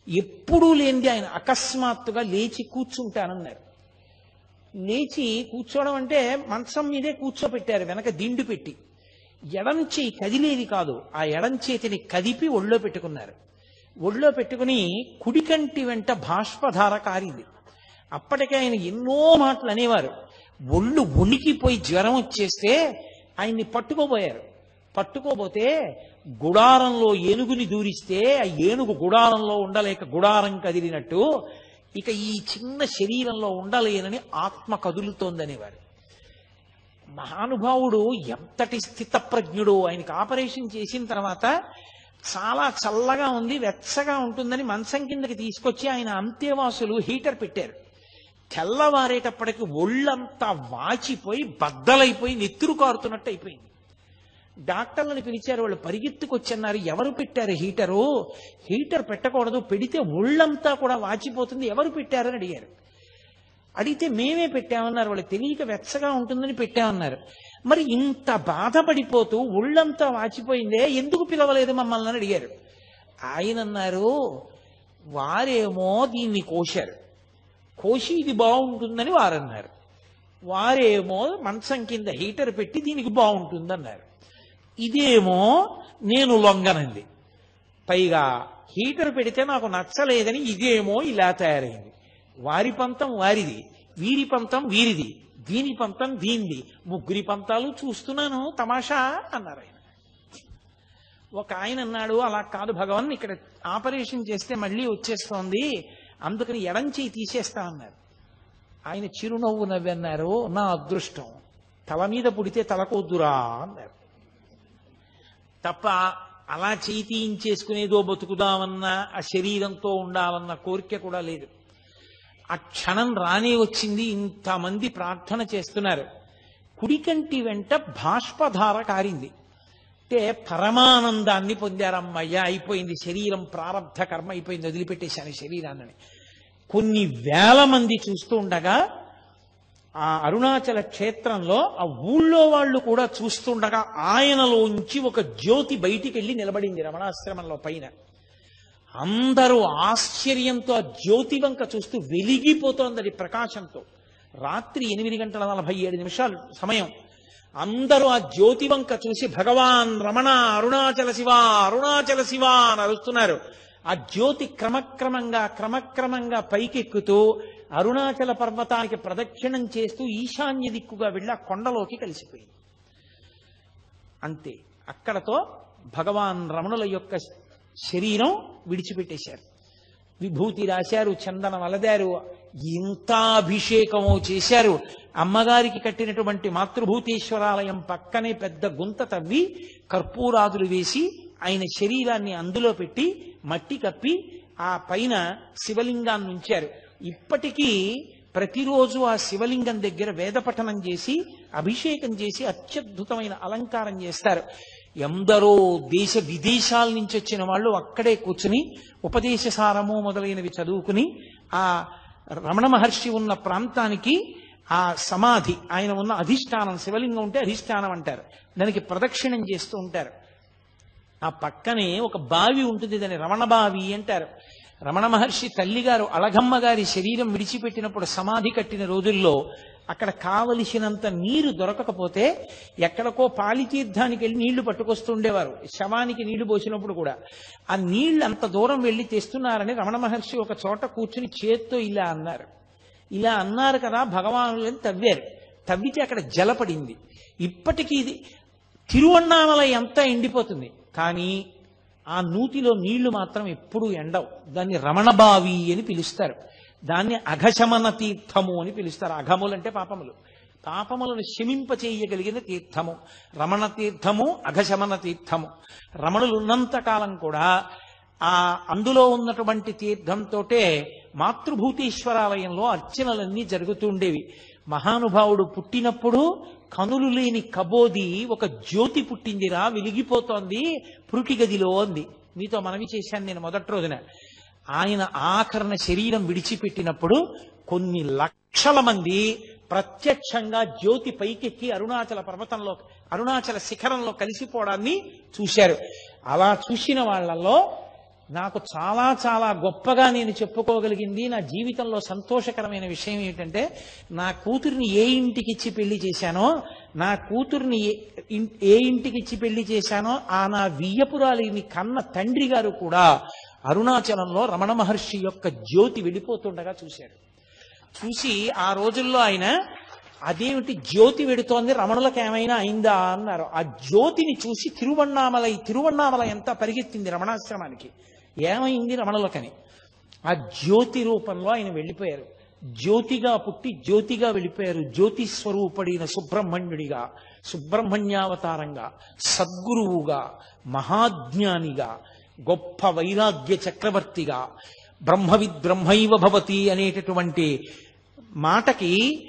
ఎప్పుడూ లేనిది ఆయన అకస్మాత్తుగా లేచి కూర్చుంటానన్నారు. లేచి కూర్చోవడం అంటే మంచం మీదే కూర్చోపెట్టారు, వెనక దిండు పెట్టి. ఎడం చేయి కదిలేది కాదు, ఆ ఎడం చేతిని కదిపి ఒళ్ళో పెట్టుకున్నారు. ఒళ్ళో పెట్టుకుని కుడికంటి వెంట బాష్పధార కారింది. అప్పటికే ఆయన ఎన్నో మాటలు అనేవారు. ఒళ్ళు వణికిపోయి జ్వరం వచ్చేస్తే ఆయన్ని పట్టుకోబోతే గుడారంలో ఏనుగుని దూరిస్తే ఆ ఏనుగు గుడారంలో ఉండలేక గుడారం కదిలినట్టు ఇక ఈ చిన్న శరీరంలో ఉండలేనని ఆత్మ కదులుతోందనేవారు. మహానుభావుడు ఎంతటి స్థితప్రజ్ఞుడు. ఆయనకి ఆపరేషన్ చేసిన తర్వాత చాలా చల్లగా ఉంది, వెచ్చగా ఉంటుందని మంచం కిందకి తీసుకొచ్చి ఆయన అంతేవాసులు హీటర్ పెట్టారు. తెల్లవారేటప్పటికి ఒళ్ళంతా వాచిపోయి బద్దలైపోయి నెత్తురు కారుతున్నట్టు అయిపోయింది. డాక్టర్లను పిలిచారు. వాళ్ళు పరిగెత్తుకొచ్చన్నారు, ఎవరు పెట్టారు హీటరు? హీటర్ పెట్టకూడదు, పెడితే ఒళ్ళంతా కూడా వాచిపోతుంది, ఎవరు పెట్టారని అడిగారు. అడిగితే మేమే పెట్టామన్నారు. వాళ్ళు తెలియక వెచ్చగా ఉంటుందని పెట్టామన్నారు. మరి ఇంత బాధపడిపోతూ ఒళ్ళంతా వాచిపోయిందే, ఎందుకు పిలవలేదు మమ్మల్ని అని అడిగారు. ఆయన అన్నారు, వారేమో దీన్ని కోశారు, కోసి ఇది బాగుంటుందని వారన్నారు. వారేమో మంచం కింద హీటర్ పెట్టి దీనికి బాగుంటుందన్నారు. ఇదేమో నేను లొంగనంది. పైగా హీటర్ పెడితే నాకు నచ్చలేదని ఇదేమో ఇలా తయారైంది. వారి పంతం వారిది, వీరి పంతం వీరిది, దీని పంతం దీనిది, ముగ్గురి పంతాలు చూస్తున్నాను తమాషా అన్నారు ఆయన. ఒక ఆయన అన్నాడు, అలా కాదు భగవాన్, ఇక్కడ ఆపరేషన్ చేస్తే మళ్ళీ వచ్చేస్తోంది, అందుకని ఎడం చేయి తీసేస్తా అన్నారు. ఆయన చిరునవ్వు నవ్వన్నారు, నా అదృష్టం, తల మీద పుడితే తలకొద్దురా అన్నారు. తప్ప అలా చేయి తీయించేసుకునేదో బతుకుదామన్నా ఆ శరీరంతో ఉండాలన్న కోరిక కూడా లేదు. ఆ క్షణం రానే వచ్చింది. ఇంతమంది ప్రార్థన చేస్తున్నారు. కుడికంటి వెంట బాష్పధార కారింది. అంటే పరమానందాన్ని పొందారమ్మయ్య, అయిపోయింది శరీరం, ప్రారంధ కర్మ అయిపోయింది, వదిలిపెట్టేశాను శరీరాన్ని. కొన్ని వేల మంది చూస్తూ ఉండగా ఆ అరుణాచల క్షేత్రంలో ఆ ఊళ్ళో వాళ్ళు కూడా చూస్తుండగా ఆయనలోంచి ఒక జ్యోతి బయటికి వెళ్ళి నిలబడింది రమణాశ్రమంలో పైన. అందరూ ఆశ్చర్యంతో ఆ జ్యోతి వంక చూస్తూ వెలిగిపోతోంది అది ప్రకాశంతో. రాత్రి 8:47 సమయం. అందరూ ఆ జ్యోతి వంక చూసి భగవాన్ రమణ అరుణాచల శివ అరుణాచల శివ అని అరుస్తున్నారు. ఆ జ్యోతి క్రమక్రమంగా పైకెక్కుతూ అరుణాచల పర్వతానికి ప్రదక్షిణం చేస్తూ ఈశాన్య దిక్కుగా వెళ్ళి ఆ కొండలోకి కలిసిపోయింది. అంతే, అక్కడతో భగవాన్ రమణుల యొక్క శరీరం విడిచిపెట్టేశారు. విభూతి రాశారు, చందనం అలదారు, ఇంత అభిషేకమో చేశారు. అమ్మగారికి కట్టినటువంటి మాతృభూతేశ్వరాలయం పక్కనే పెద్ద గుంత తవ్వి కర్పూరాదులు వేసి ఆయన శరీరాన్ని అందులో పెట్టి మట్టి కప్పి ఆ పైన శివలింగాన్ని ఉంచారు. ఇప్పటికీ ప్రతిరోజు ఆ శివలింగం దగ్గర వేదపఠనం చేసి అభిషేకం చేసి అత్యద్భుతమైన అలంకారం చేస్తారు. ఎందరో దేశ విదేశాల నుంచి వచ్చిన వాళ్ళు అక్కడే కూర్చుని ఉపదేశ సారము మొదలైనవి చదువుకుని ఆ రమణ మహర్షి ఉన్న ప్రాంతానికి ఆ సమాధి, ఆయన ఉన్న అధిష్టానం, శివలింగం ఉంటే అధిష్టానం అంటారు, దానికి ప్రదక్షిణం చేస్తూ ఉంటారు. ఆ పక్కనే ఒక బావి ఉంటుంది, దాన్ని రమణ బావి అంటారు. రమణ మహర్షి తల్లిగారు అళగమ్మ గారి శరీరం విడిచిపెట్టినప్పుడు సమాధి కట్టిన రోజుల్లో అక్కడ కావలసినంత నీరు దొరకకపోతే ఎక్కడికో పాలితీర్థానికి వెళ్ళి నీళ్లు పట్టుకొస్తూ ఉండేవారు. శవానికి నీళ్లు పోసినప్పుడు కూడా ఆ నీళ్లు అంత దూరం వెళ్ళి తెస్తున్నారని రమణ మహర్షి ఒక చోట కూర్చుని చేత్తో ఇలా అన్నారు. ఇలా అన్నారు కదా భగవానులని తవ్వారు. తవ్వితే అక్కడ జలపడింది. ఇప్పటికీ ఇది తిరువన్నామలై అంతా ఎండిపోతుంది, కానీ ఆ నూతిలో నీళ్లు మాత్రం ఎప్పుడూ ఎండవు. దాన్ని రమణబావి అని పిలుస్తారు. దాన్ని అఘశమన తీర్థము అని పిలుస్తారు. అఘములంటే పాపములు, పాపములను శమింపచేయగలిగిన తీర్థము రమణ తీర్థము, అఘశమన తీర్థము. రమణులు ఉన్నంత కాలం కూడా ఆ అందులో ఉన్నటువంటి తీర్థంతోటే మాతృభూతేశ్వరాలయంలో అర్చనలన్నీ జరుగుతూ ఉండేవి. మహానుభావుడు పుట్టినప్పుడు కనులు లేని కబోది ఒక జ్యోతి పుట్టిందిరా, వెలిగిపోతోంది పురుటి గదిలో అంది. మీతో మనవి చేశాను నేను మొదటి రోజున. ఆయన ఆఖరణ శరీరం విడిచిపెట్టినప్పుడు కొన్ని లక్షల మంది ప్రత్యక్షంగా జ్యోతి పైకెక్కి అరుణాచల పర్వతంలో, అరుణాచల శిఖరంలో కలిసిపోవడాన్ని చూశారు. అలా చూసిన వాళ్ళల్లో నాకు చాలా చాలా గొప్పగా నేను చెప్పుకోగలిగింది, నా జీవితంలో సంతోషకరమైన విషయం ఏంటంటే, నా కూతుర్ని ఏ ఇంటికి ఇచ్చి పెళ్లి చేశానో, నా కూతుర్ని ఏ ఇంటికి ఇచ్చి పెళ్లి చేశానో ఆ నా వియ్యపురాలిని కన్న తండ్రి గారు కూడా అరుణాచలంలో రమణ మహర్షి యొక్క జ్యోతి వెళ్ళిపోతుండగా చూశాడు. చూసి ఆ రోజుల్లో ఆయన అదేమిటి జ్యోతి వెడుతోంది, రమణులకు ఏమైనా అయిందా అన్నారు. ఆ జ్యోతిని చూసి తిరువన్నామలై ఎంత పరిగెత్తింది రమణాశ్రమానికి, ఏమైంది రమణులకని. ఆ జ్యోతి రూపంలో ఆయన వెళ్ళిపోయారు. జ్యోతిగా పుట్టి జ్యోతిగా వెళ్ళిపోయారు. జ్యోతి స్వరూపడిన సుబ్రహ్మణ్యుడిగా, సుబ్రహ్మణ్యావతారంగా, సద్గురువుగా, మహాజ్ఞానిగా, గొప్ప వైరాగ్య చక్రవర్తిగా, బ్రహ్మవిద్ బ్రహ్మైవ భవతి అనేటటువంటి మాటకి